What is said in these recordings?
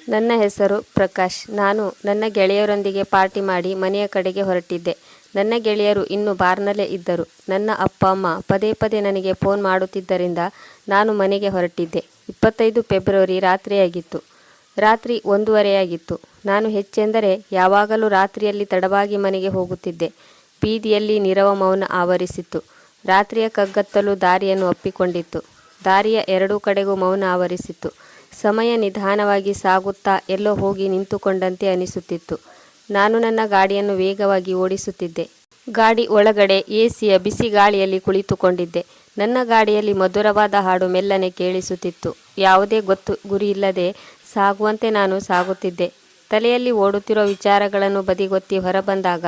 ನನ್ನ ಹೆಸರು ಪ್ರಕಾಶ್. ನಾನು ನನ್ನ ಗೆಳೆಯರೊಂದಿಗೆ ಪಾರ್ಟಿ ಮಾಡಿ ಮನೆಯ ಕಡೆಗೆ ಹೊರಟಿದ್ದೆ. ನನ್ನ ಗೆಳೆಯರು ಇನ್ನೂ ಬಾರ್ನಲ್ಲೇ ಇದ್ದರು. ನನ್ನ ಅಪ್ಪ ಅಮ್ಮ ಪದೇ ಪದೇ ನನಗೆ ಫೋನ್ ಮಾಡುತ್ತಿದ್ದರಿಂದ ನಾನು ಮನೆಗೆ ಹೊರಟಿದ್ದೆ. 25 ಫೆಬ್ರವರಿ ರಾತ್ರಿಯಾಗಿತ್ತು. ರಾತ್ರಿ 1:30 ನಾನು ಹೆಚ್ಚೆಂದರೆ ಯಾವಾಗಲೂ ರಾತ್ರಿಯಲ್ಲಿ ತಡವಾಗಿ ಮನೆಗೆ ಹೋಗುತ್ತಿದ್ದೆ. ಬೀದಿಯಲ್ಲಿ ನೀರವ ಮೌನ ಆವರಿಸಿತ್ತು. ರಾತ್ರಿಯ ಕಗ್ಗತ್ತಲು ದಾರಿಯನ್ನು ಅಪ್ಪಿಕೊಂಡಿತ್ತು. ದಾರಿಯ ಎರಡೂ ಕಡೆಗೂ ಮೌನ ಆವರಿಸಿತ್ತು. ಸಮಯ ನಿಧಾನವಾಗಿ ಸಾಗುತ್ತಾ ಎಲ್ಲೋ ಹೋಗಿ ನಿಂತುಕೊಂಡಂತೆ ಅನಿಸುತ್ತಿತ್ತು. ನಾನು ನನ್ನ ಗಾಡಿಯನ್ನು ವೇಗವಾಗಿ ಓಡಿಸುತ್ತಿದ್ದೆ. ಗಾಡಿ ಒಳಗಡೆ ಎಸಿಯ ಬಿಸಿ ಗಾಳಿಯಲ್ಲಿ ಕುಳಿತುಕೊಂಡಿದ್ದೆ. ನನ್ನ ಗಾಡಿಯಲ್ಲಿ ಮಧುರವಾದ ಹಾಡು ಮೆಲ್ಲನೆ ಕೇಳಿಸುತ್ತಿತ್ತು. ಯಾವುದೇ ಗುರಿಯಿಲ್ಲದೆ ಸಾಗುವಂತೆ ನಾನು ಸಾಗುತ್ತಿದ್ದೆ. ತಲೆಯಲ್ಲಿ ಓಡುತ್ತಿರುವ ವಿಚಾರಗಳನ್ನು ಬದಿಗೊತ್ತಿ ಹೊರಬಂದಾಗ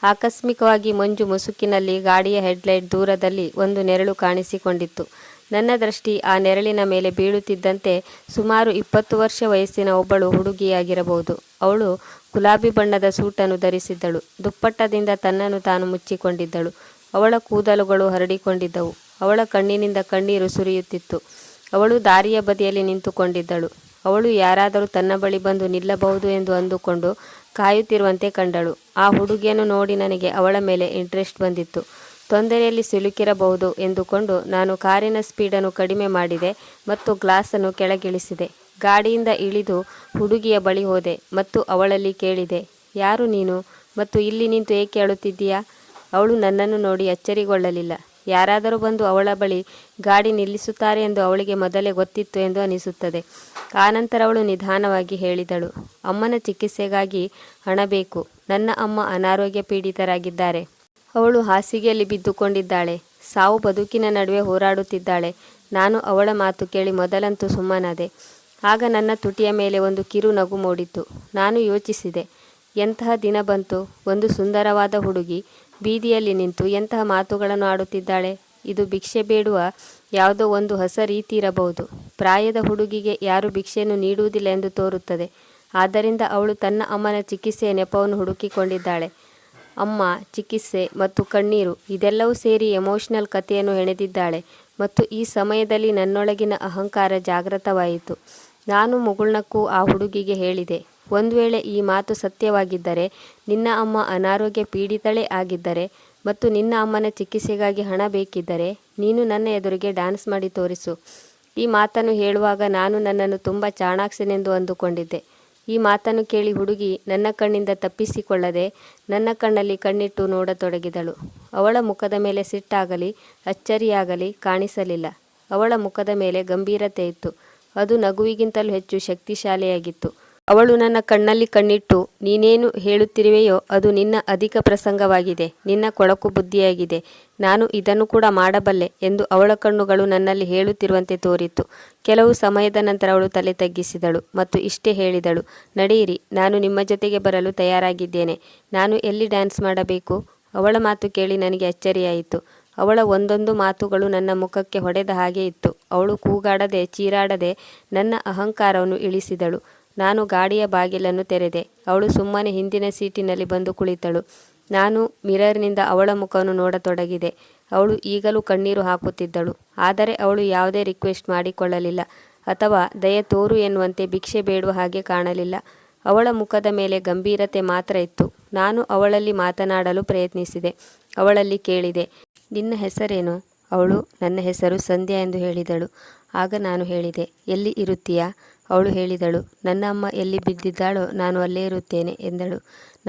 ಆಕಸ್ಮಿಕವಾಗಿ ಮಂಜು ಮುಸುಕಿನಲ್ಲಿ ಗಾಡಿಯ ಹೆಡ್ಲೈಟ್ ದೂರದಲ್ಲಿ ಒಂದು ನೆರಳು ಕಾಣಿಸಿಕೊಂಡಿತ್ತು. ನನ್ನ ದೃಷ್ಟಿ ಆ ನೆರಳಿನ ಮೇಲೆ ಬೀಳುತ್ತಿದ್ದಂತೆ ಸುಮಾರು 20 ವರ್ಷ ವಯಸ್ಸಿನ ಒಬ್ಬಳು ಹುಡುಗಿಯಾಗಿರಬಹುದು. ಅವಳು ಗುಲಾಬಿ ಬಣ್ಣದ ಸೂಟನ್ನು ಧರಿಸಿದ್ದಳು. ದುಪ್ಪಟ್ಟದಿಂದ ತನ್ನನ್ನು ತಾನು ಮುಚ್ಚಿಕೊಂಡಿದ್ದಳು. ಅವಳ ಕೂದಲುಗಳು ಹರಡಿಕೊಂಡಿದ್ದವು. ಅವಳ ಕಣ್ಣಿನಿಂದ ಕಣ್ಣೀರು ಸುರಿಯುತ್ತಿತ್ತು. ಅವಳು ದಾರಿಯ ಬದಿಯಲ್ಲಿ ನಿಂತುಕೊಂಡಿದ್ದಳು. ಅವಳು ಯಾರಾದರೂ ತನ್ನ ಬಳಿ ಬಂದು ನಿಲ್ಲಬಹುದು ಎಂದು ಅಂದುಕೊಂಡು ಕಾಯುತ್ತಿರುವಂತೆ ಕಂಡಳು. ಆ ಹುಡುಗಿಯನ್ನು ನೋಡಿ ನನಗೆ ಅವಳ ಮೇಲೆ ಇಂಟ್ರೆಸ್ಟ್ ಬಂದಿತ್ತು. ತೊಂದರೆಯಲ್ಲಿ ಸಿಲುಕಿರಬಹುದು ಎಂದುಕೊಂಡು ನಾನು ಕಾರಿನ ಸ್ಪೀಡನ್ನು ಕಡಿಮೆ ಮಾಡಿದೆ ಮತ್ತು ಗ್ಲಾಸನ್ನು ಕೆಳಗಿಳಿಸಿದೆ. ಗಾಡಿಯಿಂದ ಇಳಿದು ಹುಡುಗಿಯ ಬಳಿ ಹೋದೆ ಮತ್ತು ಅವಳಲ್ಲಿ ಕೇಳಿದೆ, ಯಾರು ನೀನು ಮತ್ತು ಇಲ್ಲಿ ನಿಂತು ಏಕೆ ಅಳುತ್ತಿದ್ದೀಯಾ? ಅವಳು ನನ್ನನ್ನು ನೋಡಿ ಅಚ್ಚರಿಗೊಳ್ಳಲಿಲ್ಲ. ಯಾರಾದರೂ ಬಂದು ಅವಳ ಬಳಿ ಗಾಡಿ ನಿಲ್ಲಿಸುತ್ತಾರೆ ಎಂದು ಅವಳಿಗೆ ಮೊದಲೇ ಗೊತ್ತಿತ್ತು ಎಂದು ಅನಿಸುತ್ತದೆ. ಆನಂತರ ಅವಳು ನಿಧಾನವಾಗಿ ಹೇಳಿದಳು, ಅಮ್ಮನ ಚಿಕಿತ್ಸೆಗಾಗಿ ಹಣ ಬೇಕು. ನನ್ನ ಅಮ್ಮ ಅನಾರೋಗ್ಯ ಪೀಡಿತರಾಗಿದ್ದಾರೆ. ಅವಳು ಹಾಸಿಗೆಯಲ್ಲಿ ಬಿದ್ದುಕೊಂಡಿದ್ದಾಳೆ. ಸಾವು ಬದುಕಿನ ನಡುವೆ ಹೋರಾಡುತ್ತಿದ್ದಾಳೆ. ನಾನು ಅವಳ ಮಾತು ಕೇಳಿ ಮೊದಲಂತೂ ಸುಮ್ಮನಾದೆ. ಆಗ ನನ್ನ ತುಟಿಯ ಮೇಲೆ ಒಂದು ಕಿರು ನಗು ಮೂಡಿತು. ನಾನು ಯೋಚಿಸಿದೆ, ಎಂತಹ ದಿನ ಬಂತು. ಒಂದು ಸುಂದರವಾದ ಹುಡುಗಿ ಬೀದಿಯಲ್ಲಿ ನಿಂತು ಎಂತಹ ಮಾತುಗಳನ್ನು ಆಡುತ್ತಿದ್ದಾಳೆ. ಇದು ಭಿಕ್ಷೆ ಬೇಡುವ ಯಾವುದೋ ಒಂದು ಹೊಸ ರೀತಿ ಇರಬಹುದು. ಪ್ರಾಯದ ಹುಡುಗಿಗೆ ಯಾರು ಭಿಕ್ಷೆಯನ್ನು ನೀಡುವುದಿಲ್ಲ ಎಂದು ತೋರುತ್ತದೆ. ಆದ್ದರಿಂದ ಅವಳು ತನ್ನ ಅಮ್ಮನ ಚಿಕಿತ್ಸೆಯ ನೆಪವನ್ನು ಹುಡುಕಿಕೊಂಡಿದ್ದಾಳೆ. ಅಮ್ಮ, ಚಿಕಿತ್ಸೆ ಮತ್ತು ಕಣ್ಣೀರು ಇದೆಲ್ಲವೂ ಸೇರಿ ಎಮೋಷನಲ್ ಕಥೆಯನ್ನು ಹೆಣೆದಿದ್ದಾಳೆ. ಮತ್ತು ಈ ಸಮಯದಲ್ಲಿ ನನ್ನೊಳಗಿನ ಅಹಂಕಾರ ಜಾಗೃತವಾಯಿತು. ನಾನು ಮುಗುಳ್ನಕ್ಕೂ ಆ ಹುಡುಗಿಗೆ ಹೇಳಿದೆ, ಒಂದು ವೇಳೆ ಈ ಮಾತು ಸತ್ಯವಾಗಿದ್ದರೆ, ನಿನ್ನ ಅಮ್ಮ ಅನಾರೋಗ್ಯ ಪೀಡಿತಳೇ ಆಗಿದ್ದರೆ ಮತ್ತು ನಿನ್ನ ಅಮ್ಮನ ಚಿಕಿತ್ಸೆಗಾಗಿ ಹಣ ಬೇಕಿದ್ದರೆ ನೀನು ನನ್ನ ಎದುರಿಗೆ ಡ್ಯಾನ್ಸ್ ಮಾಡಿ ತೋರಿಸು. ಈ ಮಾತನ್ನು ಹೇಳುವಾಗ ನಾನು ನನ್ನನ್ನು ತುಂಬ ಚಾಣಾಕ್ಷನೆಂದು ಅಂದುಕೊಂಡಿದ್ದೆ. ಈ ಮಾತನ್ನು ಕೇಳಿ ಹುಡುಗಿ ನನ್ನ ಕಣ್ಣಿಂದ ತಪ್ಪಿಸಿಕೊಳ್ಳದೆ ನನ್ನ ಕಣ್ಣಲ್ಲಿ ಕಣ್ಣಿಟ್ಟು ನೋಡತೊಡಗಿದಳು. ಅವಳ ಮುಖದ ಮೇಲೆ ಸಿಟ್ಟಾಗಲಿ ಅಚ್ಚರಿಯಾಗಲಿ ಕಾಣಿಸಲಿಲ್ಲ. ಅವಳ ಮುಖದ ಮೇಲೆ ಗಂಭೀರತೆ ಇತ್ತು. ಅದು ನಗುವಿಗಿಂತಲೂ ಹೆಚ್ಚು ಶಕ್ತಿಶಾಲಿಯಾಗಿತ್ತು. ಅವಳು ನನ್ನ ಕಣ್ಣಲ್ಲಿ ಕಣ್ಣಿಟ್ಟು, ನೀನೇನು ಹೇಳುತ್ತಿರುವೆಯೋ ಅದು ನಿನ್ನ ಅಧಿಕ ಪ್ರಸಂಗವಾಗಿದೆ, ನಿನ್ನ ಕೊಳಕು ಬುದ್ಧಿಯಾಗಿದೆ. ನಾನು ಇದನ್ನು ಕೂಡ ಮಾಡಬಲ್ಲೆ ಎಂದು ಅವಳ ಕಣ್ಣುಗಳು ನನ್ನಲ್ಲಿ ಹೇಳುತ್ತಿರುವಂತೆ ತೋರಿತು. ಕೆಲವು ಸಮಯದ ನಂತರ ಅವಳು ತಲೆ ತಗ್ಗಿಸಿದಳು ಮತ್ತು ಇಷ್ಟೇ ಹೇಳಿದಳು, ನಡೆಯಿರಿ, ನಾನು ನಿಮ್ಮ ಜೊತೆಗೆ ಬರಲು ತಯಾರಾಗಿದ್ದೇನೆ. ನಾನು ಎಲ್ಲಿ ಡ್ಯಾನ್ಸ್ ಮಾಡಬೇಕು? ಅವಳ ಮಾತು ಕೇಳಿ ನನಗೆ ಅಚ್ಚರಿಯಾಯಿತು. ಅವಳ ಒಂದೊಂದು ಮಾತುಗಳು ನನ್ನ ಮುಖಕ್ಕೆ ಹೊಡೆದ ಹಾಗೆ ಇತ್ತು. ಅವಳು ಕೂಗಾಡದೆ ಚೀರಾಡದೆ ನನ್ನ ಅಹಂಕಾರವನ್ನು ಇಳಿಸಿದಳು. ನಾನು ಗಾಡಿಯ ಬಾಗಿಲನ್ನು ತೆರೆದೆ. ಅವಳು ಸುಮ್ಮನೆ ಹಿಂದಿನ ಸೀಟಿನಲ್ಲಿ ಬಂದು ಕುಳಿತಳು. ನಾನು ಮಿರರ್ನಿಂದ ಅವಳ ಮುಖವನ್ನು ನೋಡತೊಡಗಿದೆ. ಅವಳು ಈಗಲೂ ಕಣ್ಣೀರು ಹಾಕುತ್ತಿದ್ದಳು. ಆದರೆ ಅವಳು ಯಾವುದೇ ರಿಕ್ವೆಸ್ಟ್ ಮಾಡಿಕೊಳ್ಳಲಿಲ್ಲ ಅಥವಾ ದಯೆ ತೋರು ಎನ್ನುವಂತೆ ಭಿಕ್ಷೆ ಬೇಡುವ ಹಾಗೆ ಕಾಣಲಿಲ್ಲ. ಅವಳ ಮುಖದ ಮೇಲೆ ಗಂಭೀರತೆ ಮಾತ್ರ ಇತ್ತು. ನಾನು ಅವಳಲ್ಲಿ ಮಾತನಾಡಲು ಪ್ರಯತ್ನಿಸಿದೆ. ಅವಳಲ್ಲಿ ಕೇಳಿದೆ, ನಿನ್ನ ಹೆಸರೇನು? ಅವಳು ನನ್ನ ಹೆಸರು ಸಂಧ್ಯಾ ಎಂದು ಹೇಳಿದಳು. ಆಗ ನಾನು ಹೇಳಿದೆ, ಎಲ್ಲಿ ಇರುತ್ತೀಯಾ? ಅವಳು ಹೇಳಿದಳು, ನನ್ನ ಅಮ್ಮ ಎಲ್ಲಿ ಬಿದ್ದಿದ್ದಾಳೋ ನಾನು ಅಲ್ಲೇ ಇರುತ್ತೇನೆ ಎಂದಳು.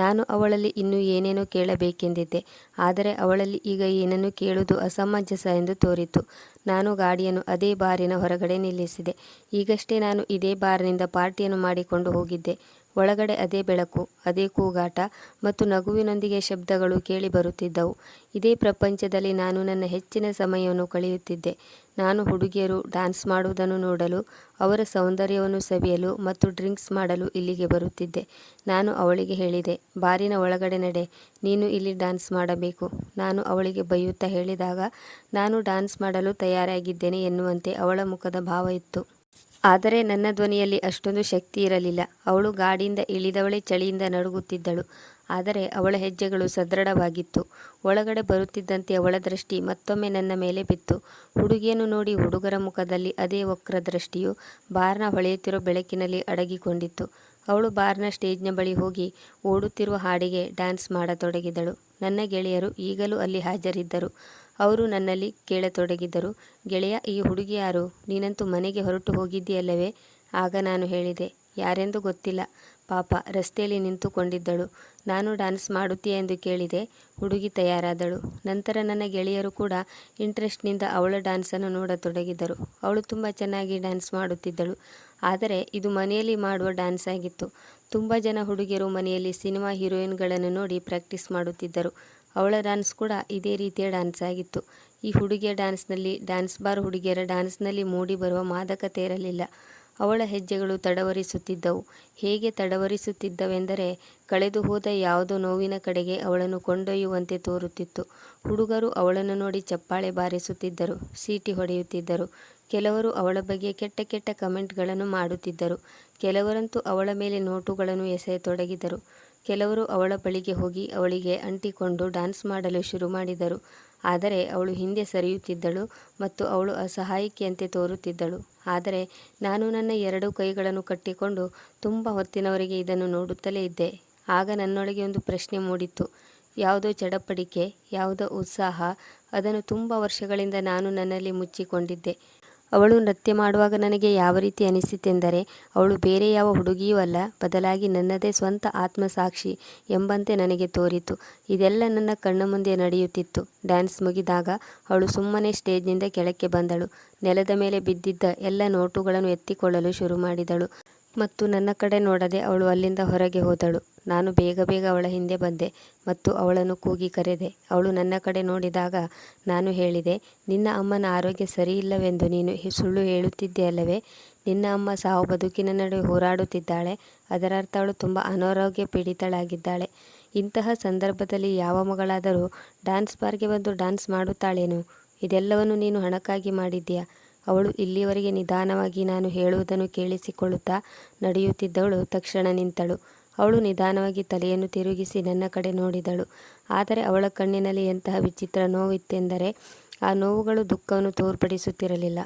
ನಾನು ಅವಳಲ್ಲಿ ಇನ್ನೂ ಏನೇನೋ ಕೇಳಬೇಕೆಂದಿದ್ದೆ. ಆದರೆ ಅವಳಲ್ಲಿ ಈಗ ಏನನ್ನು ಕೇಳುವುದು ಅಸಮಂಜಸ ಎಂದು ತೋರಿತು. ನಾನು ಗಾಡಿಯನ್ನು ಅದೇ ಬಾರಿನ ಹೊರಗಡೆ ನಿಲ್ಲಿಸಿದೆ. ಈಗಷ್ಟೇ ನಾನು ಇದೇ ಬಾರ್ನಿಂದ ಪಾರ್ಟಿಯನ್ನು ಮಾಡಿಕೊಂಡು ಹೋಗಿದ್ದೆ. ಒಳಗಡೆ ಅದೇ ಬೆಳಕು, ಅದೇ ಕೂಗಾಟ ಮತ್ತು ನಗುವಿನೊಂದಿಗೆ ಶಬ್ದಗಳು ಕೇಳಿ ಬರುತ್ತಿದ್ದವು. ಇದೇ ಪ್ರಪಂಚದಲ್ಲಿ ನಾನು ನನ್ನ ಹೆಚ್ಚಿನ ಸಮಯವನ್ನು ಕಳೆಯುತ್ತಿದ್ದೆ. ನಾನು ಹುಡುಗಿಯರು ಡ್ಯಾನ್ಸ್ ಮಾಡುವುದನ್ನು ನೋಡಲು, ಅವರ ಸೌಂದರ್ಯವನ್ನು ಸವಿಯಲು ಮತ್ತು ಡ್ರಿಂಕ್ಸ್ ಮಾಡಲು ಇಲ್ಲಿಗೆ ಬರುತ್ತಿದ್ದೆ. ನಾನು ಅವಳಿಗೆ ಹೇಳಿದೆ, ಬಾರಿನ ಒಳಗಡೆ ನಡೆ, ನೀನು ಇಲ್ಲಿ ಡ್ಯಾನ್ಸ್ ಮಾಡಬೇಕು. ನಾನು ಅವಳಿಗೆ ಬೈಯುತ್ತಾ ಹೇಳಿದಾಗ ನಾನು ಡ್ಯಾನ್ಸ್ ಮಾಡಲು ತಯಾರಾಗಿದ್ದೇನೆ ಎನ್ನುವಂತೆ ಅವಳ ಮುಖದ ಭಾವ ಇತ್ತು. ಆದರೆ ನನ್ನ ಧ್ವನಿಯಲ್ಲಿ ಅಷ್ಟೊಂದು ಶಕ್ತಿ ಇರಲಿಲ್ಲ. ಅವಳು ಗಾಡಿಯಿಂದ ಇಳಿದವಳೇ ಚಳಿಯಿಂದ ನಡುಗುತ್ತಿದ್ದಳು. ಆದರೆ ಅವಳ ಹೆಜ್ಜೆಗಳು ಸದೃಢವಾಗಿತ್ತು. ಒಳಗಡೆ ಬರುತ್ತಿದ್ದಂತೆ ಅವಳ ದೃಷ್ಟಿ ಮತ್ತೊಮ್ಮೆ ನನ್ನ ಮೇಲೆ ಬಿತ್ತು. ಹುಡುಗಿಯನ್ನು ನೋಡಿ ಹುಡುಗರ ಮುಖದಲ್ಲಿ ಅದೇ ವಕ್ರ ದೃಷ್ಟಿಯು ಬಾರ್ನ ಹೊಳೆಯುತ್ತಿರೋ ಬೆಳಕಿನಲ್ಲಿ ಅಡಗಿಕೊಂಡಿತ್ತು. ಅವಳು ಬಾರ್ನ ಸ್ಟೇಜ್ನ ಬಳಿ ಹೋಗಿ ಓಡುತ್ತಿರುವ ಹಾಡಿಗೆ ಡ್ಯಾನ್ಸ್ ಮಾಡತೊಡಗಿದಳು. ನನ್ನ ಗೆಳೆಯರು ಈಗಲೂ ಅಲ್ಲಿ ಹಾಜರಿದ್ದರು. ಅವರು ನನ್ನಲ್ಲಿ ಕೇಳತೊಡಗಿದರು, ಗೆಳೆಯ, ಈ ಹುಡುಗಿ ಯಾರು? ನೀನಂತೂ ಮನೆಗೆ ಹೊರಟು ಹೋಗಿದ್ದೀಯಲ್ಲವೇ? ಆಗ ನಾನು ಹೇಳಿದೆ, ಯಾರೆಂದು ಗೊತ್ತಿಲ್ಲ. ಪಾಪ ರಸ್ತೆಯಲ್ಲಿ ನಿಂತುಕೊಂಡಿದ್ದಳು. ನಾನು ಡ್ಯಾನ್ಸ್ ಮಾಡುತ್ತೀಯ ಎಂದು ಕೇಳಿದೆ. ಹುಡುಗಿ ತಯಾರಾದಳು. ನಂತರ ನನ್ನ ಗೆಳೆಯರು ಕೂಡ ಇಂಟ್ರೆಸ್ಟ್ನಿಂದ ಅವಳ ಡ್ಯಾನ್ಸನ್ನು ನೋಡತೊಡಗಿದರು. ಅವಳು ತುಂಬ ಚೆನ್ನಾಗಿ ಡ್ಯಾನ್ಸ್ ಮಾಡುತ್ತಿದ್ದಳು. ಆದರೆ ಇದು ಮನೆಯಲ್ಲಿ ಮಾಡುವ ಡ್ಯಾನ್ಸ್ ಆಗಿತ್ತು. ತುಂಬ ಜನ ಹುಡುಗಿಯರು ಮನೆಯಲ್ಲಿ ಸಿನಿಮಾ ಹೀರೋಯಿನ್ಗಳನ್ನು ನೋಡಿ ಪ್ರಾಕ್ಟೀಸ್ ಮಾಡುತ್ತಿದ್ದರು. ಅವಳ ಡ್ಯಾನ್ಸ್ ಕೂಡ ಇದೇ ರೀತಿಯ ಡ್ಯಾನ್ಸ್ ಆಗಿತ್ತು. ಈ ಹುಡುಗಿಯ ಡ್ಯಾನ್ಸ್ನಲ್ಲಿ ಡ್ಯಾನ್ಸ್ ಬಾರ್ ಹುಡುಗಿಯರ ಡ್ಯಾನ್ಸ್ನಲ್ಲಿ ಮೂಡಿಬರುವ ಮಾದಕತೆ ಇರಲಿಲ್ಲ. ಅವಳ ಹೆಜ್ಜೆಗಳು ತಡವರಿಸುತ್ತಿದ್ದವು. ಹೇಗೆ ತಡವರಿಸುತ್ತಿದ್ದವೆಂದರೆ ಕಳೆದು ಹೋದ ಯಾವುದೋ ನೋವಿನ ಕಡೆಗೆ ಅವಳನ್ನು ಕೊಂಡೊಯ್ಯುವಂತೆ ತೋರುತ್ತಿತ್ತು. ಹುಡುಗರು ಅವಳನ್ನು ನೋಡಿ ಚಪ್ಪಾಳೆ ಬಾರಿಸುತ್ತಿದ್ದರು, ಸೀಟಿ ಹೊಡೆಯುತ್ತಿದ್ದರು. ಕೆಲವರು ಅವಳ ಬಗ್ಗೆ ಕೆಟ್ಟ ಕೆಟ್ಟ ಕಮೆಂಟ್ಗಳನ್ನು ಮಾಡುತ್ತಿದ್ದರು. ಕೆಲವರಂತೂ ಅವಳ ಮೇಲೆ ನೋಟುಗಳನ್ನು ಎಸೆಯತೊಡಗಿದರು. ಕೆಲವರು ಅವಳ ಬಳಿಗೆ ಹೋಗಿ ಅವಳಿಗೆ ಅಂಟಿಕೊಂಡು ಡ್ಯಾನ್ಸ್ ಮಾಡಲು ಶುರು ಮಾಡಿದರು. ಆದರೆ ಅವಳು ಹಿಂದೆ ಸರಿಯುತ್ತಿದ್ದಳು ಮತ್ತು ಅವಳು ಅಸಹಾಯಕಿಯಂತೆ ತೋರುತ್ತಿದ್ದಳು. ಆದರೆ ನಾನು ನನ್ನ 2 ಕೈಗಳನ್ನು ಕಟ್ಟಿಕೊಂಡು ತುಂಬ ಹೊತ್ತಿನವರೆಗೆ ಇದನ್ನು ನೋಡುತ್ತಲೇ ಇದ್ದೆ. ಆಗ ನನ್ನೊಳಗೆ ಒಂದು ಪ್ರಶ್ನೆ ಮೂಡಿತ್ತು. ಯಾವುದೋ ಚಡಪಡಿಕೆ, ಯಾವುದೋ ಉತ್ಸಾಹ, ಅದನ್ನು ತುಂಬ ವರ್ಷಗಳಿಂದ ನಾನು ನನ್ನಲ್ಲಿ ಮುಚ್ಚಿಕೊಂಡಿದ್ದೆ. ಅವಳು ನೃತ್ಯ ಮಾಡುವಾಗ ನನಗೆ ಯಾವ ರೀತಿ ಅನಿಸಿತೆಂದರೆ ಅವಳು ಬೇರೆ ಯಾವ ಹುಡುಗಿಯೂ ಅಲ್ಲ, ಬದಲಾಗಿ ನನ್ನದೇ ಸ್ವಂತ ಆತ್ಮಸಾಕ್ಷಿ ಎಂಬಂತೆ ನನಗೆ ತೋರಿತು. ಇದೆಲ್ಲ ನನ್ನ ಕಣ್ಣ ಮುಂದೆ ನಡೆಯುತ್ತಿತ್ತು. ಡ್ಯಾನ್ಸ್ ಮುಗಿದಾಗ ಅವಳು ಸುಮ್ಮನೆ ಸ್ಟೇಜ್ನಿಂದ ಕೆಳಕ್ಕೆ ಬಂದಳು. ನೆಲದ ಮೇಲೆ ಬಿದ್ದಿದ್ದ ಎಲ್ಲ ನೋಟುಗಳನ್ನು ಎತ್ತಿಕೊಳ್ಳಲು ಶುರು ಮಾಡಿದಳು ಮತ್ತು ನನ್ನ ಕಡೆ ನೋಡದೆ ಅವಳು ಅಲ್ಲಿಂದ ಹೊರಗೆ ಹೋದಳು. ನಾನು ಬೇಗ ಬೇಗ ಅವಳ ಹಿಂದೆ ಬಂದೆ ಮತ್ತು ಅವಳನ್ನು ಕೂಗಿ ಕರೆದೆ. ಅವಳು ನನ್ನ ಕಡೆ ನೋಡಿದಾಗ ನಾನು ಹೇಳಿದೆ, ನಿನ್ನ ಅಮ್ಮನ ಆರೋಗ್ಯ ಸರಿಯಿಲ್ಲವೆಂದು ನೀನು ಸುಳ್ಳು ಹೇಳುತ್ತಿದ್ದೆ ಅಲ್ಲವೇ? ನಿನ್ನ ಅಮ್ಮ ಸಾವು ಬದುಕಿನ ನಡುವೆ ಹೋರಾಡುತ್ತಿದ್ದಾಳೆ. ಅದರರ್ಥ ಅವಳು ತುಂಬ ಅನಾರೋಗ್ಯ ಪೀಡಿತಳಾಗಿದ್ದಾಳೆ. ಇಂತಹ ಸಂದರ್ಭದಲ್ಲಿ ಯಾವ ಮಗಳಾದರೂ ಡ್ಯಾನ್ಸ್ ಬಾರ್ಗೆ ಬಂದು ಡ್ಯಾನ್ಸ್ ಮಾಡುತ್ತಾಳೇನು? ಇದೆಲ್ಲವನ್ನು ನೀನು ಹಣಕ್ಕಾಗಿ ಮಾಡಿದ್ದೀಯಾ? ಅವಳು ಇಲ್ಲಿಯವರೆಗೆ ನಿಧಾನವಾಗಿ ನಾನು ಹೇಳುವುದನ್ನು ಕೇಳಿಸಿಕೊಳ್ಳುತ್ತಾ ನಡೆಯುತ್ತಿದ್ದವಳು ತಕ್ಷಣ ನಿಂತಳು. ಅವಳು ನಿಧಾನವಾಗಿ ತಲೆಯನ್ನು ತಿರುಗಿಸಿ ನನ್ನ ಕಡೆ ನೋಡಿದಳು. ಆದರೆ ಅವಳ ಕಣ್ಣಿನಲ್ಲಿ ಎಂತಹ ವಿಚಿತ್ರ ನೋವಿತ್ತೆಂದರೆ ಆ ನೋವುಗಳು ದುಃಖವನ್ನು ತೋರ್ಪಡಿಸುತ್ತಿರಲಿಲ್ಲ.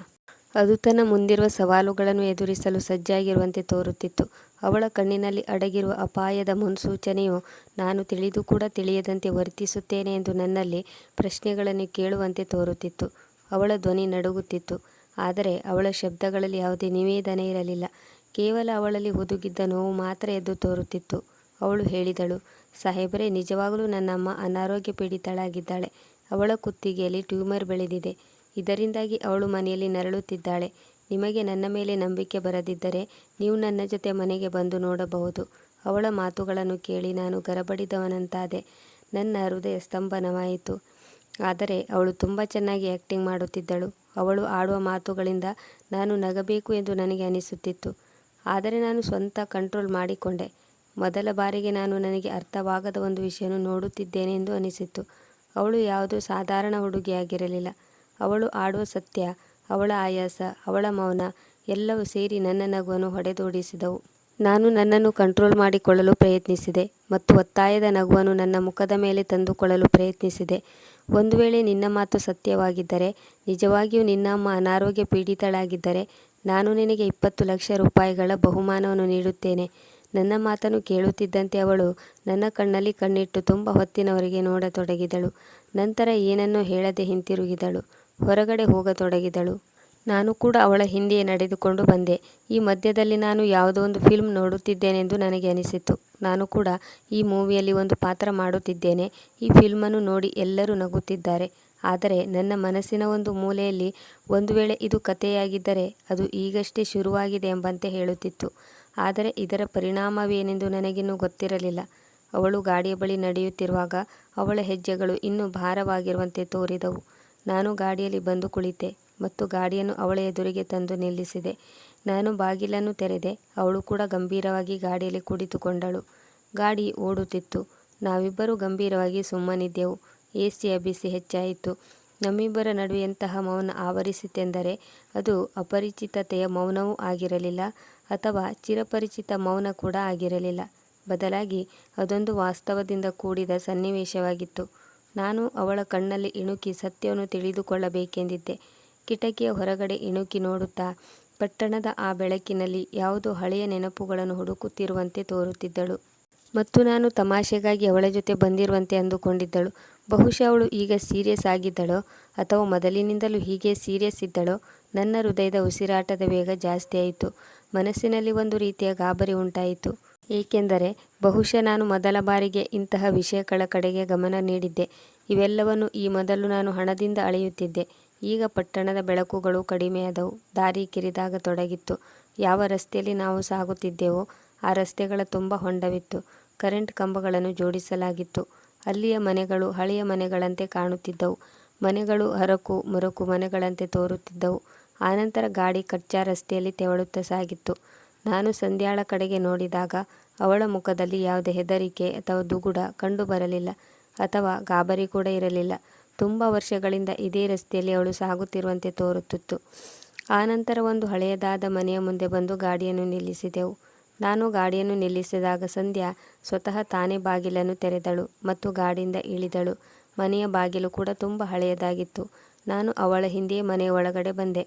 ಅದು ತನ್ನ ಮುಂದಿರುವ ಸವಾಲುಗಳನ್ನು ಎದುರಿಸಲು ಸಜ್ಜಾಗಿರುವಂತೆ ತೋರುತ್ತಿತ್ತು. ಅವಳ ಕಣ್ಣಿನಲ್ಲಿ ಅಡಗಿರುವ ಅಪಾಯದ ಮುನ್ಸೂಚನೆಯು ನಾನು ತಿಳಿದು ಕೂಡ ತಿಳಿಯದಂತೆ ವರ್ತಿಸುತ್ತೇನೆ ಎಂದು ನನ್ನಲ್ಲಿ ಪ್ರಶ್ನೆಗಳನ್ನು ಕೇಳುವಂತೆ ತೋರುತ್ತಿತ್ತು. ಅವಳ ಧ್ವನಿ ನಡುಗುತ್ತಿತ್ತು. ಆದರೆ ಅವಳ ಶಬ್ದಗಳಲ್ಲಿ ಯಾವುದೇ ನಿವೇದನೆ ಇರಲಿಲ್ಲ. ಕೇವಲ ಅವಳಲ್ಲಿ ಹುದುಗಿದ್ದ ನೋವು ಮಾತ್ರ ಎದ್ದು ತೋರುತ್ತಿತ್ತು. ಅವಳು ಹೇಳಿದಳು, ಸಾಹೇಬರೇ, ನಿಜವಾಗಲೂ ನನ್ನ ಅಮ್ಮ ಅನಾರೋಗ್ಯ ಪೀಡಿತಳಾಗಿದ್ದಾಳೆ. ಅವಳ ಕುತ್ತಿಗೆಯಲ್ಲಿ ಟ್ಯೂಮರ್ ಬೆಳೆದಿದೆ. ಇದರಿಂದಾಗಿ ಅವಳು ಮನೆಯಲ್ಲಿ ನರಳುತ್ತಿದ್ದಾಳೆ. ನಿಮಗೆ ನನ್ನ ಮೇಲೆ ನಂಬಿಕೆ ಬರದಿದ್ದರೆ ನೀವು ನನ್ನ ಜೊತೆ ಮನೆಗೆ ಬಂದು ನೋಡಬಹುದು. ಅವಳ ಮಾತುಗಳನ್ನು ಕೇಳಿ ನಾನು ಗರಬಡಿದವನಂತಾದೆ. ನನ್ನ ಹೃದಯ ಸ್ತಂಭನವಾಯಿತು. ಆದರೆ ಅವಳು ತುಂಬ ಚೆನ್ನಾಗಿ ಆ್ಯಕ್ಟಿಂಗ್ ಮಾಡುತ್ತಿದ್ದಳು. ಅವಳು ಆಡುವ ಮಾತುಗಳಿಂದ ನಾನು ನಗಬೇಕು ಎಂದು ನನಗೆ ಅನಿಸುತ್ತಿತ್ತು. ಆದರೆ ನಾನು ಸ್ವಂತ ಕಂಟ್ರೋಲ್ ಮಾಡಿಕೊಂಡೆ. ಮೊದಲ ಬಾರಿಗೆ ನಾನು ನನಗೆ ಅರ್ಥವಾಗದ ಒಂದು ವಿಷಯವನ್ನು ನೋಡುತ್ತಿದ್ದೇನೆ ಎಂದು ಅನಿಸಿತು. ಅವಳು ಯಾವುದೋ ಸಾಧಾರಣ ಹುಡುಗಿಯಾಗಿರಲಿಲ್ಲ. ಅವಳು ಆಡುವ ಸತ್ಯ, ಅವಳ ಆಯಾಸ, ಅವಳ ಮೌನ ಎಲ್ಲವೂ ಸೇರಿ ನನ್ನ ನಗುವನ್ನು ಹೊಡೆದೋಡಿಸಿದವು. ನಾನು ನನ್ನನ್ನು ಕಂಟ್ರೋಲ್ ಮಾಡಿಕೊಳ್ಳಲು ಪ್ರಯತ್ನಿಸಿದೆ ಮತ್ತು ಒತ್ತಾಯದ ನಗುವನ್ನು ನನ್ನ ಮುಖದ ಮೇಲೆ ತಂದುಕೊಳ್ಳಲು ಪ್ರಯತ್ನಿಸಿದೆ. ಒಂದು ವೇಳೆ ನಿನ್ನ ಮಾತು ಸತ್ಯವಾಗಿದ್ದರೆ, ನಿಜವಾಗಿಯೂ ನಿನ್ನ ಅಮ್ಮ ಅನಾರೋಗ್ಯ ಪೀಡಿತಳಾಗಿದ್ದರೆ, ನಾನು ನಿನಗೆ 20 ಲಕ್ಷ ರೂಪಾಯಿಗಳ ಬಹುಮಾನವನ್ನು ನೀಡುತ್ತೇನೆ. ನನ್ನ ಮಾತನ್ನು ಕೇಳುತ್ತಿದ್ದಂತೆ ಅವಳು ನನ್ನ ಕಣ್ಣಲ್ಲಿ ಕಣ್ಣಿಟ್ಟು ತುಂಬ ಹೊತ್ತಿನವರೆಗೆ ನೋಡತೊಡಗಿದಳು. ನಂತರ ಏನನ್ನೂ ಹೇಳದೆ ಹಿಂತಿರುಗಿದಳು. ಹೊರಗಡೆ ಹೋಗತೊಡಗಿದಳು. ನಾನು ಕೂಡ ಅವಳ ಹಿಂದೆಯೇ ನಡೆದುಕೊಂಡು ಬಂದೆ. ಈ ಮಧ್ಯದಲ್ಲಿ ನಾನು ಯಾವುದೋ ಒಂದು ಫಿಲ್ಮ್ ನೋಡುತ್ತಿದ್ದೇನೆಂದು ನನಗೆ ಅನಿಸಿತು. ನಾನು ಕೂಡ ಈ ಮೂವಿಯಲ್ಲಿ ಒಂದು ಪಾತ್ರ ಮಾಡುತ್ತಿದ್ದೇನೆ. ಈ ಫಿಲ್ಮನ್ನು ನೋಡಿ ಎಲ್ಲರೂ ನಗುತ್ತಿದ್ದಾರೆ. ಆದರೆ ನನ್ನ ಮನಸ್ಸಿನ ಒಂದು ಮೂಲೆಯಲ್ಲಿ ಒಂದು ವೇಳೆ ಇದು ಕಥೆಯಾಗಿದ್ದರೆ ಅದು ಈಗಷ್ಟೇ ಶುರುವಾಗಿದೆ ಎಂಬಂತೆ ಹೇಳುತ್ತಿತ್ತು. ಆದರೆ ಇದರ ಪರಿಣಾಮವೇನೆಂದು ನನಗಿನ್ನೂ ಗೊತ್ತಿರಲಿಲ್ಲ. ಅವಳು ಗಾಡಿಯ ಬಳಿ ನಡೆಯುತ್ತಿರುವಾಗ ಅವಳ ಹೆಜ್ಜೆಗಳು ಇನ್ನೂ ಭಾರವಾಗಿರುವಂತೆ ತೋರಿದವು. ನಾನು ಗಾಡಿಯಲ್ಲಿ ಬಂದು ಕುಳಿತೆ ಮತ್ತು ಗಾಡಿಯನ್ನು ಅವಳ ಎದುರಿಗೆ ತಂದು ನಿಲ್ಲಿಸಿದೆ. ನಾನು ಬಾಗಿಲನ್ನು ತೆರೆದೆ. ಅವಳು ಕೂಡ ಗಂಭೀರವಾಗಿ ಗಾಡಿಯಲ್ಲಿ ಕುಳಿತುಕೊಂಡಳು. ಗಾಡಿ ಓಡುತ್ತಿತ್ತು. ನಾವಿಬ್ಬರೂ ಗಂಭೀರವಾಗಿ ಸುಮ್ಮನಿದ್ದೆವು. ಎಸಿಯ ಬಿಸಿ ಹೆಚ್ಚಾಯಿತು. ನಮ್ಮಿಬ್ಬರ ನಡುವೆ ಎಂತಹ ಮೌನ ಆವರಿಸಿತೆಂದರೆ ಅದು ಅಪರಿಚಿತತೆಯ ಮೌನವೂ ಆಗಿರಲಿಲ್ಲ ಅಥವಾ ಚಿರಪರಿಚಿತ ಮೌನ ಕೂಡ ಆಗಿರಲಿಲ್ಲ. ಬದಲಾಗಿ ಅದೊಂದು ವಾಸ್ತವದಿಂದ ಕೂಡಿದ ಸನ್ನಿವೇಶವಾಗಿತ್ತು. ನಾನು ಅವಳ ಕಣ್ಣಲ್ಲಿ ಇಣುಕಿ ಸತ್ಯವನ್ನು ತಿಳಿದುಕೊಳ್ಳಬೇಕೆಂದಿದ್ದೆ. ಕಿಟಕಿಯ ಹೊರಗಡೆ ಇಣುಕಿ ನೋಡುತ್ತಾ ಪಟ್ಟಣದ ಆ ಬೆಳಕಿನಲ್ಲಿ ಯಾವುದೋ ಹಳೆಯ ನೆನಪುಗಳನ್ನು ಹುಡುಕುತ್ತಿರುವಂತೆ ತೋರುತ್ತಿದ್ದಳು. ಮತ್ತು ನಾನು ತಮಾಷೆಗಾಗಿ ಅವಳ ಜೊತೆ ಬಂದಿರುವಂತೆ ಅಂದುಕೊಂಡಿದ್ದಳು. ಬಹುಶಃ ಅವಳು ಈಗ ಸೀರಿಯಸ್ ಆಗಿದ್ದಳೋ ಅಥವಾ ಮೊದಲಿನಿಂದಲೂ ಹೀಗೆ ಸೀರಿಯಸ್ ಇದ್ದಳೋ. ನನ್ನ ಹೃದಯದ ಉಸಿರಾಟದ ವೇಗ ಜಾಸ್ತಿಯಾಯಿತು. ಮನಸ್ಸಿನಲ್ಲಿ ಒಂದು ರೀತಿಯ ಗಾಬರಿ ಉಂಟಾಯಿತು. ಏಕೆಂದರೆ ಬಹುಶಃ ನಾನು ಮೊದಲ ಬಾರಿಗೆ ಇಂತಹ ವಿಷಯಗಳ ಕಡೆಗೆ ಗಮನ ನೀಡಿದ್ದೆ. ಇವೆಲ್ಲವನ್ನು ಈ ಮೊದಲು ನಾನು ಹಣದಿಂದ ಅಳೆಯುತ್ತಿದ್ದೆ. ಈಗ ಪಟ್ಟಣದ ಬೆಳಕುಗಳು ಕಡಿಮೆಯಾದವು. ದಾರಿ ಕಿರಿದಾಗತೊಡಗಿತ್ತು. ಯಾವ ರಸ್ತೆಯಲ್ಲಿ ನಾವು ಸಾಗುತ್ತಿದ್ದೆವೋ ಆ ರಸ್ತೆಗಳ ತುಂಬ ಹೊಂಡವಿತ್ತು. ಕರೆಂಟ್ ಕಂಬಗಳನ್ನು ಜೋಡಿಸಲಾಗಿತ್ತು. ಅಲ್ಲಿಯ ಮನೆಗಳು ಹಳೆಯ ಮನೆಗಳಂತೆ ಕಾಣುತ್ತಿದ್ದವು. ಮನೆಗಳು ಹರಕು ಮುರಕು ಮನೆಗಳಂತೆ ತೋರುತ್ತಿದ್ದವು. ಆನಂತರ ಗಾಡಿ ಕಚ್ಚಾ ರಸ್ತೆಯಲ್ಲಿ ತೆವಳುತ್ತಾ ಸಾಗಿತ್ತು. ನಾನು ಸಂಧ್ಯಾಳ ಕಡೆಗೆ ನೋಡಿದಾಗ ಅವಳ ಮುಖದಲ್ಲಿ ಯಾವುದೇ ಹೆದರಿಕೆ ಅಥವಾ ದುಗುಡ ಕಂಡುಬರಲಿಲ್ಲ, ಅಥವಾ ಗಾಬರಿ ಕೂಡ ಇರಲಿಲ್ಲ. ತುಂಬ ವರ್ಷಗಳಿಂದ ಇದೇ ರಸ್ತೆಯಲ್ಲಿ ಅವಳು ಸಾಗುತ್ತಿರುವಂತೆ ತೋರುತ್ತಿತ್ತು. ಆನಂತರ ಒಂದು ಹಳೆಯದಾದ ಮನೆಯ ಮುಂದೆ ಬಂದು ಗಾಡಿಯನ್ನು ನಿಲ್ಲಿಸಿದೆವು. ನಾನು ಗಾಡಿಯನ್ನು ನಿಲ್ಲಿಸಿದಾಗ ಸಂಧ್ಯಾ ಸ್ವತಃ ತಾನೇ ಬಾಗಿಲನ್ನು ತೆರೆದಳು ಮತ್ತು ಗಾಡಿಯಿಂದ ಇಳಿದಳು. ಮನೆಯ ಬಾಗಿಲು ಕೂಡ ತುಂಬ ಹಳೆಯದಾಗಿತ್ತು. ನಾನು ಅವಳ ಹಿಂದೆಯೇ ಮನೆಯ ಒಳಗಡೆ ಬಂದೆ.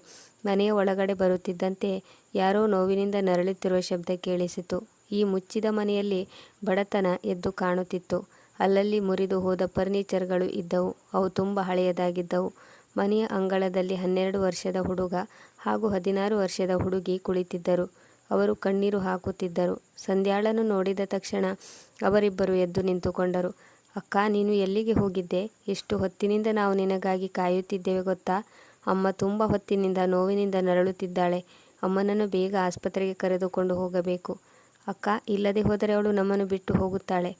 ಮನೆಯ ಒಳಗಡೆ ಬರುತ್ತಿದ್ದಂತೆ ಯಾರೋ ನೋವಿನಿಂದ ನರಳುತ್ತಿರುವ ಶಬ್ದ ಕೇಳಿಸಿತು. ಈ ಮುಚ್ಚಿದ ಮನೆಯಲ್ಲಿ ಬಡತನ ಎದ್ದು ಕಾಣುತ್ತಿತ್ತು. ಅಲ್ಲಲ್ಲಿ ಮುರಿದು ಹೋದ ಫರ್ನಿಚರ್ಗಳು ಇದ್ದವು. ಅವು ತುಂಬ ಹಳೆಯದಾಗಿದ್ದವು. ಮನೆಯ ಅಂಗಳದಲ್ಲಿ 12 ವರ್ಷದ ಹುಡುಗ ಹಾಗೂ 16 ವರ್ಷದ ಹುಡುಗಿ ಕುಳಿತಿದ್ದರು. ಅವರು ಕಣ್ಣೀರು ಹಾಕುತ್ತಿದ್ದರು. ಸಂಧ್ಯಾಳನ್ನು ನೋಡಿದ ತಕ್ಷಣ ಅವರಿಬ್ಬರು ಎದ್ದು ನಿಂತುಕೊಂಡರು. ಅಕ್ಕ, ನೀನು ಎಲ್ಲಿಗೆ ಹೋಗಿದ್ದೆ? ಎಷ್ಟು ಹೊತ್ತಿನಿಂದ ನಾವು ನಿನಗಾಗಿ ಕಾಯುತ್ತಿದ್ದೇವೆ ಗೊತ್ತಾ? ಅಮ್ಮ ತುಂಬ ಹೊತ್ತಿನಿಂದ ನೋವಿನಿಂದ ನರಳುತ್ತಿದ್ದಾಳೆ. ಅಮ್ಮನನ್ನು ಬೇಗ ಆಸ್ಪತ್ರೆಗೆ ಕರೆದುಕೊಂಡು ಹೋಗಬೇಕು. ಅಕ್ಕ, ಇಲ್ಲದೆ ಹೋದರೆ ಅವಳು ನಮ್ಮನ್ನು ಬಿಟ್ಟು ಹೋಗುತ್ತಾಳೆ.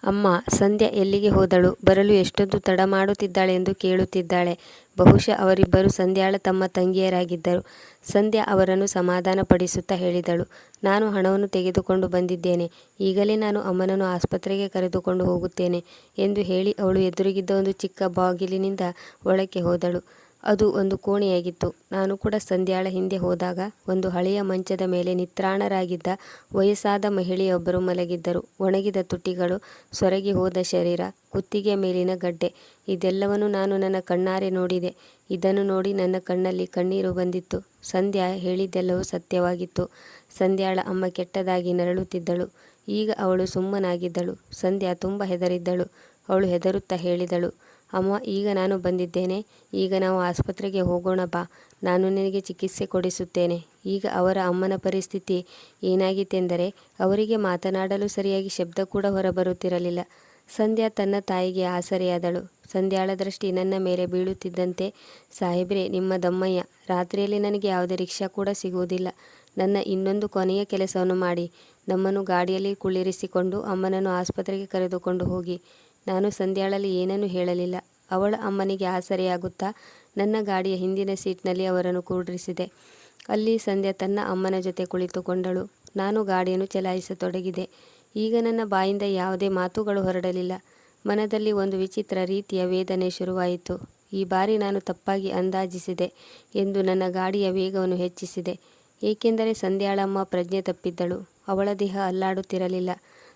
ಅಮ್ಮ, ಸಂಧ್ಯಾ ಎಲ್ಲಿಗೆ ಹೋದಳು? ಬರಲು ಎಷ್ಟೊಂದು ತಡ ಮಾಡುತ್ತಿದ್ದಾಳೆ ಎಂದು ಕೇಳುತ್ತಿದ್ದಾಳೆ. ಬಹುಶಃ ಅವರಿಬ್ಬರು ಸಂಧ್ಯಾಳ ತಮ್ಮ ತಂಗಿಯರಾಗಿದ್ದರು. ಸಂಧ್ಯಾ ಅವರನ್ನು ಸಮಾಧಾನಪಡಿಸುತ್ತಾ ಹೇಳಿದಳು, ನಾನು ಹಣವನ್ನು ತೆಗೆದುಕೊಂಡು ಬಂದಿದ್ದೇನೆ. ಈಗಲೇ ನಾನು ಅಮ್ಮನನ್ನು ಆಸ್ಪತ್ರೆಗೆ ಕರೆದುಕೊಂಡು ಹೋಗುತ್ತೇನೆ ಎಂದು ಹೇಳಿ ಅವಳು ಎದುರಿಗಿದ್ದ ಒಂದು ಚಿಕ್ಕ ಬಾಗಿಲಿನಿಂದ ಒಳಕ್ಕೆ ಹೋದಳು. ಅದು ಒಂದು ಕೋಣೆಯಾಗಿತ್ತು. ನಾನು ಕೂಡ ಸಂಧ್ಯಾಳ ಹಿಂದೆ ಹೋದಾಗ ಒಂದು ಹಳೆಯ ಮಂಚದ ಮೇಲೆ ನಿತ್ರಾಣರಾಗಿದ್ದ ವಯಸ್ಸಾದ ಮಹಿಳೆಯೊಬ್ಬರು ಮಲಗಿದ್ದರು. ಒಣಗಿದ ತುಟಿಗಳು, ಸೊರಗಿ ಹೋದ ಶರೀರ, ಕುತ್ತಿಗೆ ಮೇಲಿನ ಗಡ್ಡೆ, ಇದೆಲ್ಲವನ್ನು ನಾನು ನನ್ನ ಕಣ್ಣಾರೆ ನೋಡಿದೆ. ಇದನ್ನು ನೋಡಿ ನನ್ನ ಕಣ್ಣಲ್ಲಿ ಕಣ್ಣೀರು ಬಂದಿತ್ತು. ಸಂಧ್ಯಾ ಹೇಳಿದ್ದೆಲ್ಲವೂ ಸತ್ಯವಾಗಿತ್ತು. ಸಂಧ್ಯಾಳ ಅಮ್ಮ ಕೆಟ್ಟದಾಗಿ ನರಳುತ್ತಿದ್ದಳು. ಈಗ ಅವಳು ಸುಮ್ಮನಾಗಿದ್ದಳು. ಸಂಧ್ಯಾ ತುಂಬ ಹೆದರಿದ್ದಳು. ಅವಳು ಹೆದರುತ್ತಾ ಹೇಳಿದಳು, ಅಮ್ಮ, ಈಗ ನಾನು ಬಂದಿದ್ದೇನೆ. ಈಗ ನಾವು ಆಸ್ಪತ್ರೆಗೆ ಹೋಗೋಣ ಬಾ. ನಾನು ನಿನಗೆ ಚಿಕಿತ್ಸೆ ಕೊಡಿಸುತ್ತೇನೆ. ಈಗ ಅವರ ಅಮ್ಮನ ಪರಿಸ್ಥಿತಿ ಏನಾಗಿತ್ತೆಂದರೆ ಅವರಿಗೆ ಮಾತನಾಡಲು ಸರಿಯಾಗಿ ಶಬ್ದ ಕೂಡ ಹೊರಬರುತ್ತಿರಲಿಲ್ಲ. ಸಂಧ್ಯಾ ತನ್ನ ತಾಯಿಗೆ ಆಸರೆಯಾದಳು. ಸಂಧ್ಯಾಳ ದೃಷ್ಟಿ ನನ್ನ ಮೇಲೆ ಬೀಳುತ್ತಿದ್ದಂತೆ, ಸಾಹೇಬ್ರೆ, ನಿಮ್ಮ ದಮ್ಮಯ್ಯ, ರಾತ್ರಿಯಲ್ಲಿ ನನಗೆ ಯಾವುದೇ ರಿಕ್ಷಾ ಕೂಡ ಸಿಗುವುದಿಲ್ಲ. ನನ್ನ ಇನ್ನೊಂದು ಕೊನೆಯ ಕೆಲಸವನ್ನು ಮಾಡಿ ನಮ್ಮನ್ನು ಗಾಡಿಯಲ್ಲಿ ಕುಳ್ಳಿರಿಸಿಕೊಂಡು ಅಮ್ಮನನ್ನು ಆಸ್ಪತ್ರೆಗೆ ಕರೆದುಕೊಂಡು ಹೋಗಿ. ನಾನು ಸಂಧ್ಯಾಳಲ್ಲಿ ಏನನ್ನೂ ಹೇಳಲಿಲ್ಲ. ಅವಳ ಅಮ್ಮನಿಗೆ ಆಸರೆಯಾಗುತ್ತಾ ನನ್ನ ಗಾಡಿಯ ಹಿಂದಿನ ಸೀಟ್ನಲ್ಲಿ ಅವರನ್ನು ಕೂಡಿರಿಸಿದೆ. ಅಲ್ಲಿ ಸಂಧ್ಯಾ ತನ್ನ ಅಮ್ಮನ ಜೊತೆ ಕುಳಿತುಕೊಂಡಳು. ನಾನು ಗಾಡಿಯನ್ನು ಚಲಾಯಿಸತೊಡಗಿದೆ. ಈಗ ನನ್ನ ಬಾಯಿಂದ ಯಾವುದೇ ಮಾತುಗಳು ಹೊರಡಲಿಲ್ಲ. ಮನದಲ್ಲಿ ಒಂದು ವಿಚಿತ್ರ ರೀತಿಯ ವೇದನೆ ಶುರುವಾಯಿತು. ಈ ಬಾರಿ ನಾನು ತಪ್ಪಾಗಿ ಅಂದಾಜಿಸಿದೆ ಎಂದು ನನ್ನ ಗಾಡಿಯ ವೇಗವನ್ನು ಹೆಚ್ಚಿಸಿದೆ. ಏಕೆಂದರೆ ಸಂಧ್ಯಾಳಮ್ಮ ಪ್ರಜ್ಞೆ ತಪ್ಪಿದ್ದಳು. ಅವಳ ದೇಹ ಅಲ್ಲಾಡುತ್ತಿರಲಿಲ್ಲ.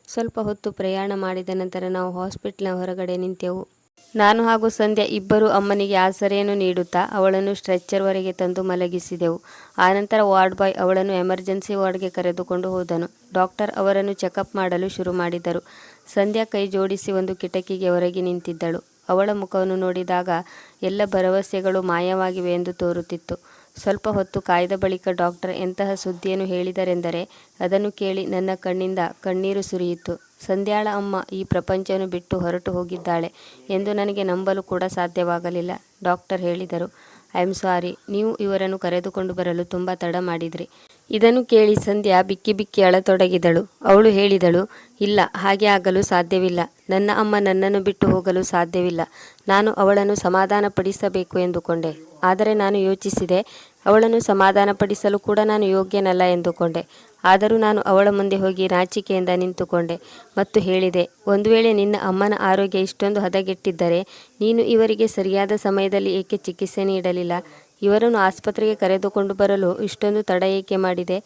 ಸ್ವಲ್ಪ ಹೊತ್ತು ಪ್ರಯಾಣ ಮಾಡಿದ ನಂತರ ನಾವು ಹಾಸ್ಪಿಟ್ಲ್ನ ಹೊರಗಡೆ ನಿಂತೆವು. ನಾನು ಹಾಗೂ ಸಂಧ್ಯಾ ಇಬ್ಬರು ಅಮ್ಮನಿಗೆ ಆಸರೆಯನ್ನು ನೀಡುತ್ತಾ ಅವಳನ್ನು ಸ್ಟ್ರೆಚ್ಚರ್ವರೆಗೆ ತಂದು ಮಲಗಿಸಿದೆವು. ಆನಂತರ ವಾರ್ಡ್ ಬಾಯ್ ಅವಳನ್ನು ಎಮರ್ಜೆನ್ಸಿ ವಾರ್ಡ್ಗೆ ಕರೆದುಕೊಂಡು ಹೋದನು. ಡಾಕ್ಟರ್ ಅವರನ್ನು ಚೆಕಪ್ ಮಾಡಲು ಶುರು ಮಾಡಿದರು. ಸಂಧ್ಯಾ ಕೈ ಜೋಡಿಸಿ ಒಂದು ಕಿಟಕಿಗೆ ಹೊರಗೆ ನಿಂತಿದ್ದಳು. ಅವಳ ಮುಖವನ್ನು ನೋಡಿದಾಗ ಎಲ್ಲ ಭರವಸೆಗಳು ಮಾಯವಾಗಿವೆ ಎಂದು ತೋರುತ್ತಿತ್ತು. ಸ್ವಲ್ಪ ಹೊತ್ತು ಕಾಯ್ದ ಬಳಿಕ ಡಾಕ್ಟರ್ ಎಂತಹ ಸುದ್ದಿಯನ್ನು ಹೇಳಿದರೆಂದರೆ ಅದನ್ನು ಕೇಳಿ ನನ್ನ ಕಣ್ಣಿಂದ ಕಣ್ಣೀರು ಸುರಿಯಿತು. ಸಂಧ್ಯಾಳ ಅಮ್ಮ ಈ ಪ್ರಪಂಚವನ್ನು ಬಿಟ್ಟು ಹೊರಟು ಹೋಗಿದ್ದಾಳೆ ಎಂದು ನನಗೆ ನಂಬಲು ಕೂಡ ಸಾಧ್ಯವಾಗಲಿಲ್ಲ. ಡಾಕ್ಟರ್ ಹೇಳಿದರು, ಐ ಆಮ್ ಸಾರಿ, ನೀವು ಇವರನ್ನು ಕರೆದುಕೊಂಡು ಬರಲು ತುಂಬ ತಡ ಮಾಡಿದ್ರಿ. ಇದನ್ನು ಕೇಳಿ ಸಂಧ್ಯಾ ಬಿಕ್ಕಿ ಬಿಕ್ಕಿ ಅಳತೊಡಗಿದಳು. ಅವಳು ಹೇಳಿದಳು, ಇಲ್ಲ, ಹಾಗೆ ಆಗಲು ಸಾಧ್ಯವಿಲ್ಲ. ನನ್ನ ಅಮ್ಮ ನನ್ನನ್ನು ಬಿಟ್ಟು ಹೋಗಲು ಸಾಧ್ಯವಿಲ್ಲ. ನಾನು ಅವಳನ್ನು ಸಮಾಧಾನಪಡಿಸಬೇಕು ಎಂದುಕೊಂಡೆ. ಆದರೆ ನಾನು ಯೋಚಿಸಿದೆ, ಅವಳನ್ನು ಸಮಾಧಾನಪಡಿಸಲು ಕೂಡ ನಾನು ಯೋಗ್ಯನಲ್ಲ ಎಂದುಕೊಂಡೆ. ಆದರೂ ನಾನು ಅವಳ ಮುಂದೆ ಹೋಗಿ ನಾಚಿಕೆಯಿಂದ ನಿಂತುಕೊಂಡೆ ಮತ್ತು ಹೇಳಿದೆ, ಒಂದು ವೇಳೆ ನಿನ್ನ ಅಮ್ಮನ ಆರೋಗ್ಯ ಇಷ್ಟೊಂದು ಹದಗೆಟ್ಟಿದ್ದರೆ ನೀನು ಇವರಿಗೆ ಸರಿಯಾದ ಸಮಯದಲ್ಲಿ ಏಕೆ ಚಿಕಿತ್ಸೆ ನೀಡಲಿಲ್ಲ? ಇವರನ್ನು ಆಸ್ಪತ್ರೆಗೆ ಕರೆದುಕೊಂಡು ಬರಲು ಇಷ್ಟೊಂದು ತಡ ಏಕೆ ಮಾಡಿದೆ?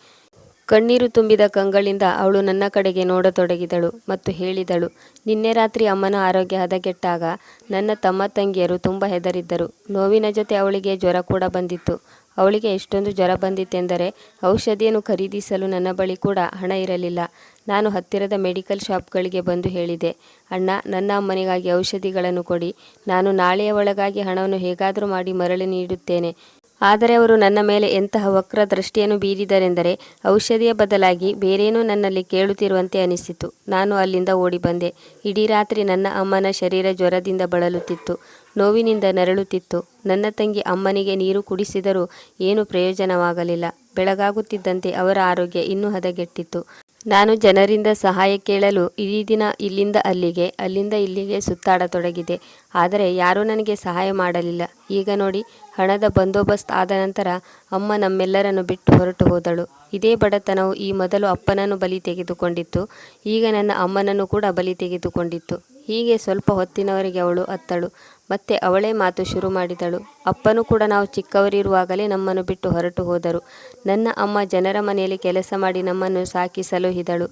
ಕಣ್ಣೀರು ತುಂಬಿದ ಕಂಗಳಿಂದ ಅವಳು ನನ್ನ ಕಡೆಗೆ ನೋಡತೊಡಗಿದಳು ಮತ್ತು ಹೇಳಿದಳು, ನಿನ್ನೆ ರಾತ್ರಿ ಅಮ್ಮನ ಆರೋಗ್ಯ ಹದಗೆಟ್ಟಾಗ ನನ್ನ ತಮ್ಮ ತಂಗಿಯರು ತುಂಬ ಹೆದರಿದ್ದರು. ನೋವಿನ ಜೊತೆ ಅವಳಿಗೆ ಜ್ವರ ಕೂಡ ಬಂದಿತ್ತು. ಅವಳಿಗೆ ಎಷ್ಟೊಂದು ಜ್ವರ ಬಂದಿತ್ತೆಂದರೆ ಔಷಧಿಯನ್ನು ಖರೀದಿಸಲು ನನ್ನ ಬಳಿ ಕೂಡ ಹಣ ಇರಲಿಲ್ಲ. ನಾನು ಹತ್ತಿರದ ಮೆಡಿಕಲ್ ಶಾಪ್ಗಳಿಗೆ ಬಂದು ಹೇಳಿದೆ, ಅಣ್ಣ, ನನ್ನ ಅಮ್ಮನಿಗಾಗಿ ಔಷಧಿಗಳನ್ನು ಕೊಡಿ. ನಾನು ನಾಳೆಯ ಒಳಗಾಗಿ ಹಣವನ್ನು ಹೇಗಾದರೂ ಮಾಡಿ ಮರಳಿ ನೀಡುತ್ತೇನೆ. ಆದರೆ ಅವರು ನನ್ನ ಮೇಲೆ ಎಂತಹ ವಕ್ರ ದೃಷ್ಟಿಯನ್ನು ಬೀರಿದರೆಂದರೆ ಔಷಧಿಯ ಬದಲಾಗಿ ಬೇರೇನೋ ನನ್ನಲ್ಲಿ ಕೇಳುತ್ತಿರುವಂತೆ ಅನಿಸಿತು. ನಾನು ಅಲ್ಲಿಂದ ಓಡಿ ಬಂದೆ. ಇಡೀ ರಾತ್ರಿ ನನ್ನ ಅಮ್ಮನ ಶರೀರ ಜ್ವರದಿಂದ ಬಳಲುತ್ತಿತ್ತು, ನೋವಿನಿಂದ ನರಳುತ್ತಿತ್ತು. ನನ್ನ ತಂಗಿ ಅಮ್ಮನಿಗೆ ನೀರು ಕುಡಿಸಿದರೂ ಏನೂ ಪ್ರಯೋಜನವಾಗಲಿಲ್ಲ. ಬೆಳಗಾಗುತ್ತಿದ್ದಂತೆ ಅವರ ಆರೋಗ್ಯ ಇನ್ನೂ ಹದಗೆಟ್ಟಿತ್ತು. ನಾನು ಜನರಿಂದ ಸಹಾಯ ಕೇಳಲು ಇಡೀ ದಿನ ಇಲ್ಲಿಂದ ಅಲ್ಲಿಗೆ, ಅಲ್ಲಿಂದ ಇಲ್ಲಿಗೆ ಸುತ್ತಾಡತೊಡಗಿದೆ. ಆದರೆ ಯಾರೂ ನನಗೆ ಸಹಾಯ ಮಾಡಲಿಲ್ಲ. ಈಗ ನೋಡಿ, ಹಣದ ಬಂದೋಬಸ್ತ್ ಆದ ನಂತರ ಅಮ್ಮ ನಮ್ಮೆಲ್ಲರನ್ನು ಬಿಟ್ಟು ಹೊರಟು ಹೋದಳು. ಇದೇ ಬಡತನವು ಈ ಮೊದಲು ಅಪ್ಪನನ್ನು ಬಲಿ ತೆಗೆದುಕೊಂಡಿತ್ತು, ಈಗ ನನ್ನ ಅಮ್ಮನನ್ನು ಕೂಡ ಬಲಿ ತೆಗೆದುಕೊಂಡಿತ್ತು. ಹೀಗೆ ಸ್ವಲ್ಪ ಹೊತ್ತಿನವರೆಗೆ ಅವಳು ಅತ್ತಳು. ಮತ್ತೆ ಅವಳೇ ಮಾತು ಶುರು ಮಾಡಿದಳು. ಅಪ್ಪನೂ ಕೂಡ ನಾವು ಚಿಕ್ಕವರಿರುವಾಗಲೇ ನಮ್ಮನ್ನು ಬಿಟ್ಟು ಹೊರಟು ಹೋದರು. ನನ್ನ ಅಮ್ಮ ಜನರ ಮನೆಯಲ್ಲಿ ಕೆಲಸ ಮಾಡಿ ನಮ್ಮನ್ನು ಸಾಕಿ ಸಲುಹಿದಳು.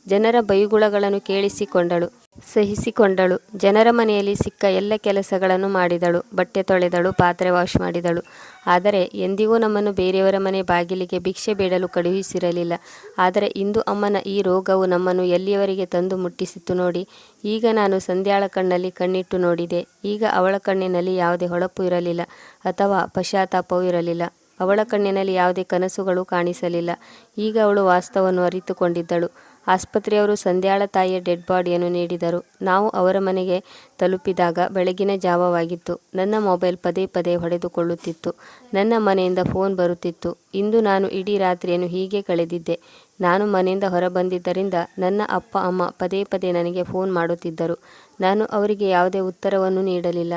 ಜನರ ಬೈಗುಳಗಳನ್ನು ಕೇಳಿಸಿಕೊಂಡಳು, ಸಹಿಸಿಕೊಂಡಳು. ಜನರ ಮನೆಯಲ್ಲಿ ಸಿಕ್ಕ ಎಲ್ಲ ಕೆಲಸಗಳನ್ನು ಮಾಡಿದಳು. ಬಟ್ಟೆ ತೊಳೆದಳು, ಪಾತ್ರೆ ವಾಶ್ ಮಾಡಿದಳು. ಆದರೆ ಎಂದಿಗೂ ನಮ್ಮನ್ನು ಬೇರೆಯವರ ಮನೆ ಬಾಗಿಲಿಗೆ ಭಿಕ್ಷೆ ಬೇಡಲು ಕಳುಹಿಸಿರಲಿಲ್ಲ. ಆದರೆ ಇಂದು ಅಮ್ಮನ ಈ ರೋಗವು ನಮ್ಮನ್ನು ಎಲ್ಲಿಯವರೆಗೆ ತಂದು ಮುಟ್ಟಿಸಿತು ನೋಡಿ. ಈಗ ನಾನು ಸಂಧ್ಯಾಳ ಕಣ್ಣಲ್ಲಿ ಕಣ್ಣಿಟ್ಟು ನೋಡಿದೆ. ಈಗ ಅವಳ ಕಣ್ಣಿನಲ್ಲಿ ಯಾವುದೇ ಹೊಳಪು ಇರಲಿಲ್ಲ ಅಥವಾ ಪಶ್ಚಾತ್ತಾಪವೂ ಇರಲಿಲ್ಲ. ಅವಳ ಕಣ್ಣಿನಲ್ಲಿ ಯಾವುದೇ ಕನಸುಗಳು ಕಾಣಿಸಲಿಲ್ಲ. ಈಗ ಅವಳು ವಾಸ್ತವವನ್ನು ಅರಿತುಕೊಂಡಿದ್ದಳು. ಆಸ್ಪತ್ರೆಯವರು ಸಂಧ್ಯಾಳ ತಾಯಿಯ ಡೆಡ್ ಬಾಡಿಯನ್ನು ನೀಡಿದರು. ನಾವು ಅವರ ಮನೆಗೆ ತಲುಪಿದಾಗ ಬೆಳಗಿನ ಜಾವವಾಗಿತ್ತು. ನನ್ನ ಮೊಬೈಲ್ ಪದೇ ಪದೇ ಹೊಡೆದುಕೊಳ್ಳುತ್ತಿತ್ತು. ನನ್ನ ಮನೆಯಿಂದ ಫೋನ್ ಬರುತ್ತಿತ್ತು. ಇಂದು ನಾನು ಇಡೀ ರಾತ್ರಿಯನ್ನು ಹೀಗೆ ಕಳೆದಿದ್ದೆ. ನಾನು ಮನೆಯಿಂದ ಹೊರಬಂದಿದ್ದರಿಂದ ನನ್ನ ಅಪ್ಪ ಅಮ್ಮ ಪದೇ ಪದೇ ನನಗೆ ಫೋನ್ ಮಾಡುತ್ತಿದ್ದರು. ನಾನು ಅವರಿಗೆ ಯಾವುದೇ ಉತ್ತರವನ್ನು ನೀಡಲಿಲ್ಲ.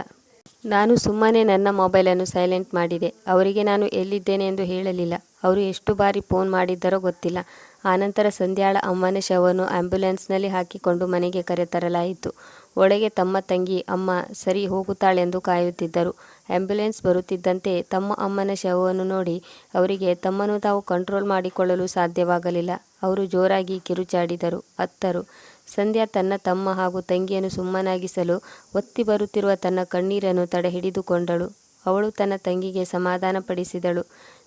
ನಾನು ಸುಮ್ಮನೆ ನನ್ನ ಮೊಬೈಲನ್ನು ಸೈಲೆಂಟ್ ಮಾಡಿದೆ. ಅವರಿಗೆ ನಾನು ಎಲ್ಲಿದ್ದೇನೆ ಎಂದು ಹೇಳಲಿಲ್ಲ. ಅವರು ಎಷ್ಟು ಬಾರಿ ಫೋನ್ ಮಾಡಿದ್ದರೋ ಗೊತ್ತಿಲ್ಲ. ಆನಂತರ ಸಂಧ್ಯಾಳ ಅಮ್ಮನ ಶವವನ್ನು ಆಂಬ್ಯುಲೆನ್ಸ್ನಲ್ಲಿ ಹಾಕಿಕೊಂಡು ಮನೆಗೆ ಕರೆತರಲಾಯಿತು. ಒಳಗೆ ತಮ್ಮ ತಂಗಿ ಅಮ್ಮ ಸರಿ ಹೋಗುತ್ತಾಳೆಂದು ಕಾಯುತ್ತಿದ್ದರು. ಆಂಬ್ಯುಲೆನ್ಸ್ ಬರುತ್ತಿದ್ದಂತೆ ತಮ್ಮ ಅಮ್ಮನ ಶವವನ್ನು ನೋಡಿ ಅವರಿಗೆ ತಮ್ಮನ್ನು ತಾವು ಕಂಟ್ರೋಲ್ ಮಾಡಿಕೊಳ್ಳಲು ಸಾಧ್ಯವಾಗಲಿಲ್ಲ. ಅವರು ಜೋರಾಗಿ ಕಿರುಚಾಡಿದರು, ಅತ್ತರು. ಸಂಧ್ಯಾ ತನ್ನ ತಮ್ಮ ಹಾಗೂ ತಂಗಿಯನ್ನು ಸುಮ್ಮನಾಗಿಸಲು ಒತ್ತಿ ಬರುತ್ತಿರುವ ತನ್ನ ಕಣ್ಣೀರನ್ನು ತಡೆ ಹಿಡಿದುಕೊಂಡಳು. ಅವಳು ತನ್ನ ತಂಗಿಗೆ ಸಮಾಧಾನಪಡಿಸಿದಳು.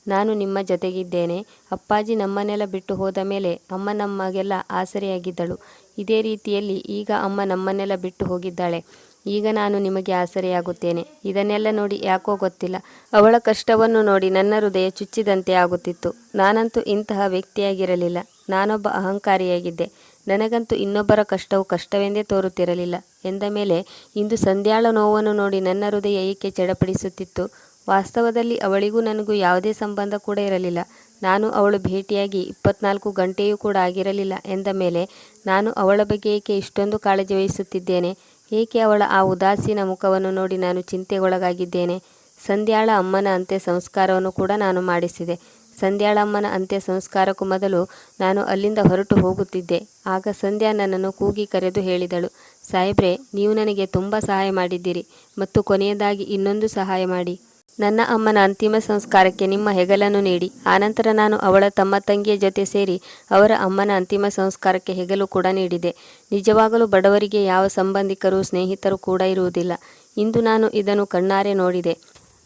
ನಾನು ನಿಮ್ಮ ಜೊತೆಗಿದ್ದೇನೆ. ಅಪ್ಪಾಜಿ ನಮ್ಮನ್ನೆಲ್ಲ ಬಿಟ್ಟು ಹೋದ ಮೇಲೆ ಅಮ್ಮ ನಮಗೆಲ್ಲ ಆಸರೆಯಾಗಿದ್ದಳು. ಇದೇ ರೀತಿಯಲ್ಲಿ ಈಗ ಅಮ್ಮ ನಮ್ಮನ್ನೆಲ್ಲ ಬಿಟ್ಟು ಹೋಗಿದ್ದಾಳೆ. ಈಗ ನಾನು ನಿಮಗೆ ಆಸರೆಯಾಗುತ್ತೇನೆ. ಇದನ್ನೆಲ್ಲ ನೋಡಿ ಯಾಕೋ ಗೊತ್ತಿಲ್ಲ, ಅವಳ ಕಷ್ಟವನ್ನು ನೋಡಿ ನನ್ನ ಹೃದಯ ಚುಚ್ಚಿದಂತೆ ಆಗುತ್ತಿತ್ತು. ನಾನಂತೂ ಇಂತಹ ವ್ಯಕ್ತಿಯಾಗಿರಲಿಲ್ಲ. ನಾನೊಬ್ಬ ಅಹಂಕಾರಿಯಾಗಿದ್ದೆ. ನನಗಂತೂ ಇನ್ನೊಬ್ಬರ ಕಷ್ಟವು ಕಷ್ಟವೆಂದೇ ತೋರುತ್ತಿರಲಿಲ್ಲ. ಎಂದ ಮೇಲೆ ಇಂದು ಸಂಧ್ಯಾಳ ನೋವನ್ನು ನೋಡಿ ನನ್ನ ಹೃದಯ ಏಕೆ ಚಡಪಡಿಸುತ್ತಿತ್ತು? ವಾಸ್ತವದಲ್ಲಿ ಅವಳಿಗೂ ನನಗೂ ಯಾವುದೇ ಸಂಬಂಧ ಕೂಡ ಇರಲಿಲ್ಲ. ನಾನು ಅವಳು ಭೇಟಿಯಾಗಿ 24 ಗಂಟೆಯೂ ಕೂಡ ಆಗಿರಲಿಲ್ಲ. ಎಂದ ಮೇಲೆ ನಾನು ಅವಳ ಬಗ್ಗೆ ಏಕೆ ಇಷ್ಟೊಂದು ಕಾಳಜಿ ವಹಿಸುತ್ತಿದ್ದೇನೆ? ಏಕೆ ಅವಳ ಆ ಉದಾಸೀನ ಮುಖವನ್ನು ನೋಡಿ ನಾನು ಚಿಂತೆಗೊಳಗಾಗಿದ್ದೇನೆ? ಸಂಧ್ಯಾಳ ಅಮ್ಮನ ಅಂತ್ಯ ಸಂಸ್ಕಾರವನ್ನು ಕೂಡ ನಾನು ಮಾಡಿಸಿದೆ. ಸಂಧ್ಯಾಳ ಅಮ್ಮನ ಅಂತ್ಯ ಸಂಸ್ಕಾರಕ್ಕೂ ಮೊದಲು ನಾನು ಅಲ್ಲಿಂದ ಹೊರಟು ಹೋಗುತ್ತಿದ್ದೆ. ಆಗ ಸಂಧ್ಯಾ ನನ್ನನ್ನು ಕೂಗಿ ಕರೆದು ಹೇಳಿದಳು, ಸಾಹೇಬ್ರೆ, ನೀವು ನನಗೆ ತುಂಬ ಸಹಾಯ ಮಾಡಿದ್ದೀರಿ ಮತ್ತು ಕೊನೆಯದಾಗಿ ಇನ್ನೊಂದು ಸಹಾಯ ಮಾಡಿ. ನನ್ನ ಅಮ್ಮನ ಅಂತಿಮ ಸಂಸ್ಕಾರಕ್ಕೆ ನಿಮ್ಮ ಹೆಗಲನ್ನು ನೀಡಿ. ಆನಂತರ ನಾನು ಅವಳ ತಮ್ಮ ತಂಗಿಯ ಜೊತೆ ಸೇರಿ ಅವರ ಅಮ್ಮನ ಅಂತಿಮ ಸಂಸ್ಕಾರಕ್ಕೆ ಹೆಗಲು ಕೂಡ ನೀಡಿದೆ. ನಿಜವಾಗಲೂ ಬಡವರಿಗೆ ಯಾವ ಸಂಬಂಧಿಕರು ಸ್ನೇಹಿತರು ಕೂಡ ಇರುವುದಿಲ್ಲ. ಇಂದು ನಾನು ಇದನ್ನು ಕಣ್ಣಾರೆ ನೋಡಿದೆ.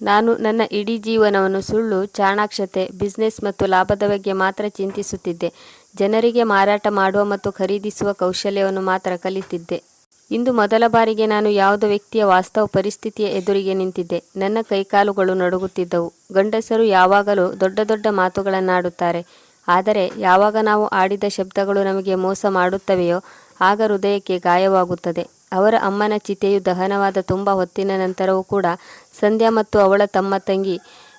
ನಾನು ನನ್ನ ಇಡೀ ಜೀವನವನ್ನು ಸುಳ್ಳು, ಚಾಣಾಕ್ಷತೆ, ಬಿಸ್ನೆಸ್ ಮತ್ತು ಲಾಭದ ಬಗ್ಗೆ ಮಾತ್ರ ಚಿಂತಿಸುತ್ತಿದ್ದೆ. ಜನರಿಗೆ ಮಾರಾಟ ಮಾಡುವ ಮತ್ತು ಖರೀದಿಸುವ ಕೌಶಲ್ಯವನ್ನು ಮಾತ್ರ ಕಲಿತಿದ್ದೆ. ಇಂದು ಮೊದಲ ಬಾರಿಗೆ ನಾನು ಯಾವುದೋ ವ್ಯಕ್ತಿಯ ವಾಸ್ತವ ಪರಿಸ್ಥಿತಿಯ ಎದುರಿಗೆ ನಿಂತಿದ್ದೆ. ನನ್ನ ಕೈಕಾಲುಗಳು ನಡುಗುತ್ತಿದ್ದವು. ಗಂಡಸರು ಯಾವಾಗಲೂ ದೊಡ್ಡ ದೊಡ್ಡ ಮಾತುಗಳನ್ನಾಡುತ್ತಾರೆ. ಆದರೆ ಯಾವಾಗ ನಾವು ಆಡಿದ ಶಬ್ದಗಳು ನಮಗೆ ಮೋಸ ಮಾಡುತ್ತವೆಯೋ ಆಗ ಹೃದಯಕ್ಕೆ ಗಾಯವಾಗುತ್ತದೆ. ಅವರ ಅಮ್ಮನ ಚಿತೆಯು ದಹನವಾದ ತುಂಬ ಹೊತ್ತಿನ ನಂತರವೂ ಕೂಡ ಸಂಧ್ಯಾ ಮತ್ತು ಅವಳ ತಮ್ಮ ತಂಗಿ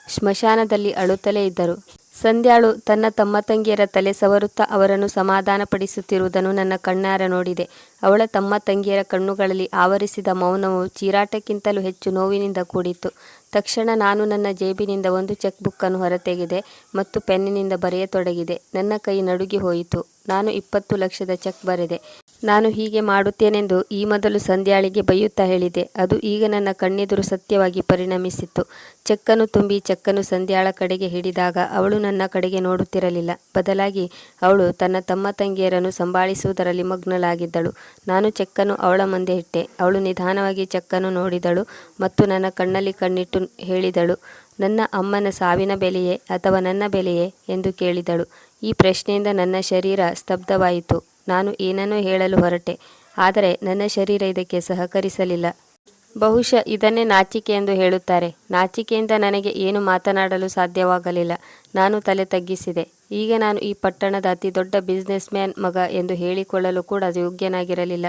ಸ್ಮಶಾನದಲ್ಲಿ ಅಳುತ್ತಲೇ ಇದ್ದರು. ಸಂಧ್ಯಾಳು ತನ್ನ ತಮ್ಮ ತಂಗಿಯರ ತಲೆ ಸವರುತ್ತಾ ಅವರನ್ನು ಸಮಾಧಾನಪಡಿಸುತ್ತಿರುವುದನ್ನು ನನ್ನ ಕಣ್ಣಾರ ನೋಡಿದೆ. ಅವಳ ತಮ್ಮ ತಂಗಿಯರ ಕಣ್ಣುಗಳಲ್ಲಿ ಆವರಿಸಿದ ಮೌನವು ಚೀರಾಟಕ್ಕಿಂತಲೂ ಹೆಚ್ಚು ನೋವಿನಿಂದ ಕೂಡಿತ್ತು. ತಕ್ಷಣ ನಾನು ನನ್ನ ಜೇಬಿನಿಂದ ಒಂದು ಚೆಕ್ ಬುಕ್ಕನ್ನು ಹೊರತೆಗೆದೆ ಮತ್ತು ಪೆನ್ನಿನಿಂದ ಬರೆಯತೊಡಗಿದೆ. ನನ್ನ ಕೈ ನಡುಗಿ ಹೋಯಿತು. ನಾನು 20 ಲಕ್ಷದ ಚೆಕ್ ಬರೆದೆ. ನಾನು ಹೀಗೆ ಮಾಡುತ್ತೇನೆಂದು ಈ ಮೊದಲು ಸಂಧ್ಯಾಳಿಗೆ ಬೈಯುತ್ತಾ ಹೇಳಿದೆ. ಅದು ಈಗ ನನ್ನ ಕಣ್ಣೆದುರು ಸತ್ಯವಾಗಿ ಪರಿಣಮಿಸಿತ್ತು. ಚೆಕ್ಕನ್ನು ತುಂಬಿ ಚೆಕ್ಕನ್ನು ಸಂಧ್ಯಾಳ ಕಡೆಗೆ ಹಿಡಿದಾಗ ಅವಳು ನನ್ನ ಕಡೆಗೆ ನೋಡುತ್ತಿರಲಿಲ್ಲ. ಬದಲಾಗಿ ಅವಳು ತನ್ನ ತಮ್ಮ ತಂಗಿಯರನ್ನು ಸಂಭಾಳಿಸುವುದರಲ್ಲಿ ಮಗ್ನಳಾಗಿದ್ದಳು. ನಾನು ಚೆಕ್ಕನ್ನು ಅವಳ ಮುಂದೆ ಇಟ್ಟೆ. ಅವಳು ನಿಧಾನವಾಗಿ ಚೆಕ್ಕನ್ನು ನೋಡಿದಳು ಮತ್ತು ನನ್ನ ಕಣ್ಣಲ್ಲಿ ಕಣ್ಣಿಟ್ಟು ಹೇಳಿದಳು, ನನ್ನ ಅಮ್ಮನ ಸಾವಿನ ಬೆಲೆಯೇ ಅಥವಾ ನನ್ನ ಬೆಲೆಯೇ ಎಂದು ಕೇಳಿದಳು. ಈ ಪ್ರಶ್ನೆಯಿಂದ ನನ್ನ ಶರೀರ ಸ್ತಬ್ಧವಾಯಿತು. ನಾನು ಏನನ್ನೋ ಹೇಳಲು ಹೊರಟೆ, ಆದರೆ ನನ್ನ ಶರೀರ ಇದಕ್ಕೆ ಸಹಕರಿಸಲಿಲ್ಲ. ಬಹುಶಃ ಇದನ್ನೇ ನಾಚಿಕೆ ಎಂದು ಹೇಳುತ್ತಾರೆ. ನಾಚಿಕೆಯಿಂದ ನನಗೆ ಏನು ಮಾತನಾಡಲು ಸಾಧ್ಯವಾಗಲಿಲ್ಲ. ನಾನು ತಲೆ ತಗ್ಗಿಸಿದೆ. ಈಗ ನಾನು ಈ ಪಟ್ಟಣದ ಅತಿ ದೊಡ್ಡ ಬಿಸ್ನೆಸ್ ಮ್ಯಾನ್ ಮಗ ಎಂದು ಹೇಳಿಕೊಳ್ಳಲು ಕೂಡ ಯೋಗ್ಯನಾಗಿರಲಿಲ್ಲ.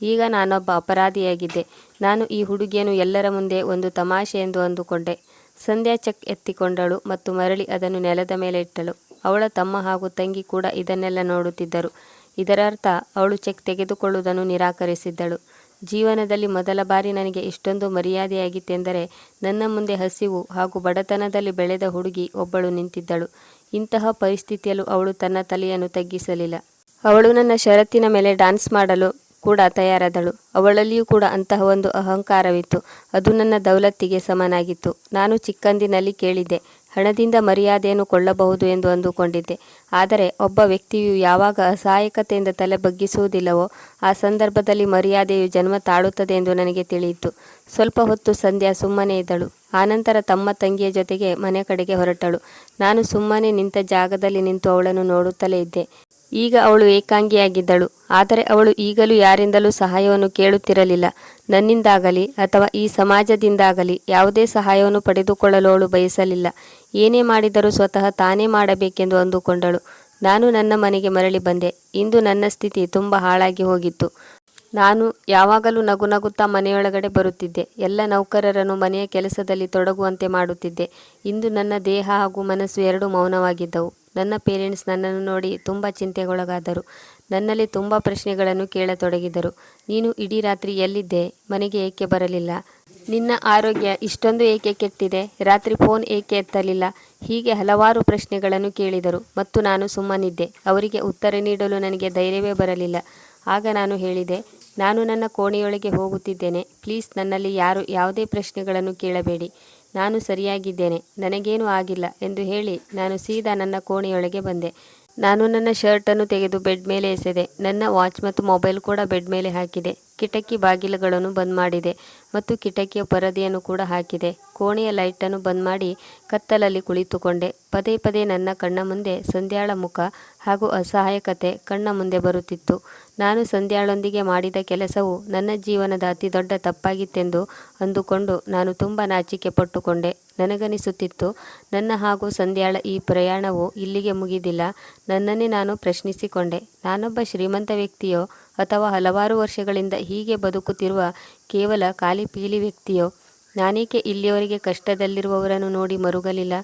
ಈಗ ನಾನೊಬ್ಬ ಅಪರಾಧಿಯಾಗಿದ್ದೆ. ನಾನು ಈ ಹುಡುಗಿಯನ್ನು ಎಲ್ಲರ ಮುಂದೆ ಒಂದು ತಮಾಷೆ ಎಂದು ಅಂದುಕೊಂಡೆ. ಸಂಧ್ಯಾ ಚೆಕ್ ಎತ್ತಿಕೊಂಡಳು ಮತ್ತು ಮರಳಿ ಅದನ್ನು ನೆಲದ ಮೇಲೆ ಇಟ್ಟಳು. ಅವಳ ತಮ್ಮ ಹಾಗೂ ತಂಗಿ ಕೂಡ ಇದನ್ನೆಲ್ಲ ನೋಡುತ್ತಿದ್ದರು. ಇದರರ್ಥ ಅವಳು ಚೆಕ್ ತೆಗೆದುಕೊಳ್ಳುವುದನ್ನು ನಿರಾಕರಿಸಿದ್ದಳು. ಜೀವನದಲ್ಲಿ ಮೊದಲ ಬಾರಿ ನನಗೆ ಇಷ್ಟೊಂದು ಮರ್ಯಾದೆಯಾಗಿತ್ತೆಂದರೆ ನನ್ನ ಮುಂದೆ ಹಸಿವು ಹಾಗೂ ಬಡತನದಲ್ಲಿ ಬೆಳೆದ ಹುಡುಗಿ ಒಬ್ಬಳು ನಿಂತಿದ್ದಳು. ಇಂತಹ ಪರಿಸ್ಥಿತಿಯಲ್ಲೂ ಅವಳು ತನ್ನ ತಲೆಯನ್ನು ತಗ್ಗಿಸಲಿಲ್ಲ. ಅವಳು ನನ್ನ ಷರತ್ತಿನ ಮೇಲೆ ಡ್ಯಾನ್ಸ್ ಮಾಡಲು ಕೂಡ ತಯಾರಾದಳು. ಅವಳಲ್ಲಿಯೂ ಕೂಡ ಅಂತಹ ಒಂದು ಅಹಂಕಾರವಿತ್ತು. ಅದು ನನ್ನ ದೌಲತ್ತಿಗೆ ಸಮನಾಗಿತ್ತು. ನಾನು ಚಿಕ್ಕಂದಿನಲ್ಲಿ ಕೇಳಿದ್ದೆ, ಹಣದಿಂದ ಮರ್ಯಾದೆಯನ್ನು ಕೊಳ್ಳಬಹುದು ಎಂದು ಅಂದುಕೊಂಡಿದ್ದೆ. ಆದರೆ ಒಬ್ಬ ವ್ಯಕ್ತಿಯು ಯಾವಾಗ ಅಸಹಾಯಕತೆಯಿಂದ ತಲೆ ಬಗ್ಗಿಸುವುದಿಲ್ಲವೋ ಆ ಸಂದರ್ಭದಲ್ಲಿ ಮರ್ಯಾದೆಯು ಜನ್ಮ ತಾಳುತ್ತದೆ ಎಂದು ನನಗೆ ತಿಳಿಯಿತು. ಸ್ವಲ್ಪ ಹೊತ್ತು ಸಂಧ್ಯಾ ಸುಮ್ಮನೆ ಇದ್ದಳು. ಆನಂತರ ತಮ್ಮ ತಂಗಿಯ ಜೊತೆಗೆ ಮನೆ ಕಡೆಗೆ ಹೊರಟಳು. ನಾನು ಸುಮ್ಮನೆ ನಿಂತ ಜಾಗದಲ್ಲಿ ನಿಂತು ಅವಳನ್ನು ನೋಡುತ್ತಲೇ ಇದ್ದೆ. ಈಗ ಅವಳು ಏಕಾಂಗಿಯಾಗಿದ್ದಳು. ಆದರೆ ಅವಳು ಈಗಲೂ ಯಾರಿಂದಲೂ ಸಹಾಯವನ್ನು ಕೇಳುತ್ತಿರಲಿಲ್ಲ. ನನ್ನಿಂದಾಗಲಿ ಅಥವಾ ಈ ಸಮಾಜದಿಂದಾಗಲಿ ಯಾವುದೇ ಸಹಾಯವನ್ನು ಪಡೆದುಕೊಳ್ಳಲು ಅವಳು ಬಯಸಲಿಲ್ಲ. ಏನೇ ಮಾಡಿದರೂ ಸ್ವತಃ ತಾನೇ ಮಾಡಬೇಕೆಂದು ಅಂದುಕೊಂಡಳು. ನಾನು ನನ್ನ ಮನೆಗೆ ಮರಳಿ ಬಂದೆ. ಇಂದು ನನ್ನ ಸ್ಥಿತಿ ತುಂಬ ಹಾಳಾಗಿ ಹೋಗಿತ್ತು. ನಾನು ಯಾವಾಗಲೂ ನಗುತ್ತಾ ಮನೆಯೊಳಗಡೆ ಬರುತ್ತಿದ್ದೆ. ಎಲ್ಲ ನೌಕರರನ್ನು ಮನೆಯ ಕೆಲಸದಲ್ಲಿ ತೊಡಗುವಂತೆ ಮಾಡುತ್ತಿದ್ದೆ. ಇಂದು ನನ್ನ ದೇಹ ಹಾಗೂ ಮನಸ್ಸು ಎರಡೂ ಮೌನವಾಗಿದ್ದವು. ನನ್ನ ಪೇರೆಂಟ್ಸ್ ನನ್ನನ್ನು ನೋಡಿ ತುಂಬ ಚಿಂತೆಗೊಳಗಾದರು. ನನ್ನಲ್ಲಿ ತುಂಬ ಪ್ರಶ್ನೆಗಳನ್ನು ಕೇಳತೊಡಗಿದರು. ನೀನು ಇಡೀ ರಾತ್ರಿ ಎಲ್ಲಿದ್ದೆ? ಮನೆಗೆ ಏಕೆ ಬರಲಿಲ್ಲ? ನಿನ್ನ ಆರೋಗ್ಯ ಇಷ್ಟೊಂದು ಏಕೆ ಕೆಟ್ಟಿದೆ? ರಾತ್ರಿ ಫೋನ್ ಏಕೆ ಎತ್ತಲಿಲ್ಲ? ಹೀಗೆ ಹಲವಾರು ಪ್ರಶ್ನೆಗಳನ್ನು ಕೇಳಿದರು ಮತ್ತು ನಾನು ಸುಮ್ಮನಿದ್ದೆ. ಅವರಿಗೆ ಉತ್ತರ ನೀಡಲು ನನಗೆ ಧೈರ್ಯವೇ ಬರಲಿಲ್ಲ. ಆಗ ನಾನು ಹೇಳಿದೆ, ನಾನು ನನ್ನ ಕೋಣೆಯೊಳಗೆ ಹೋಗುತ್ತಿದ್ದೇನೆ. ಪ್ಲೀಸ್ ನನ್ನಲ್ಲಿ ಯಾರು ಯಾವುದೇ ಪ್ರಶ್ನೆಗಳನ್ನು ಕೇಳಬೇಡಿ. ನಾನು ಸರಿಯಾಗಿದ್ದೇನೆ, ನನಗೇನೂ ಆಗಿಲ್ಲ ಎಂದು ಹೇಳಿ ನಾನು ಸೀದಾ ನನ್ನ ಕೋಣೆಯೊಳಗೆ ಬಂದೆ. ನಾನು ನನ್ನ ಶರ್ಟನ್ನು ತೆಗೆದು ಬೆಡ್ ಮೇಲೆ ಎಸೆದೆ. ನನ್ನ ವಾಚ್ ಮತ್ತು ಮೊಬೈಲ್ ಕೂಡ ಬೆಡ್ ಮೇಲೆ ಹಾಕಿದೆ. ಕಿಟಕಿ ಬಾಗಿಲುಗಳನ್ನು ಬಂದ್ ಮಾಡಿದೆ ಮತ್ತು ಕಿಟಕಿಯ ಪರದೆಯನ್ನು ಕೂಡ ಹಾಕಿದೆ. ಕೋಣೆಯ ಲೈಟನ್ನು ಬಂದ್ ಮಾಡಿ ಕತ್ತಲಲ್ಲಿ ಕುಳಿತುಕೊಂಡೆ. ಪದೇ ಪದೇ ನನ್ನ ಕಣ್ಣ ಮುಂದೆ ಸಂಧ್ಯಾಳ ಮುಖ ಹಾಗೂ ಅಸಹಾಯಕತೆ ಕಣ್ಣ ಮುಂದೆ ಬರುತ್ತಿತ್ತು. ನಾನು ಸಂಧ್ಯಾಳೊಂದಿಗೆ ಮಾಡಿದ ಕೆಲಸವು ನನ್ನ ಜೀವನದ ಅತಿ ದೊಡ್ಡ ತಪ್ಪಾಗಿತ್ತೆಂದು ಅಂದುಕೊಂಡು ನಾನು ತುಂಬ ನಾಚಿಕೆ ಪಟ್ಟುಕೊಂಡೆ. ನನಗನಿಸುತ್ತಿತ್ತು, ನನ್ನ ಹಾಗೂ ಸಂಧ್ಯಾಳ ಈ ಪ್ರಯಾಣವು ಇಲ್ಲಿಗೆ ಮುಗಿದಿಲ್ಲ. ನನ್ನನ್ನೇ ನಾನು ಪ್ರಶ್ನಿಸಿಕೊಂಡೆ, ನಾನೊಬ್ಬ ಶ್ರೀಮಂತ ವ್ಯಕ್ತಿಯೋ ಅಥವಾ ಹಲವಾರು ವರ್ಷಗಳಿಂದ ಹೀಗೆ ಬದುಕುತ್ತಿರುವ ಕೇವಲ ಖಾಲಿ ಪೀಲಿ ವ್ಯಕ್ತಿಯೋ? ನಾನೇಕೆ ಇಲ್ಲಿಯವರೆಗೆ ಕಷ್ಟದಲ್ಲಿರುವವರನ್ನು ನೋಡಿ ಮರುಗಲಿಲ್ಲ?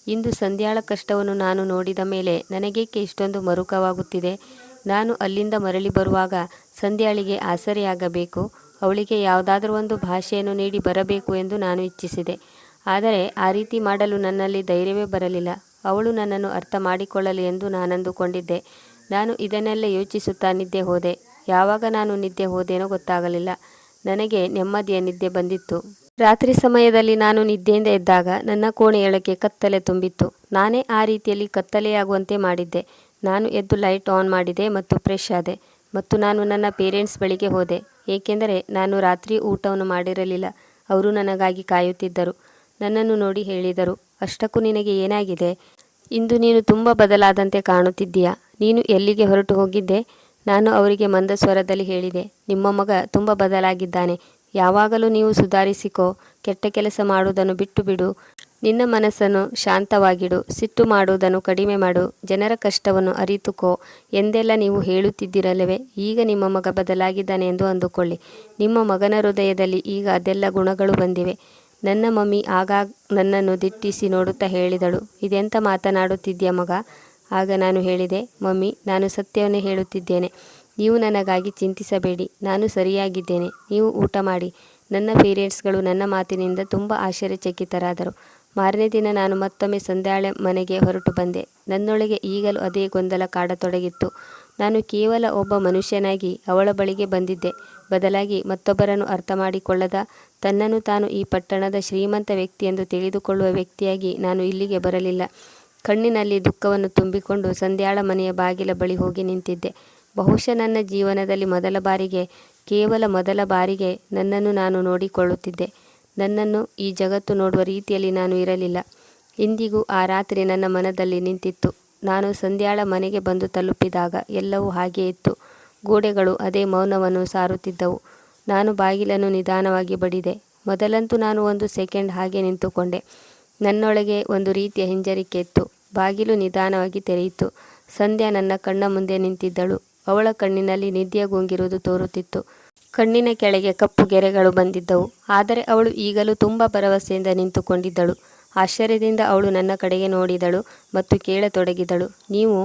ಇಂದು ಸಂಧ್ಯಾಳ ಕಷ್ಟವನ್ನು ನಾನು ನೋಡಿದ ಮೇಲೆ ನನಗೇಕೆ ಇಷ್ಟೊಂದು ಮರುಕವಾಗುತ್ತಿದೆ? ನಾನು ಅಲ್ಲಿಂದ ಮರಳಿ ಬರುವಾಗ ಸಂಧ್ಯಾಳಿಗೆ ಆಸರೆಯಾಗಬೇಕು, ಅವಳಿಗೆ ಯಾವುದಾದ್ರೂ ಒಂದು ಭಾಷೆಯನ್ನು ನೀಡಿ ಬರಬೇಕು ಎಂದು ನಾನು ಇಚ್ಛಿಸಿದೆ. ಆದರೆ ಆ ರೀತಿ ಮಾಡಲು ನನ್ನಲ್ಲಿ ಧೈರ್ಯವೇ ಬರಲಿಲ್ಲ. ಅವಳು ನನ್ನನ್ನು ಅರ್ಥ ಮಾಡಿಕೊಳ್ಳಲಿ ಎಂದು ನಾನಂದುಕೊಂಡಿದ್ದೆ. ನಾನು ಇದನ್ನೆಲ್ಲ ಯೋಚಿಸುತ್ತಾ ನಿದ್ದೆ ಹೋದೆ. ಯಾವಾಗ ನಾನು ನಿದ್ದೆ ಹೋದೇನೋ ಗೊತ್ತಾಗಲಿಲ್ಲ. ನನಗೆ ನೆಮ್ಮದಿಯ ನಿದ್ದೆ ಬಂದಿತ್ತು. ರಾತ್ರಿ ಸಮಯದಲ್ಲಿ ನಾನು ನಿದ್ದೆಯಿಂದ ಎದ್ದಾಗ ನನ್ನ ಕೋಣೆಯೊಳಗೆ ಕತ್ತಲೆ ತುಂಬಿತ್ತು. ನಾನೇ ಆ ರೀತಿಯಲ್ಲಿ ಕತ್ತಲೆಯಾಗುವಂತೆ ಮಾಡಿದ್ದೆ. ನಾನು ಎದ್ದು ಲೈಟ್ ಆನ್ ಮಾಡಿದೆ ಮತ್ತು ಫ್ರೆಶ್ ಆದೆ ಮತ್ತು ನಾನು ನನ್ನ ಪೇರೆಂಟ್ಸ್ ಬಳಿಗೆ ಹೋದೆ. ಏಕೆಂದರೆ ನಾನು ರಾತ್ರಿ ಊಟವನ್ನು ಮಾಡಿರಲಿಲ್ಲ. ಅವರು ನನಗಾಗಿ ಕಾಯುತ್ತಿದ್ದರು. ನನ್ನನ್ನು ನೋಡಿ ಹೇಳಿದರು, ಅಷ್ಟಕ್ಕೂ ನಿನಗೆ ಏನಾಗಿದೆ? ಇಂದು ನೀನು ತುಂಬ ಬದಲಾದಂತೆ ಕಾಣುತ್ತಿದ್ದೀಯಾ. ನೀನು ಎಲ್ಲಿಗೆ ಹೊರಟು ಹೋಗಿದ್ದೆ? ನಾನು ಅವರಿಗೆ ಮಂದ ಸ್ವರದಲ್ಲಿ ಹೇಳಿದೆ, ನಿಮ್ಮ ಮಗ ತುಂಬ ಬದಲಾಗಿದ್ದಾನೆ. ಯಾವಾಗಲೂ ನೀವು ಸುಧಾರಿಸಿಕೋ, ಕೆಟ್ಟ ಕೆಲಸ ಮಾಡುವುದನ್ನು ಬಿಟ್ಟು ಬಿಡು, ನಿನ್ನ ಮನಸ್ಸನ್ನು ಶಾಂತವಾಗಿಡು, ಸಿಟ್ಟು ಮಾಡುವುದನ್ನು ಕಡಿಮೆ ಮಾಡು, ಜನರ ಕಷ್ಟವನ್ನು ಅರಿತುಕೋ ಎಂದೆಲ್ಲ ನೀವು ಹೇಳುತ್ತಿದ್ದಿರಲ್ಲವೇ? ಈಗ ನಿಮ್ಮ ಮಗ ಬದಲಾಗಿದ್ದಾನೆ ಎಂದು ಅಂದುಕೊಳ್ಳಿ. ನಿಮ್ಮ ಮಗನ ಹೃದಯದಲ್ಲಿ ಈಗ ಅದೆಲ್ಲ ಗುಣಗಳು ಬಂದಿವೆ. ನನ್ನ ಮಮ್ಮಿ ಆಗಾಗ ನನ್ನನ್ನು ದಿಟ್ಟಿಸಿ ನೋಡುತ್ತಾ ಹೇಳಿದಳು, ಇದೆಂತ ಮಾತನಾಡುತ್ತಿದ್ಯಾ ಮಗ? ಆಗ ನಾನು ಹೇಳಿದೆ, ಮಮ್ಮಿ, ನಾನು ಸತ್ಯವನ್ನೇ ಹೇಳುತ್ತಿದ್ದೇನೆ. ನೀವು ನನಗಾಗಿ ಚಿಂತಿಸಬೇಡಿ, ನಾನು ಸರಿಯಾಗಿದ್ದೇನೆ. ನೀವು ಊಟ ಮಾಡಿ. ನನ್ನ ಪೇರೆಂಟ್ಸ್ಗಳು ನನ್ನ ಮಾತಿನಿಂದ ತುಂಬ ಆಶ್ಚರ್ಯಚಕಿತರಾದರು. ಮಾರನೇ ದಿನ ನಾನು ಮತ್ತೊಮ್ಮೆ ಸಂಧ್ಯಾಳ ಮನೆಗೆ ಹೊರಟು ಬಂದೆ. ನನ್ನೊಳಗೆ ಈಗಲೂ ಅದೇ ಗೊಂದಲ ಕಾಡತೊಡಗಿತ್ತು. ನಾನು ಕೇವಲ ಒಬ್ಬ ಮನುಷ್ಯನಾಗಿ ಅವಳ ಬಳಿಗೆ ಬಂದಿದ್ದೆ. ಬದಲಾಗಿ ಮತ್ತೊಬ್ಬರನ್ನು ಅರ್ಥ ಮಾಡಿಕೊಳ್ಳದ, ತನ್ನನ್ನು ತಾನು ಈ ಪಟ್ಟಣದ ಶ್ರೀಮಂತ ವ್ಯಕ್ತಿಯೆಂದು ತಿಳಿದುಕೊಳ್ಳುವ ವ್ಯಕ್ತಿಯಾಗಿ ನಾನು ಇಲ್ಲಿಗೆ ಬರಲಿಲ್ಲ. ಕಣ್ಣಿನಲ್ಲಿ ದುಃಖವನ್ನು ತುಂಬಿಕೊಂಡು ಸಂಧ್ಯಾಳ ಮನೆಯ ಬಾಗಿಲ ಬಳಿ ಹೋಗಿ ನಿಂತಿದ್ದೆ. ಬಹುಶಃ ನನ್ನ ಜೀವನದಲ್ಲಿ ಕೇವಲ ಮೊದಲ ಬಾರಿಗೆ ನನ್ನನ್ನು ನಾನು ನೋಡಿಕೊಳ್ಳುತ್ತಿದ್ದೆ. ನನ್ನನ್ನು ಈ ಜಗತ್ತು ನೋಡುವ ರೀತಿಯಲ್ಲಿ ನಾನು ಇರಲಿಲ್ಲ. ಇಂದಿಗೂ ಆ ರಾತ್ರಿ ನನ್ನ ಮನದಲ್ಲಿ ನಿಂತಿತ್ತು. ನಾನು ಸಂಧ್ಯಾಳ ಮನೆಗೆ ಬಂದು ತಲುಪಿದಾಗ ಎಲ್ಲವೂ ಹಾಗೇ ಇತ್ತು. ಗೋಡೆಗಳು ಅದೇ ಮೌನವನ್ನು ಸಾರುತ್ತಿದ್ದವು. ನಾನು ಬಾಗಿಲನ್ನು ನಿಧಾನವಾಗಿ ಬಡಿದೆ. ಮೊದಲಂತೂ ನಾನು 1 ಸೆಕೆಂಡ್ ಹಾಗೆ ನಿಂತುಕೊಂಡೆ. ನನ್ನೊಳಗೆ ಒಂದು ರೀತಿಯ ಹಿಂಜರಿಕೆ ಇತ್ತು. ಬಾಗಿಲು ನಿಧಾನವಾಗಿ ತೆರೆಯಿತು. ಸಂಧ್ಯಾ ನನ್ನ ಕಣ್ಣ ಮುಂದೆ ನಿಂತಿದ್ದಳು. ಅವಳ ಕಣ್ಣಿನಲ್ಲಿ ನಿದ್ದೆಯ ಗುಂಗಿರುವುದು ತೋರುತ್ತಿತ್ತು. ಕಣ್ಣಿನ ಕೆಳಗೆ ಕಪ್ಪು ಗೆರೆಗಳು ಬಂದಿದ್ದವು. ಆದರೆ ಅವಳು ಈಗಲೂ ತುಂಬ ಭರವಸೆಯಿಂದ ನಿಂತುಕೊಂಡಿದ್ದಳು. ಆಶ್ಚರ್ಯದಿಂದ ಅವಳು ನನ್ನ ಕಡೆಗೆ ನೋಡಿದಳು ಮತ್ತು ಕೇಳತೊಡಗಿದಳು, ನೀವು?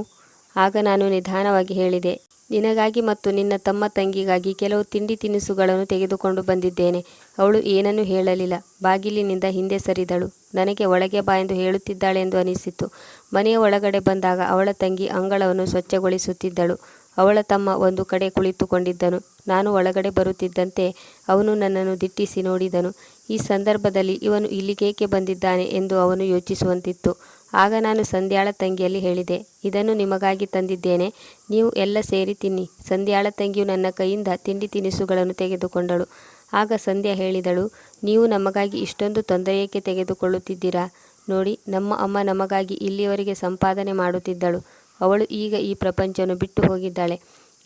ಆಗ ನಾನು ನಿಧಾನವಾಗಿ ಹೇಳಿದೆ, ನಿನಗಾಗಿ ಮತ್ತು ನಿನ್ನ ತಮ್ಮ ತಂಗಿಗಾಗಿ ಕೆಲವು ತಿಂಡಿ ತಿನಿಸುಗಳನ್ನು ತೆಗೆದುಕೊಂಡು ಬಂದಿದ್ದೇನೆ. ಅವಳು ಏನನ್ನೂ ಹೇಳಲಿಲ್ಲ. ಬಾಗಿಲಿನಿಂದ ಹಿಂದೆ ಸರಿದಳು. ನನಗೆ ಒಳಗೆ ಬಾ ಎಂದು ಹೇಳುತ್ತಿದ್ದಾಳೆಂದು ಅನಿಸಿತು. ಮನೆಯ ಒಳಗಡೆ ಬಂದಾಗ ಅವಳ ತಂಗಿ ಅಂಗಳವನ್ನು ಸ್ವಚ್ಛಗೊಳಿಸುತ್ತಿದ್ದಳು. ಅವಳ ತಮ್ಮ ಒಂದು ಕಡೆ ಕುಳಿತುಕೊಂಡಿದ್ದನು. ನಾನು ಒಳಗಡೆ ಬರುತ್ತಿದ್ದಂತೆ ಅವನು ನನ್ನನ್ನು ದಿಟ್ಟಿಸಿ ನೋಡಿದನು. ಈ ಸಂದರ್ಭದಲ್ಲಿ ಇವನು ಇಲ್ಲಿಗೇಕೆ ಬಂದಿದ್ದಾನೆ ಎಂದು ಅವನು ಯೋಚಿಸುವಂತಿತ್ತು. ಆಗ ನಾನು ಸಂಧ್ಯಾಳ ತಂಗಿಯಲ್ಲಿ ಹೇಳಿದೆ, ಇದನ್ನು ನಿಮಗಾಗಿ ತಂದಿದ್ದೇನೆ, ನೀವು ಎಲ್ಲ ಸೇರಿ ತಿನ್ನಿ. ಸಂಧ್ಯಾಳ ತಂಗಿಯು ನನ್ನ ಕೈಯಿಂದ ತಿಂಡಿ ತಿನಿಸುಗಳನ್ನು ತೆಗೆದುಕೊಂಡಳು. ಆಗ ಸಂಧ್ಯಾ ಹೇಳಿದಳು, ನೀವು ನಮಗಾಗಿ ಇಷ್ಟೊಂದು ತೊಂದರೆ ಏಕೆ ತೆಗೆದುಕೊಳ್ಳುತ್ತಿದ್ದೀರಾ? ನೋಡಿ, ನಮ್ಮ ಅಮ್ಮ ನಮಗಾಗಿ ಇಲ್ಲಿಯವರೆಗೆ ಸಂಪಾದನೆ ಮಾಡುತ್ತಿದ್ದಳು. ಅವಳು ಈಗ ಈ ಪ್ರಪಂಚವನ್ನು ಬಿಟ್ಟು ಹೋಗಿದ್ದಾಳೆ.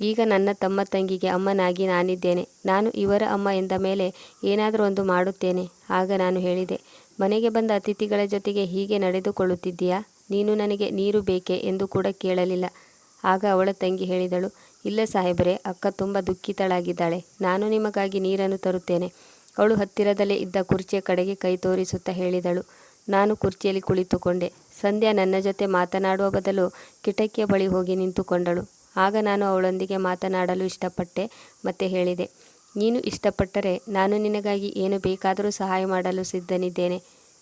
ಈಗ ನನ್ನ ತಮ್ಮ ತಂಗಿಗೆ ಅಮ್ಮನಾಗಿ ನಾನಿದ್ದೇನೆ. ನಾನು ಇವರ ಅಮ್ಮ ಎಂದ ಮೇಲೆ ಏನಾದರೂ ಒಂದು ಮಾಡುತ್ತೇನೆ. ಆಗ ನಾನು ಹೇಳಿದೆ, ಮನೆಗೆ ಬಂದ ಅತಿಥಿಗಳ ಜೊತೆಗೆ ಹೀಗೆ ನಡೆದುಕೊಳ್ಳುತ್ತಿದ್ದೀಯಾ? ನೀನು ನನಗೆ ನೀರು ಬೇಕೆ ಎಂದು ಕೂಡ ಕೇಳಲಿಲ್ಲ. ಆಗ ಅವಳ ತಂಗಿ ಹೇಳಿದಳು, ಇಲ್ಲ ಸಾಹೇಬರೇ, ಅಕ್ಕ ತುಂಬ ದುಃಖಿತಳಾಗಿದ್ದಾಳೆ. ನಾನು ನಿಮಗಾಗಿ ನೀರನ್ನು ತರುತ್ತೇನೆ. ಅವಳು ಹತ್ತಿರದಲ್ಲೇ ಇದ್ದ ಕುರ್ಚಿಯ ಕಡೆಗೆ ಕೈ ತೋರಿಸುತ್ತಾ ಹೇಳಿದಳು. ನಾನು ಕುರ್ಚಿಯಲ್ಲಿ ಕುಳಿತುಕೊಂಡೆ. ಸಂಧ್ಯಾ ನನ್ನ ಜೊತೆ ಮಾತನಾಡುವ ಬದಲು ಕಿಟಕಿಯ ಬಳಿ ಹೋಗಿ ನಿಂತುಕೊಂಡಳು. ಆಗ ನಾನು ಅವಳೊಂದಿಗೆ ಮಾತನಾಡಲು ಇಷ್ಟಪಟ್ಟೆ ಮತ್ತೆ ಹೇಳಿದೆ, ನೀನು ಇಷ್ಟಪಟ್ಟರೆ ನಾನು ನಿನಗಾಗಿ ಏನು ಬೇಕಾದರೂ ಸಹಾಯ ಮಾಡಲು ಸಿದ್ಧನಿದ್ದೇನೆ.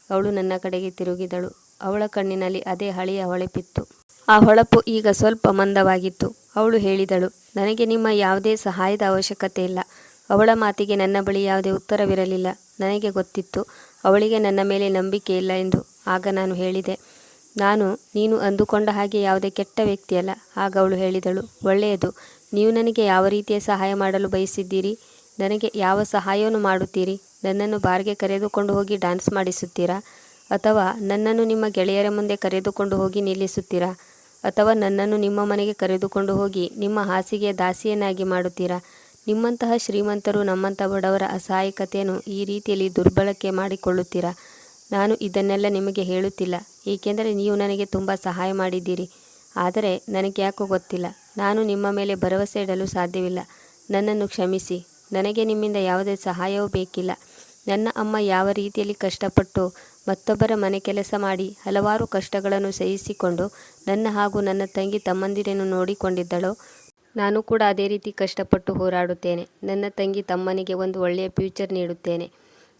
ಅವಳು ನನ್ನ ಕಡೆಗೆ ತಿರುಗಿದಳು. ಅವಳ ಕಣ್ಣಿನಲ್ಲಿ ಅದೇ ಹಳೆಯ ಹೊಳೆಪಿತ್ತು. ಆ ಹೊಳಪು ಈಗ ಸ್ವಲ್ಪ ಮಂದವಾಗಿತ್ತು. ಅವಳು ಹೇಳಿದಳು, ನನಗೆ ನಿಮ್ಮ ಯಾವುದೇ ಸಹಾಯದ ಅವಶ್ಯಕತೆ ಇಲ್ಲ. ಅವಳ ಮಾತಿಗೆ ನನ್ನ ಬಳಿ ಯಾವುದೇ ಉತ್ತರವಿರಲಿಲ್ಲ. ನನಗೆ ಗೊತ್ತಿತ್ತು, ಅವಳಿಗೆ ನನ್ನ ಮೇಲೆ ನಂಬಿಕೆ ಇಲ್ಲ ಎಂದು. ಆಗ ನಾನು ಹೇಳಿದೆ, ನೀನು ಅಂದುಕೊಂಡ ಹಾಗೆ ಯಾವುದೇ ಕೆಟ್ಟ ವ್ಯಕ್ತಿಯಲ್ಲ. ಆಗ ಅವಳು ಹೇಳಿದಳು, ಒಳ್ಳೆಯದು. ನೀವು ನನಗೆ ಯಾವ ರೀತಿಯ ಸಹಾಯ ಮಾಡಲು ಬಯಸಿದ್ದೀರಿ? ನನಗೆ ಯಾವ ಸಹಾಯವನ್ನು ಮಾಡುತ್ತೀರಿ? ನನ್ನನ್ನು ಬಾರ್ಗೆ ಕರೆದುಕೊಂಡು ಹೋಗಿ ಡ್ಯಾನ್ಸ್ ಮಾಡಿಸುತ್ತೀರಾ? ಅಥವಾ ನನ್ನನ್ನು ನಿಮ್ಮ ಗೆಳೆಯರ ಮುಂದೆ ಕರೆದುಕೊಂಡು ಹೋಗಿ ನಿಲ್ಲಿಸುತ್ತೀರಾ? ಅಥವಾ ನನ್ನನ್ನು ನಿಮ್ಮ ಮನೆಗೆ ಕರೆದುಕೊಂಡು ಹೋಗಿ ನಿಮ್ಮ ಹಾಸಿಗೆಯ ದಾಸಿಯನ್ನಾಗಿ ಮಾಡುತ್ತೀರಾ? ನಿಮ್ಮಂತಹ ಶ್ರೀಮಂತರು ನಮ್ಮಂಥ ಬಡವರ ಅಸಹಾಯಕತೆಯನ್ನು ಈ ರೀತಿಯಲ್ಲಿ ದುರ್ಬಳಕೆ ಮಾಡಿಕೊಳ್ಳುತ್ತೀರಾ? ನಾನು ಇದನ್ನೆಲ್ಲ ನಿಮಗೆ ಹೇಳುತ್ತಿಲ್ಲ, ಏಕೆಂದರೆ ನೀವು ನನಗೆ ತುಂಬ ಸಹಾಯ ಮಾಡಿದ್ದೀರಿ. ಆದರೆ ನನಗೆ ಯಾಕೋ ಗೊತ್ತಿಲ್ಲ, ನಾನು ನಿಮ್ಮ ಮೇಲೆ ಭರವಸೆ ಇಡಲು ಸಾಧ್ಯವಿಲ್ಲ. ನನ್ನನ್ನು ಕ್ಷಮಿಸಿ. ನನಗೆ ನಿಮ್ಮಿಂದ ಯಾವುದೇ ಸಹಾಯವೂ ಬೇಕಿಲ್ಲ. ನನ್ನ ಅಮ್ಮ ಯಾವ ರೀತಿಯಲ್ಲಿ ಕಷ್ಟಪಟ್ಟು ಮತ್ತೊಬ್ಬರ ಮನೆ ಕೆಲಸ ಮಾಡಿ ಹಲವಾರು ಕಷ್ಟಗಳನ್ನು ಸಹಿಸಿಕೊಂಡು ನನ್ನ ಹಾಗೂ ನನ್ನ ತಂಗಿ ತಮ್ಮಂದಿರನ್ನು ನೋಡಿಕೊಂಡಿದ್ದಳೋ, ನಾನು ಕೂಡ ಅದೇ ರೀತಿ ಕಷ್ಟಪಟ್ಟು ಹೋರಾಡುತ್ತೇನೆ. ನನ್ನ ತಂಗಿ ತಮ್ಮನಿಗೆ ಒಂದು ಒಳ್ಳೆಯ ಫ್ಯೂಚರ್ ನೀಡುತ್ತೇನೆ.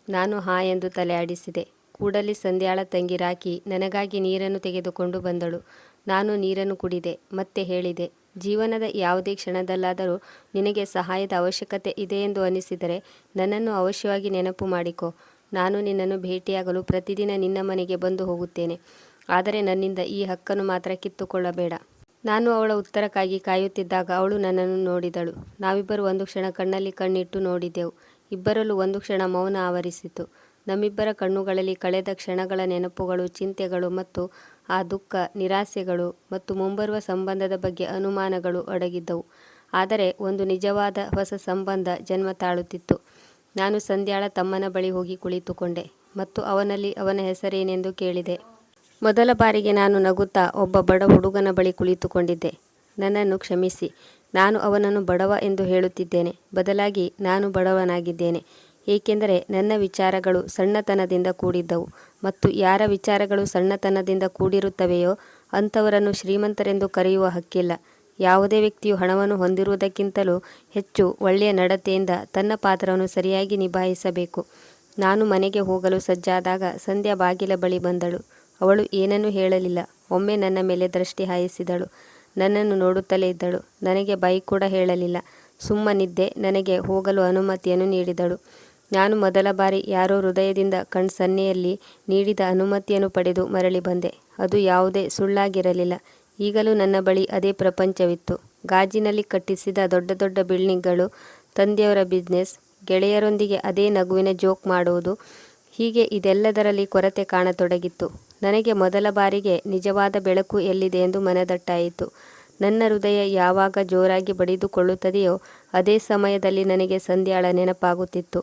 ನಾನು ಹಾ ಎಂದು ತಲೆ ಆಡಿಸಿದೆ. ಕೂಡಲೇ ಸಂಧ್ಯಾಳ ತಂಗಿ ರಾಕಿ ನನಗಾಗಿ ನೀರನ್ನು ತೆಗೆದುಕೊಂಡು ಬಂದಳು. ನಾನು ನೀರನ್ನು ಕುಡಿದೆ. ಮತ್ತೆ ಹೇಳಿದೆ, ಜೀವನದ ಯಾವುದೇ ಕ್ಷಣದಲ್ಲಾದರೂ ನಿನಗೆ ಸಹಾಯದ ಅವಶ್ಯಕತೆ ಇದೆ ಎಂದು ಅನಿಸಿದರೆ ನನ್ನನ್ನು ಅವಶ್ಯವಾಗಿ ನೆನಪು ಮಾಡಿಕೊ. ನಾನು ನಿನ್ನನ್ನು ಭೇಟಿಯಾಗಲು ಪ್ರತಿದಿನ ನಿನ್ನ ಮನೆಗೆ ಬಂದು ಹೋಗುತ್ತೇನೆ. ಆದರೆ ನನ್ನಿಂದ ಈ ಹಕ್ಕನ್ನು ಮಾತ್ರ ಕಿತ್ತುಕೊಳ್ಳಬೇಡ. ನಾನು ಅವಳ ಉತ್ತರಕ್ಕಾಗಿ ಕಾಯುತ್ತಿದ್ದಾಗ ಅವಳು ನನ್ನನ್ನು ನೋಡಿದಳು. ನಾವಿಬ್ಬರು ಒಂದು ಕ್ಷಣ ಕಣ್ಣಲ್ಲಿ ಕಣ್ಣಿಟ್ಟು ನೋಡಿದೆವು. ಇಬ್ಬರಲ್ಲೂ ಒಂದು ಕ್ಷಣ ಮೌನ ಆವರಿಸಿತು. ನಮ್ಮಿಬ್ಬರ ಕಣ್ಣುಗಳಲ್ಲಿ ಕಳೆದ ಕ್ಷಣಗಳ ನೆನಪುಗಳು, ಚಿಂತೆಗಳು ಮತ್ತು ಆ ದುಃಖ, ನಿರಾಸೆಗಳು ಮತ್ತು ಮುಂಬರುವ ಸಂಬಂಧದ ಬಗ್ಗೆ ಅನುಮಾನಗಳು ಅಡಗಿದ್ದವು. ಆದರೆ ಒಂದು ನಿಜವಾದ ಹೊಸ ಸಂಬಂಧ ಜನ್ಮ ತಾಳುತ್ತಿತ್ತು. ನಾನು ಸಂಧ್ಯಾಳ ತಮ್ಮನ ಬಳಿ ಹೋಗಿ ಕುಳಿತುಕೊಂಡೆ ಮತ್ತು ಅವನ ಹೆಸರೇನೆಂದು ಕೇಳಿದೆ. ಮೊದಲ ಬಾರಿಗೆ ನಾನು ನಗುತ್ತಾ ಒಬ್ಬ ಬಡ ಹುಡುಗನ ಬಳಿ ಕುಳಿತುಕೊಂಡಿದ್ದೆ. ನನ್ನನ್ನು ಕ್ಷಮಿಸಿ, ನಾನು ಅವನನ್ನು ಬಡವ ಎಂದು ಹೇಳುತ್ತಿದ್ದೇನೆ. ಬದಲಾಗಿ ನಾನು ಬಡವನಾಗಿದ್ದೇನೆ. ಏಕೆಂದರೆ ನನ್ನ ವಿಚಾರಗಳು ಸಣ್ಣತನದಿಂದ ಕೂಡಿದ್ದವು ಮತ್ತು ಯಾರ ವಿಚಾರಗಳು ಸಣ್ಣತನದಿಂದ ಕೂಡಿರುತ್ತವೆಯೋ ಅಂಥವರನ್ನು ಶ್ರೀಮಂತರೆಂದು ಕರೆಯುವ ಹಕ್ಕಿಲ್ಲ. ಯಾವುದೇ ವ್ಯಕ್ತಿಯು ಹಣವನ್ನು ಹೊಂದಿರುವುದಕ್ಕಿಂತಲೂ ಹೆಚ್ಚು ಒಳ್ಳೆಯ ನಡತೆಯಿಂದ ತನ್ನ ಪಾತ್ರವನ್ನು ಸರಿಯಾಗಿ ನಿಭಾಯಿಸಬೇಕು. ನಾನು ಮನೆಗೆ ಹೋಗಲು ಸಜ್ಜಾದಾಗ ಸಂಧ್ಯಾ ಬಾಗಿಲ ಬಳಿ ಬಂದಳು. ಅವಳು ಏನನ್ನೂ ಹೇಳಲಿಲ್ಲ. ಒಮ್ಮೆ ನನ್ನ ಮೇಲೆ ದೃಷ್ಟಿ ಹಾಯಿಸಿದಳು. ನನ್ನನ್ನು ನೋಡುತ್ತಲೇ ಇದ್ದಳು. ನನಗೆ ಬೈ ಕೂಡ ಹೇಳಲಿಲ್ಲ. ಸುಮ್ಮನಿದ್ದೆ. ನನಗೆ ಹೋಗಲು ಅನುಮತಿಯನ್ನು ನೀಡಿದಳು. ನಾನು ಮೊದಲ ಬಾರಿ ಯಾರೋ ಹೃದಯದಿಂದ ಕಣ್ಸನ್ನೆಯಲ್ಲಿ ನೀಡಿದ ಅನುಮತಿಯನ್ನು ಪಡೆದು ಮರಳಿ ಬಂದೆ. ಅದು ಯಾವುದೇ ಸುಳ್ಳಾಗಿರಲಿಲ್ಲ. ಈಗಲೂ ನನ್ನ ಬಳಿ ಅದೇ ಪ್ರಪಂಚವಿತ್ತು. ಗಾಜಿನಲ್ಲಿ ಕಟ್ಟಿಸಿದ ದೊಡ್ಡ ದೊಡ್ಡ ಬಿಲ್ಡಿಂಗ್ಗಳು, ತಂದೆಯವರ ಬಿಸ್ನೆಸ್, ಗೆಳೆಯರೊಂದಿಗೆ ಅದೇ ನಗುವಿನ ಜೋಕ್ ಮಾಡುವುದು, ಹೀಗೆ ಇದೆಲ್ಲದರಲ್ಲಿ ಕೊರತೆ ಕಾಣತೊಡಗಿತ್ತು. ನನಗೆ ಮೊದಲ ಬಾರಿಗೆ ನಿಜವಾದ ಬೆಳಕು ಎಲ್ಲಿದೆ ಎಂದು ಮನದಟ್ಟಾಯಿತು. ನನ್ನ ಹೃದಯ ಯಾವಾಗ ಜೋರಾಗಿ ಬಡಿದುಕೊಳ್ಳುತ್ತದೆಯೋ ಅದೇ ಸಮಯದಲ್ಲಿ ನನಗೆ ಸಂಧ್ಯಾಳ ನೆನಪಾಗುತ್ತಿತ್ತು.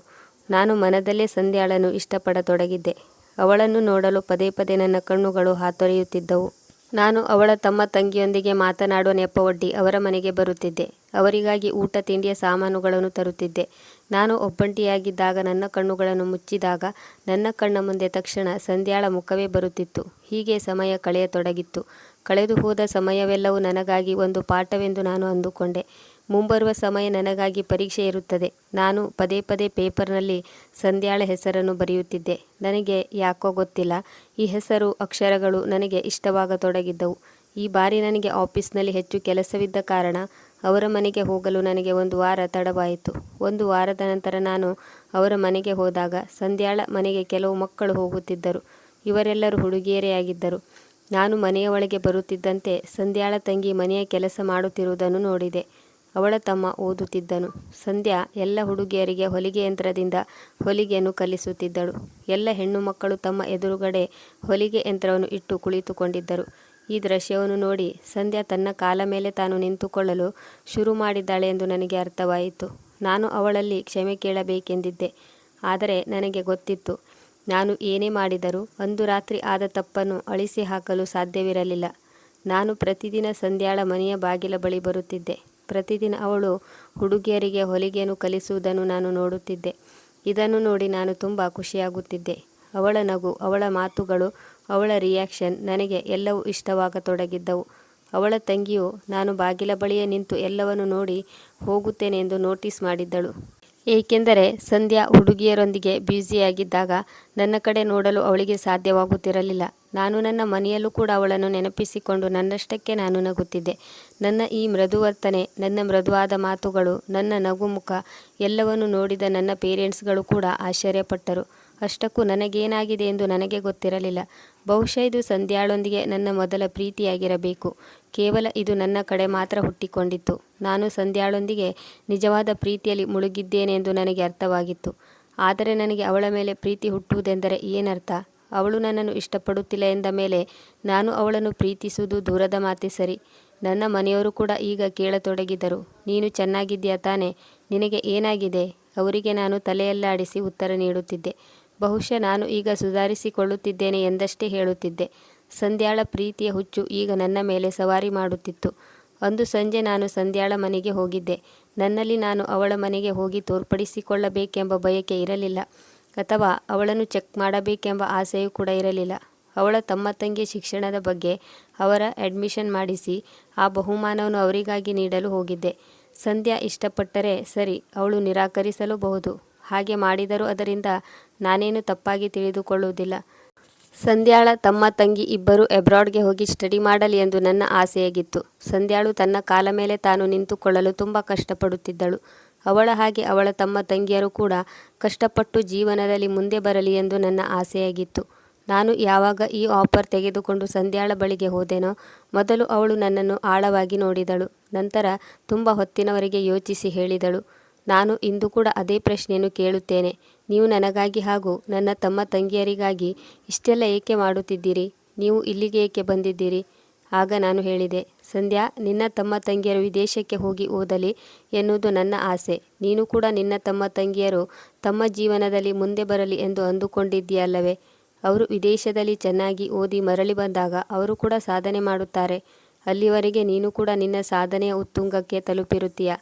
ನಾನು ಮನದಲ್ಲೇ ಸಂಧ್ಯಾಳನ್ನು ಇಷ್ಟಪಡತೊಡಗಿದ್ದೆ. ಅವಳನ್ನು ನೋಡಲು ಪದೇ ಪದೇ ನನ್ನ ಕಣ್ಣುಗಳು ಹಾತೊರೆಯುತ್ತಿದ್ದವು. ನಾನು ಅವಳ ತಮ್ಮ ತಂಗಿಯೊಂದಿಗೆ ಮಾತನಾಡುವ ನೆಪವೊಡ್ಡಿ ಅವರ ಮನೆಗೆ ಬರುತ್ತಿದ್ದೆ. ಅವರಿಗಾಗಿ ಊಟ ತಿಂಡಿಯ ಸಾಮಾನುಗಳನ್ನು ತರುತ್ತಿದ್ದೆ. ನಾನು ಒಬ್ಬಂಟಿಯಾಗಿದ್ದಾಗ ನನ್ನ ಕಣ್ಣುಗಳನ್ನು ಮುಚ್ಚಿದಾಗ ನನ್ನ ಕಣ್ಣ ಮುಂದೆ ತಕ್ಷಣ ಸಂಧ್ಯಾಳ ಮುಖವೇ ಬರುತ್ತಿತ್ತು. ಹೀಗೆ ಸಮಯ ಕಳೆಯತೊಡಗಿತ್ತು. ಕಳೆದು ಹೋದ ಸಮಯವೆಲ್ಲವೂ ನನಗಾಗಿ ಒಂದು ಪಾಠವೆಂದು ನಾನು ಅಂದುಕೊಂಡೆ. ಮುಂಬರುವ ಸಮಯ ನನಗಾಗಿ ಪರೀಕ್ಷೆ ಇರುತ್ತದೆ. ನಾನು ಪದೇ ಪದೇ ಪೇಪರ್ನಲ್ಲಿ ಸಂಧ್ಯಾಳ ಹೆಸರನ್ನು ಬರೆಯುತ್ತಿದ್ದೆ. ನನಗೆ ಯಾಕೋ ಗೊತ್ತಿಲ್ಲ, ಈ ಹೆಸರು, ಅಕ್ಷರಗಳು ನನಗೆ ಇಷ್ಟವಾಗತೊಡಗಿದ್ದವು. ಈ ಬಾರಿ ನನಗೆ ಆಫೀಸ್ನಲ್ಲಿ ಹೆಚ್ಚು ಕೆಲಸವಿದ್ದ ಕಾರಣ ಅವರ ಮನೆಗೆ ಹೋಗಲು ನನಗೆ 1 ವಾರ ತಡವಾಯಿತು. 1 ವಾರದ ನಂತರ ನಾನು ಅವರ ಮನೆಗೆ ಹೋದಾಗ ಸಂಧ್ಯಾಳ ಮನೆಗೆ ಕೆಲವು ಮಕ್ಕಳು ಹೋಗುತ್ತಿದ್ದರು. ಇವರೆಲ್ಲರೂ ಹುಡುಗಿಯರೇ ಆಗಿದ್ದರು. ನಾನು ಮನೆಯ ಒಳಗೆ ಬರುತ್ತಿದ್ದಂತೆ ಸಂಧ್ಯಾಳ ತಂಗಿ ಮನೆಯ ಕೆಲಸ ಮಾಡುತ್ತಿರುವುದನ್ನು ನೋಡಿದೆ. ಅವಳ ತಮ್ಮ ಓದುತ್ತಿದ್ದನು. ಸಂಧ್ಯಾ ಎಲ್ಲ ಹುಡುಗಿಯರಿಗೆ ಹೊಲಿಗೆ ಯಂತ್ರದಿಂದ ಹೊಲಿಗೆಯನ್ನು ಕಲಿಸುತ್ತಿದ್ದಳು. ಎಲ್ಲ ಹೆಣ್ಣು ಮಕ್ಕಳು ತಮ್ಮ ಎದುರುಗಡೆ ಹೊಲಿಗೆ ಯಂತ್ರವನ್ನು ಇಟ್ಟು ಕುಳಿತುಕೊಂಡಿದ್ದರು. ಈ ದೃಶ್ಯವನ್ನು ನೋಡಿ ಸಂಧ್ಯಾ ತನ್ನ ಕಾಲ ಮೇಲೆ ತಾನು ನಿಂತುಕೊಳ್ಳಲು ಶುರು ಮಾಡಿದ್ದಾಳೆ ಎಂದು ನನಗೆ ಅರ್ಥವಾಯಿತು. ನಾನು ಅವಳಲ್ಲಿ ಕ್ಷಮೆ ಕೇಳಬೇಕೆಂದಿದ್ದೆ. ಆದರೆ ನನಗೆ ಗೊತ್ತಿತ್ತು, ನಾನು ಏನೇ ಮಾಡಿದರೂ ಅಂದು ರಾತ್ರಿ ಆದ ತಪ್ಪನ್ನು ಅಳಿಸಿ ಹಾಕಲು ಸಾಧ್ಯವಿರಲಿಲ್ಲ. ನಾನು ಪ್ರತಿದಿನ ಸಂಧ್ಯಾಳ ಮನೆಯ ಬಾಗಿಲ ಬಳಿ ಬರುತ್ತಿದ್ದೆ. ಪ್ರತಿದಿನ ಅವಳು ಹುಡುಗಿಯರಿಗೆ ಹೊಲಿಗೆಯನ್ನು ಕಲಿಸುವುದನ್ನು ನಾನು ನೋಡುತ್ತಿದ್ದೆ. ಇದನ್ನು ನೋಡಿ ನಾನು ತುಂಬ ಖುಷಿಯಾಗುತ್ತಿದ್ದೆ. ಅವಳ ನಗು, ಅವಳ ಮಾತುಗಳು, ಅವಳ ರಿಯಾಕ್ಷನ್ ನನಗೆ ಎಲ್ಲವೂ ಇಷ್ಟವಾಗತೊಡಗಿದ್ದವು. ಅವಳ ತಂಗಿಯು ನಾನು ಬಾಗಿಲ ಬಳಿಯೇ ನಿಂತು ಎಲ್ಲವನ್ನು ನೋಡಿ ಹೋಗುತ್ತೇನೆ ಎಂದು ನೋಟಿಸ್ ಮಾಡಿದ್ದಳು. ಏಕೆಂದರೆ ಸಂಧ್ಯಾ ಹುಡುಗಿಯರೊಂದಿಗೆ ಬ್ಯುಸಿಯಾಗಿದ್ದಾಗ ನನ್ನ ಕಡೆ ನೋಡಲು ಅವಳಿಗೆ ಸಾಧ್ಯವಾಗುತ್ತಿರಲಿಲ್ಲ. ನಾನು ನನ್ನ ಮನೆಯಲ್ಲೂ ಕೂಡ ಅವಳನ್ನು ನೆನಪಿಸಿಕೊಂಡು ನನ್ನಷ್ಟಕ್ಕೆ ನಾನು ನಗುತ್ತಿದ್ದೆ. ನನ್ನ ಈ ಮೃದು ವರ್ತನೆ, ನನ್ನ ಮೃದುವಾದ ಮಾತುಗಳು, ನನ್ನ ನಗುಮುಖ ಎಲ್ಲವನ್ನು ನೋಡಿದ ನನ್ನ ಪೇರೆಂಟ್ಸ್ಗಳು ಕೂಡ ಆಶ್ಚರ್ಯಪಟ್ಟರು. ಅಷ್ಟಕ್ಕೂ ನನಗೇನಾಗಿದೆ ಎಂದು ನನಗೆ ಗೊತ್ತಿರಲಿಲ್ಲ. ಬಹುಶಃ ಇದು ಸಂಧ್ಯಾಳೊಂದಿಗೆ ನನ್ನ ಮೊದಲ ಪ್ರೀತಿಯಾಗಿರಬೇಕು. ಕೇವಲ ಇದು ನನ್ನ ಕಡೆ ಮಾತ್ರ ಹುಟ್ಟಿಕೊಂಡಿತ್ತು. ನಾನು ಸಂಧ್ಯಾಳೊಂದಿಗೆ ನಿಜವಾದ ಪ್ರೀತಿಯಲ್ಲಿ ಮುಳುಗಿದ್ದೇನೆ ಎಂದು ನನಗೆ ಅರ್ಥವಾಗಿತ್ತು. ಆದರೆ ನನಗೆ ಅವಳ ಮೇಲೆ ಪ್ರೀತಿ ಹುಟ್ಟುವುದೆಂದರೆ ಏನರ್ಥ? ಅವಳು ನನ್ನನ್ನು ಇಷ್ಟಪಡುತ್ತಿಲ್ಲ ಎಂದ ಮೇಲೆ ನಾನು ಅವಳನ್ನು ಪ್ರೀತಿಸುವುದು ದೂರದ ಮಾತೆ ಸರಿ. ನನ್ನ ಮನೆಯವರು ಕೂಡ ಈಗ ಕೇಳತೊಡಗಿದರು, ನೀನು ಚೆನ್ನಾಗಿದ್ದೀಯಾ ತಾನೆ, ನಿನಗೆ ಏನಾಗಿದೆ? ಅವರಿಗೆ ನಾನು ತಲೆಯಲ್ಲಾಡಿಸಿ ಉತ್ತರ ನೀಡುತ್ತಿದ್ದೆ. ಬಹುಶಃ ನಾನು ಈಗ ಸುಧಾರಿಸಿಕೊಳ್ಳುತ್ತಿದ್ದೇನೆ ಎಂದಷ್ಟೇ ಹೇಳುತ್ತಿದ್ದೆ. ಸಂಧ್ಯಾಳ ಪ್ರೀತಿಯ ಹುಚ್ಚು ಈಗ ನನ್ನ ಮೇಲೆ ಸವಾರಿ ಮಾಡುತ್ತಿತ್ತು. ಅಂದು ಸಂಜೆ ನಾನು ಸಂಧ್ಯಾಳ ಮನೆಗೆ ಹೋಗಿದ್ದೆ. ನನ್ನಲ್ಲಿ ನಾನು ಅವಳ ಮನೆಗೆ ಹೋಗಿ ತೋರ್ಪಡಿಸಿಕೊಳ್ಳಬೇಕೆಂಬ ಬಯಕೆ ಇರಲಿಲ್ಲ, ಅಥವಾ ಅವಳನ್ನು ಚೆಕ್ ಮಾಡಬೇಕೆಂಬ ಆಸೆಯೂ ಕೂಡ ಇರಲಿಲ್ಲ. ಅವಳ ತಮ್ಮ ತಂಗಿಯ ಶಿಕ್ಷಣದ ಬಗ್ಗೆ ಅವರ ಅಡ್ಮಿಷನ್ ಮಾಡಿಸಿ ಆ ಬಹುಮಾನವನ್ನು ಅವರಿಗಾಗಿ ನೀಡಲು ಹೋಗಿದ್ದೆ. ಸಂಧ್ಯಾ ಇಷ್ಟಪಟ್ಟರೆ ಸರಿ, ಅವಳು ನಿರಾಕರಿಸಲೂಬಹುದು. ಹಾಗೆ ಮಾಡಿದರೂ ಅದರಿಂದ ನಾನೇನು ತಪ್ಪಾಗಿ ತಿಳಿದುಕೊಳ್ಳುವುದಿಲ್ಲ. ಸಂಧ್ಯಾಳ ತಮ್ಮ ತಂಗಿ ಇಬ್ಬರು ಅಬ್ರಾಡ್ಗೆ ಹೋಗಿ ಸ್ಟಡಿ ಮಾಡಲಿ ಎಂದು ನನ್ನ ಆಸೆಯಾಗಿತ್ತು. ಸಂಧ್ಯಾಳು ತನ್ನ ಕಾಲ ಮೇಲೆ ತಾನು ನಿಂತುಕೊಳ್ಳಲು ತುಂಬ ಕಷ್ಟಪಡುತ್ತಿದ್ದಳು. ಅವಳ ಹಾಗೆ ಅವಳ ತಮ್ಮ ತಂಗಿಯರು ಕೂಡ ಕಷ್ಟಪಟ್ಟು ಜೀವನದಲ್ಲಿ ಮುಂದೆ ಬರಲಿ ಎಂದು ನನ್ನ ಆಸೆಯಾಗಿತ್ತು. ನಾನು ಯಾವಾಗ ಈ ಆಫರ್ ತೆಗೆದುಕೊಂಡು ಸಂಧ್ಯಾಳ ಬಳಿಗೆ ಹೋದೆನೋ, ಮೊದಲು ಅವಳು ನನ್ನನ್ನು ಆಳವಾಗಿ ನೋಡಿದಳು. ನಂತರ ತುಂಬ ಹೊತ್ತಿನವರೆಗೆ ಯೋಚಿಸಿ ಹೇಳಿದಳು, ನಾನು ಇಂದು ಕೂಡ ಅದೇ ಪ್ರಶ್ನೆಯನ್ನು ಕೇಳುತ್ತೇನೆ. ನೀವು ನನಗಾಗಿ ಹಾಗೂ ನನ್ನ ತಮ್ಮ ತಂಗಿಯರಿಗಾಗಿ ಇಷ್ಟೆಲ್ಲ ಏಕೆ ಮಾಡುತ್ತಿದ್ದೀರಿ? ನೀವು ಇಲ್ಲಿಗೆ ಏಕೆ ಬಂದಿದ್ದೀರಿ? ಆಗ ನಾನು ಹೇಳಿದೆ, ಸಂಧ್ಯಾ, ನಿನ್ನ ತಮ್ಮ ತಂಗಿಯರು ವಿದೇಶಕ್ಕೆ ಹೋಗಿ ಓದಲಿ ಎನ್ನುವುದು ನನ್ನ ಆಸೆ. ನೀನು ಕೂಡ ನಿನ್ನ ತಮ್ಮ ತಂಗಿಯರು ತಮ್ಮ ಜೀವನದಲ್ಲಿ ಮುಂದೆ ಬರಲಿ ಎಂದು ಅಂದುಕೊಂಡಿದ್ದೀಯಲ್ಲವೇ? ಅವರು ವಿದೇಶದಲ್ಲಿ ಚೆನ್ನಾಗಿ ಓದಿ ಮರಳಿ ಬಂದಾಗ ಅವರು ಕೂಡ ಸಾಧನೆ ಮಾಡುತ್ತಾರೆ. ಅಲ್ಲಿವರೆಗೆ ನೀನು ಕೂಡ ನಿನ್ನ ಸಾಧನೆಯ ಉತ್ತುಂಗಕ್ಕೆ ತಲುಪಿರುತ್ತೀಯ.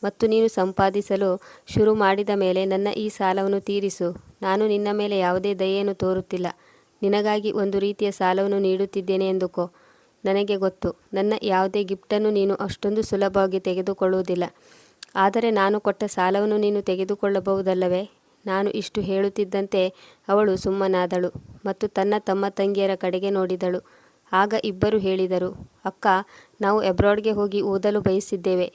ಮತ್ತು ನೀನು ಸಂಪಾದಿಸಲು ಶುರು ಮಾಡಿದ ಮೇಲೆ ನನ್ನ ಈ ಸಾಲವನ್ನು ತೀರಿಸು. ನಾನು ನಿನ್ನ ಮೇಲೆ ಯಾವುದೇ ದಯೆಯನ್ನು ತೋರುತ್ತಿಲ್ಲ. ನಿನಗಾಗಿ ಒಂದು ರೀತಿಯ ಸಾಲವನ್ನು ನೀಡುತ್ತಿದ್ದೇನೆ ಎಂದುಕೋ. ನನಗೆ ಗೊತ್ತು, ನನ್ನ ಯಾವುದೇ ಗಿಫ್ಟನ್ನು ನೀನು ಅಷ್ಟೊಂದು ಸುಲಭವಾಗಿ ತೆಗೆದುಕೊಳ್ಳುವುದಿಲ್ಲ. ಆದರೆ ನಾನು ಕೊಟ್ಟ ಸಾಲವನ್ನು ನೀನು ತೆಗೆದುಕೊಳ್ಳಬಹುದಲ್ಲವೇ? ನಾನು ಇಷ್ಟು ಹೇಳುತ್ತಿದ್ದಂತೆ ಅವಳು ಸುಮ್ಮನಾದಳು ಮತ್ತು ತನ್ನ ತಮ್ಮ ತಂಗಿಯರ ಕಡೆಗೆ ನೋಡಿದಳು. ಆಗ ಇಬ್ಬರು ಹೇಳಿದರು, ಅಕ್ಕ, ನಾವು ಅಬ್ರಾಡ್ಗೆ ಹೋಗಿ ಓದಲು ಬಯಸಿದ್ದೇವೆ.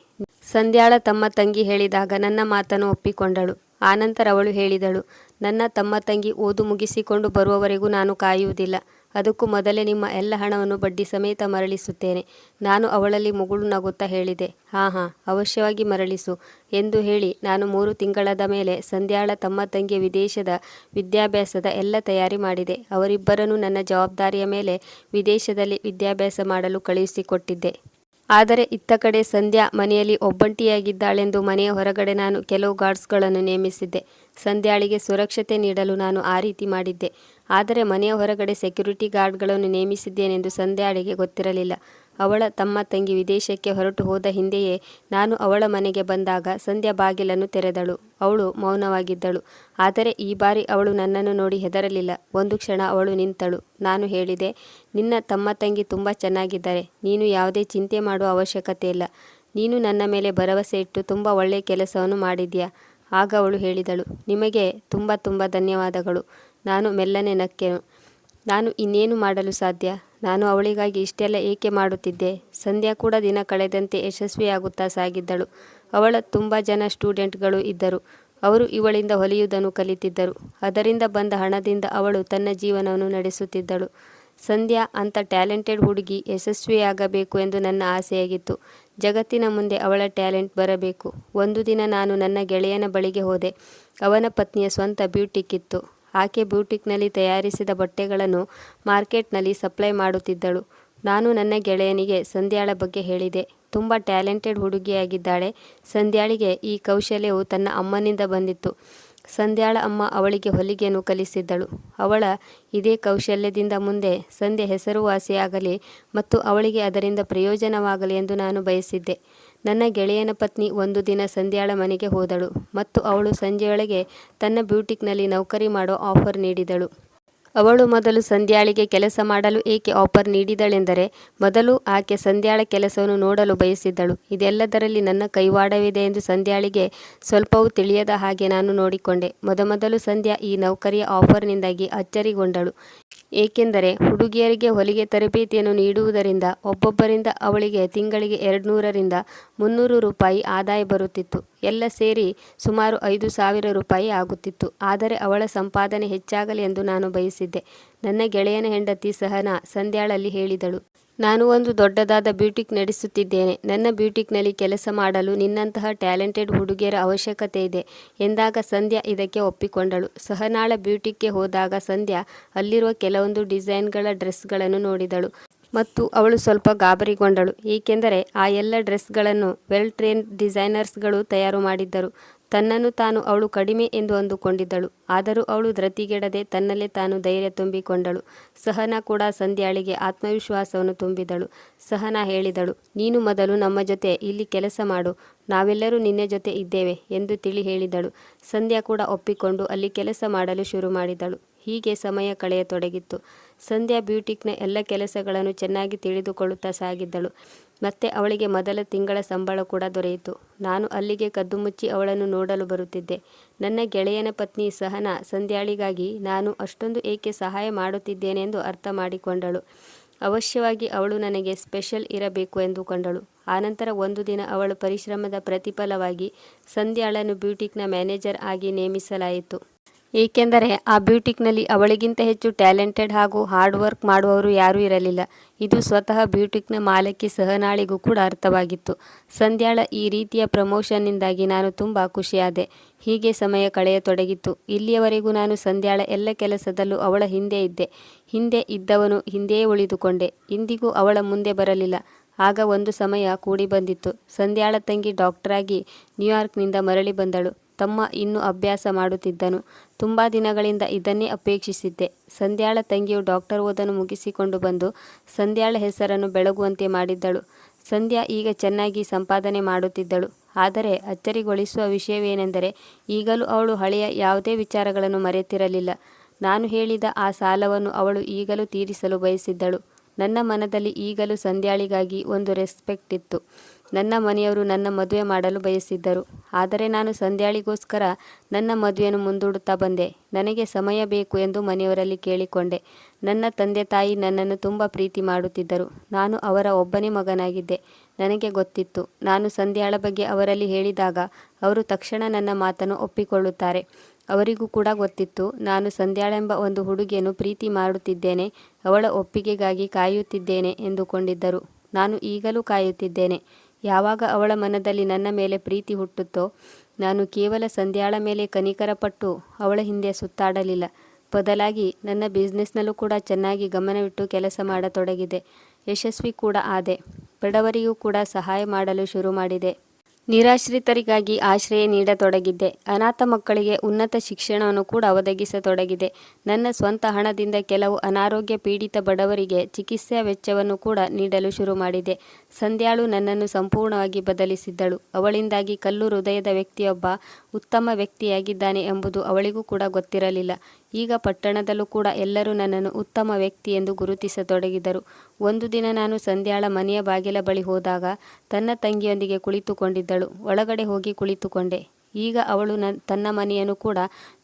ಸಂಧ್ಯಾಳ ತಮ್ಮ ತಂಗಿ ಹೇಳಿದಾಗ ನನ್ನ ಮಾತನ್ನು ಒಪ್ಪಿಕೊಂಡಳು. ಆನಂತರ ಅವಳು ಹೇಳಿದಳು, ನನ್ನ ತಮ್ಮ ತಂಗಿ ಓದು ಮುಗಿಸಿಕೊಂಡು ಬರುವವರೆಗೂ ನಾನು ಕಾಯುವುದಿಲ್ಲ. ಅದಕ್ಕೂ ಮೊದಲೇ ನಿಮ್ಮ ಎಲ್ಲ ಹಣವನ್ನು ಬಡ್ಡಿ ಸಮೇತ ಮರಳಿಸುತ್ತೇನೆ. ನಾನು ಅವಳಲ್ಲಿ ಮುಗುಳು ನಗುತ್ತಾ ಹೇಳಿದೆ, ಹಾಂ ಅವಶ್ಯವಾಗಿ ಮರಳಿಸು ಎಂದು ಹೇಳಿ ನಾನು 3 ತಿಂಗಳಾದ ಮೇಲೆ ಸಂಧ್ಯಾಳ ತಮ್ಮ ತಂಗಿಯ ವಿದೇಶದ ವಿದ್ಯಾಭ್ಯಾಸದ ಎಲ್ಲ ತಯಾರಿ ಮಾಡಿದೆ. ಅವರಿಬ್ಬರನ್ನು ನನ್ನ ಜವಾಬ್ದಾರಿಯ ಮೇಲೆ ವಿದೇಶದಲ್ಲಿ ವಿದ್ಯಾಭ್ಯಾಸ ಮಾಡಲು ಕಳುಹಿಸಿಕೊಟ್ಟಿದ್ದೆ. ಆದರೆ ಇತ್ತ ಕಡೆ ಸಂಧ್ಯಾ ಮನೆಯಲ್ಲಿ ಒಬ್ಬಂಟಿಯಾಗಿದ್ದಾಳೆಂದು ಮನೆಯ ಹೊರಗಡೆ ನಾನು ಕೆಲವು ಗಾರ್ಡ್ಸ್ಗಳನ್ನು ನೇಮಿಸಿದ್ದೆ. ಸಂಧ್ಯಾಳಿಗೆ ಸುರಕ್ಷತೆ ನೀಡಲು ನಾನು ಆ ರೀತಿ ಮಾಡಿದ್ದೆ. ಆದರೆ ಮನೆಯ ಹೊರಗಡೆ ಸೆಕ್ಯೂರಿಟಿ ಗಾರ್ಡ್ಗಳನ್ನು ನೇಮಿಸಿದ್ದೇನೆಂದು ಸಂಧ್ಯಾಳಿಗೆ ಗೊತ್ತಿರಲಿಲ್ಲ. ಅವಳ ತಮ್ಮ ತಂಗಿ ವಿದೇಶಕ್ಕೆ ಹೊರಟು ಹೋದ ಹಿಂದೆಯೇ ನಾನು ಅವಳ ಮನೆಗೆ ಬಂದಾಗ ಸಂಧ್ಯಾ ಬಾಗಿಲನ್ನು ತೆರೆದಳು. ಅವಳು ಮೌನವಾಗಿದ್ದಳು. ಆದರೆ ಈ ಬಾರಿ ಅವಳು ನನ್ನನ್ನು ನೋಡಿ ಹೆದರಲಿಲ್ಲ. ಒಂದು ಕ್ಷಣ ಅವಳು ನಿಂತಳು. ನಾನು ಹೇಳಿದೆ, ನಿನ್ನ ತಮ್ಮ ತಂಗಿ ತುಂಬ ಚೆನ್ನಾಗಿದ್ದಾರೆ. ನೀನು ಯಾವುದೇ ಚಿಂತೆ ಮಾಡುವ ಅವಶ್ಯಕತೆ ಇಲ್ಲ. ನೀನು ನನ್ನ ಮೇಲೆ ಭರವಸೆ ಇಟ್ಟು ತುಂಬ ಒಳ್ಳೆಯ ಕೆಲಸವನ್ನು ಮಾಡಿದ್ಯಾ. ಆಗ ಅವಳು ಹೇಳಿದಳು, ನಿಮಗೆ ತುಂಬ ತುಂಬ ಧನ್ಯವಾದಗಳು. ನಾನು ಮೆಲ್ಲನೆ ನಕ್ಕೆನು. ನಾನು ಇನ್ನೇನು ಮಾಡಲು ಸಾಧ್ಯ? ನಾನು ಅವಳಿಗಾಗಿ ಇಷ್ಟೆಲ್ಲ ಏಕೆ ಮಾಡುತ್ತಿದ್ದೆ? ಸಂಧ್ಯಾ ಕೂಡ ದಿನ ಕಳೆದಂತೆ ಯಶಸ್ವಿಯಾಗುತ್ತಾ ಸಾಗಿದ್ದಳು. ಅವಳ ತುಂಬ ಜನ ಸ್ಟೂಡೆಂಟ್ಗಳು ಇದ್ದರು. ಅವರು ಇವಳಿಂದ ಹೊಲಿಯುವುದನ್ನು ಕಲಿತಿದ್ದರು. ಅದರಿಂದ ಬಂದ ಹಣದಿಂದ ಅವಳು ತನ್ನ ಜೀವನವನ್ನು ನಡೆಸುತ್ತಿದ್ದಳು. ಸಂಧ್ಯಾ ಅಂಥ ಟ್ಯಾಲೆಂಟೆಡ್ ಹುಡುಗಿ ಯಶಸ್ವಿಯಾಗಬೇಕು ಎಂದು ನನ್ನ ಆಸೆಯಾಗಿತ್ತು. ಜಗತ್ತಿನ ಮುಂದೆ ಅವಳ ಟ್ಯಾಲೆಂಟ್ ಬರಬೇಕು. ಒಂದು ದಿನ ನಾನು ನನ್ನ ಗೆಳೆಯನ ಬಳಿಗೆ ಹೋದೆ. ಅವನ ಪತ್ನಿಯ ಸ್ವಂತ ಬ್ಯೂಟಿಕ್ ಇತ್ತು. ಆಕೆ ಬ್ಯೂಟಿಕ್ನಲ್ಲಿ ತಯಾರಿಸಿದ ಬಟ್ಟೆಗಳನ್ನು ಮಾರ್ಕೆಟ್ನಲ್ಲಿ ಸಪ್ಲೈ ಮಾಡುತ್ತಿದ್ದಳು. ನಾನು ನನ್ನ ಗೆಳೆಯನಿಗೆ ಸಂಧ್ಯಾಳ ಬಗ್ಗೆ ಹೇಳಿದೆ. ತುಂಬ ಟ್ಯಾಲೆಂಟೆಡ್ ಹುಡುಗಿಯಾಗಿದ್ದಾಳೆ. ಸಂಧ್ಯಾಳಿಗೆ ಈ ಕೌಶಲ್ಯವು ತನ್ನ ಅಮ್ಮನಿಂದ ಬಂದಿತ್ತು. ಸಂಧ್ಯಾಳ ಅಮ್ಮ ಅವಳಿಗೆ ಹೊಲಿಗೆಯನ್ನು ಕಲಿಸಿದ್ದಳು. ಅವಳ ಇದೇ ಕೌಶಲ್ಯದಿಂದ ಮುಂದೆ ಸಂಧ್ಯಾ ಹೆಸರುವಾಸಿಯಾಗಲಿ ಮತ್ತು ಅವಳಿಗೆ ಅದರಿಂದ ಪ್ರಯೋಜನವಾಗಲಿ ಎಂದು ನಾನು ಬಯಸಿದ್ದೆ. ನನ್ನ ಗೆಳೆಯನ ಪತ್ನಿ ಒಂದು ದಿನ ಸಂಧ್ಯಾಳ ಮನೆಗೆ ಹೋದಳು ಮತ್ತು ಅವಳು ಸಂಜೆಯೊಳಗೆ ತನ್ನ ಬ್ಯೂಟಿಕ್ನಲ್ಲಿ ನೌಕರಿ ಮಾಡೋ ಆಫರ್ ನೀಡಿದಳು. ಅವಳು ಮೊದಲು ಸಂಧ್ಯಾಳಿಗೆ ಕೆಲಸ ಮಾಡಲು ಏಕೆ ಆಫರ್ ನೀಡಿದಳೆಂದರೆ, ಮೊದಲು ಆಕೆ ಸಂಧ್ಯಾಳ ಕೆಲಸವನ್ನು ನೋಡಲು ಬಯಸಿದ್ದಳು. ಇದೆಲ್ಲದರಲ್ಲಿ ನನ್ನ ಕೈವಾಡವಿದೆ ಎಂದು ಸಂಧ್ಯಾಳಿಗೆ ಸ್ವಲ್ಪವೂ ತಿಳಿಯದ ಹಾಗೆ ನಾನು ನೋಡಿಕೊಂಡೆ. ಮೊದಮೊದಲು ಸಂಧ್ಯಾ ಈ ನೌಕರಿಯ ಆಫರ್ನಿಂದಾಗಿ ಅಚ್ಚರಿಗೊಂಡಳು. ಏಕೆಂದರೆ ಹುಡುಗಿಯರಿಗೆ ಹೊಲಿಗೆ ತರಬೇತಿಯನ್ನು ನೀಡುವುದರಿಂದ ಒಬ್ಬೊಬ್ಬರಿಂದ ಅವಳಿಗೆ ತಿಂಗಳಿಗೆ 200ರಿಂದ 300 ರೂಪಾಯಿ ಆದಾಯ ಬರುತ್ತಿತ್ತು. ಎಲ್ಲ ಸೇರಿ ಸುಮಾರು 5,000 ರೂಪಾಯಿ ಆಗುತ್ತಿತ್ತು. ಆದರೆ ಅವಳ ಸಂಪಾದನೆ ಹೆಚ್ಚಾಗಲಿ ಎಂದು ನಾನು ಬಯಸಿದ್ದೆ. ನನ್ನ ಗೆಳೆಯನ ಹೆಂಡತಿ ಸಹನಾ ಸಂಧ್ಯಾಳಲ್ಲಿ ಹೇಳಿದಳು, ನಾನು ಒಂದು ದೊಡ್ಡದಾದ ಬ್ಯೂಟಿಕ್ ನಡೆಸುತ್ತಿದ್ದೇನೆ. ನನ್ನ ಬ್ಯೂಟಿಕ್ನಲ್ಲಿ ಕೆಲಸ ಮಾಡಲು ನಿನ್ನಂತಹ ಟ್ಯಾಲೆಂಟೆಡ್ ಹುಡುಗಿಯರ ಅವಶ್ಯಕತೆ ಇದೆ ಎಂದಾಗ ಸಂಧ್ಯಾ ಇದಕ್ಕೆ ಒಪ್ಪಿಕೊಂಡಳು. ಸಹನಾಳ ಬ್ಯೂಟಿಕ್ಗೆ ಹೋದಾಗ ಸಂಧ್ಯಾ ಅಲ್ಲಿರುವ ಕೆಲವೊಂದು ಡಿಸೈನ್ಗಳ ಡ್ರೆಸ್ಗಳನ್ನು ನೋಡಿದಳು ಮತ್ತು ಅವಳು ಸ್ವಲ್ಪ ಗಾಬರಿಗೊಂಡಳು. ಏಕೆಂದರೆ ಆ ಎಲ್ಲ ಡ್ರೆಸ್ಗಳನ್ನು ವೆಲ್ ಟ್ರೇನ್ಡ್ ಡಿಸೈನರ್ಸ್ಗಳು ತಯಾರು ಮಾಡಿದ್ದರು. ತನ್ನನ್ನು ತಾನು ಅವಳು ಕಡಿಮೆ ಎಂದು ಅಂದುಕೊಂಡಿದ್ದಳು. ಆದರೂ ಅವಳು ಧೃತಿಗೆಡದೆ ತನ್ನಲ್ಲೇ ತಾನು ಧೈರ್ಯ ತುಂಬಿಕೊಂಡಳು. ಸಹನಾ ಕೂಡ ಸಂಧ್ಯಾಳಿಗೆ ಆತ್ಮವಿಶ್ವಾಸವನ್ನು ತುಂಬಿದಳು. ಸಹನಾ ಹೇಳಿದಳು, ನೀನು ಮೊದಲು ನಮ್ಮ ಜೊತೆ ಇಲ್ಲಿ ಕೆಲಸ ಮಾಡು. ನಾವೆಲ್ಲರೂ ನಿನ್ನ ಜೊತೆ ಇದ್ದೇವೆ ಎಂದು ತಿಳಿ ಹೇಳಿದಳು. ಸಂಧ್ಯಾ ಕೂಡ ಒಪ್ಪಿಕೊಂಡು ಅಲ್ಲಿ ಕೆಲಸ ಮಾಡಲು ಶುರು ಮಾಡಿದಳು. ಹೀಗೆ ಸಮಯ ಕಳೆಯತೊಡಗಿತ್ತು. ಸಂಧ್ಯಾ ಬ್ಯೂಟಿಕ್ನ ಎಲ್ಲ ಕೆಲಸಗಳನ್ನು ಚೆನ್ನಾಗಿ ತಿಳಿದುಕೊಳ್ಳುತ್ತಾ ಸಾಗಿದ್ದಳು. ಮತ್ತೆ ಅವಳಿಗೆ ಮೊದಲ ತಿಂಗಳ ಸಂಬಳ ಕೂಡ ದೊರೆಯಿತು. ನಾನು ಅಲ್ಲಿಗೆ ಕದ್ದು ಮುಚ್ಚಿ ಅವಳನ್ನು ನೋಡಲು ಬರುತ್ತಿದ್ದೆ. ನನ್ನ ಗೆಳೆಯನ ಪತ್ನಿ ಸಹನಾ ಸಂಧ್ಯಾಳಿಗಾಗಿ ನಾನು ಅಷ್ಟೊಂದು ಏಕೆ ಸಹಾಯ ಮಾಡುತ್ತಿದ್ದೇನೆಂದು ಅರ್ಥ ಮಾಡಿಕೊಂಡಳು. ಅವಶ್ಯವಾಗಿ ಅವಳು ನನಗೆ ಸ್ಪೆಷಲ್ ಇರಬೇಕು ಎಂದುಕೊಂಡಳು. ಆನಂತರ ಒಂದು ದಿನ ಅವಳ ಪರಿಶ್ರಮದ ಪ್ರತಿಫಲವಾಗಿ ಸಂಧ್ಯಾಳನ್ನು ಬ್ಯೂಟಿಕ್ನ ಮ್ಯಾನೇಜರ್ ಆಗಿ ನೇಮಿಸಲಾಯಿತು. ಏಕೆಂದರೆ ಆ ಬ್ಯೂಟಿಕ್ನಲ್ಲಿ ಅವಳಿಗಿಂತ ಹೆಚ್ಚು ಟ್ಯಾಲೆಂಟೆಡ್ ಹಾಗೂ ಹಾರ್ಡ್ ವರ್ಕ್ ಮಾಡುವವರು ಯಾರೂ ಇರಲಿಲ್ಲ. ಇದು ಸ್ವತಃ ಬ್ಯೂಟಿಕ್ನ ಮಾಲಕಿ ಸಹನಾಳಿಗೂ ಕೂಡ ಅರ್ಥವಾಗಿತ್ತು. ಸಂಧ್ಯಾಳ ಈ ರೀತಿಯ ಪ್ರಮೋಷನ್ನಿಂದಾಗಿ ನಾನು ತುಂಬ ಖುಷಿಯಾದೆ. ಹೀಗೆ ಸಮಯ ಕಳೆಯತೊಡಗಿತ್ತು. ಇಲ್ಲಿಯವರೆಗೂ ನಾನು ಸಂಧ್ಯಾಳ ಎಲ್ಲ ಕೆಲಸದಲ್ಲೂ ಅವಳ ಹಿಂದೆ ಇದ್ದೆ. ಹಿಂದೆ ಇದ್ದವನು ಹಿಂದೆಯೇ ಉಳಿದುಕೊಂಡೆ. ಇಂದಿಗೂ ಅವಳ ಮುಂದೆ ಬರಲಿಲ್ಲ. ಆಗ ಒಂದು ಸಮಯ ಕೂಡಿ ಬಂದಿತ್ತು. ಸಂಧ್ಯಾಳ ತಂಗಿ ಡಾಕ್ಟರಾಗಿ ನ್ಯೂಯಾರ್ಕ್ನಿಂದ ಮರಳಿ ಬಂದಳು. ತಮ್ಮ ಇನ್ನೂ ಅಭ್ಯಾಸ ಮಾಡುತ್ತಿದ್ದನು. ತುಂಬ ದಿನಗಳಿಂದ ಇದನ್ನೇ ಅಪೇಕ್ಷಿಸಿದ್ದೆ. ಸಂಧ್ಯಾಳ ತಂಗಿಯು ಡಾಕ್ಟರ್ ಓದನ್ನು ಮುಗಿಸಿಕೊಂಡು ಬಂದು ಸಂಧ್ಯಾಳ ಹೆಸರನ್ನು ಬೆಳಗುವಂತೆ ಮಾಡಿದ್ದಳು. ಸಂಧ್ಯಾ ಈಗ ಚೆನ್ನಾಗಿ ಸಂಪಾದನೆ ಮಾಡುತ್ತಿದ್ದಳು. ಆದರೆ ಅಚ್ಚರಿಗೊಳಿಸುವ ವಿಷಯವೇನೆಂದರೆ ಈಗಲೂ ಅವಳು ಹಳೆಯ ಯಾವುದೇ ವಿಚಾರಗಳನ್ನು ಮರೆತಿರಲಿಲ್ಲ. ನಾನು ಹೇಳಿದ ಆ ಸಾಲವನ್ನು ಅವಳು ಈಗಲೂ ತೀರಿಸಲು ಬಯಸಿದ್ದಳು. ನನ್ನ ಮನದಲ್ಲಿ ಈಗಲೂ ಸಂಧ್ಯಾಳಿಗಾಗಿ ಒಂದು ರೆಸ್ಪೆಕ್ಟ್ ಇತ್ತು. ನನ್ನ ಮನೆಯವರು ನನ್ನ ಮದುವೆ ಮಾಡಲು ಬಯಸಿದ್ದರು. ಆದರೆ ನಾನು ಸಂಧ್ಯಾಳಿಗೋಸ್ಕರ ನನ್ನ ಮದುವೆಯನ್ನು ಮುಂದೂಡುತ್ತಾ ಬಂದೆ. ನನಗೆ ಸಮಯ ಬೇಕು ಎಂದು ಮನೆಯವರಲ್ಲಿ ಕೇಳಿಕೊಂಡೆ. ನನ್ನ ತಂದೆ ತಾಯಿ ನನ್ನನ್ನು ತುಂಬ ಪ್ರೀತಿ ಮಾಡುತ್ತಿದ್ದರು. ನಾನು ಅವರ ಒಬ್ಬನೇ ಮಗನಾಗಿದ್ದೆ. ನನಗೆ ಗೊತ್ತಿತ್ತು, ನಾನು ಸಂಧ್ಯಾಳ ಬಗ್ಗೆ ಅವರಲ್ಲಿ ಹೇಳಿದಾಗ ಅವರು ತಕ್ಷಣ ನನ್ನ ಮಾತನ್ನು ಒಪ್ಪಿಕೊಳ್ಳುತ್ತಾರೆ. ಅವರಿಗೂ ಕೂಡ ಗೊತ್ತಿತ್ತು, ನಾನು ಸಂಧ್ಯಾಳೆಂಬ ಒಂದು ಹುಡುಗಿಯನ್ನು ಪ್ರೀತಿ ಮಾಡುತ್ತಿದ್ದೇನೆ, ಅವಳ ಒಪ್ಪಿಗೆಗಾಗಿ ಕಾಯುತ್ತಿದ್ದೇನೆ ಎಂದುಕೊಂಡಿದ್ದರು. ನಾನು ಈಗಲೂ ಕಾಯುತ್ತಿದ್ದೇನೆ. ಯಾವಾಗ ಅವಳ ಮನದಲ್ಲಿ ನನ್ನ ಮೇಲೆ ಪ್ರೀತಿ ಹುಟ್ಟುತ್ತೋ, ನಾನು ಕೇವಲ ಸಂಧ್ಯಾಳ ಮೇಲೆ ಕನಿಕರಪಟ್ಟು ಅವಳ ಹಿಂದೆ ಸುತ್ತಾಡಲಿಲ್ಲ. ಬದಲಾಗಿ ನನ್ನ ಬಿಸ್ನೆಸ್ನಲ್ಲೂ ಕೂಡ ಚೆನ್ನಾಗಿ ಗಮನವಿಟ್ಟು ಕೆಲಸ ಮಾಡತೊಡಗಿದೆ. ಯಶಸ್ವಿ ಕೂಡ ಆದೆ. ಬಡವರಿಗೂ ಕೂಡ ಸಹಾಯ ಮಾಡಲು ಶುರು ಮಾಡಿದೆ. ನಿರಾಶ್ರಿತರಿಗಾಗಿ ಆಶ್ರಯ ನೀಡತೊಡಗಿದ್ದೆ. ಅನಾಥ ಮಕ್ಕಳಿಗೆ ಉನ್ನತ ಶಿಕ್ಷಣವನ್ನು ಕೂಡ ಒದಗಿಸತೊಡಗಿದೆ. ನನ್ನ ಸ್ವಂತ ಹಣದಿಂದ ಕೆಲವು ಅನಾರೋಗ್ಯ ಪೀಡಿತ ಬಡವರಿಗೆ ಚಿಕಿತ್ಸಾ ವೆಚ್ಚವನ್ನು ಕೂಡ ನೀಡಲು ಶುರು ಮಾಡಿದೆ. ಸಂಧ್ಯಾಳು ನನ್ನನ್ನು ಸಂಪೂರ್ಣವಾಗಿ ಬದಲಿಸಿದ್ದಳು. ಅವಳಿಂದಾಗಿ ಕಲ್ಲು ಹೃದಯದ ವ್ಯಕ್ತಿಯೊಬ್ಬ ಉತ್ತಮ ವ್ಯಕ್ತಿಯಾಗಿದ್ದಾನೆ ಎಂಬುದು ಅವಳಿಗೂ ಕೂಡ ಗೊತ್ತಿರಲಿಲ್ಲ. ಈಗ ಪಟ್ಟಣದಲ್ಲೂ ಕೂಡ ಎಲ್ಲರೂ ನನ್ನನ್ನು ಉತ್ತಮ ವ್ಯಕ್ತಿ ಎಂದು ಗುರುತಿಸತೊಡಗಿದರು. ಒಂದು ದಿನ ನಾನು ಸಂಧ್ಯಾಳ ಮನೆಯ ಬಾಗಿಲ ಬಳಿ ಹೋದಾಗ ತನ್ನ ತಂಗಿಯೊಂದಿಗೆ ಕುಳಿತುಕೊಂಡಿದ್ದಳು. ಒಳಗಡೆ ಹೋಗಿ ಕುಳಿತುಕೊಂಡೆ. ಈಗ ಅವಳು ತನ್ನ ಮನೆಯನ್ನು ಕೂಡ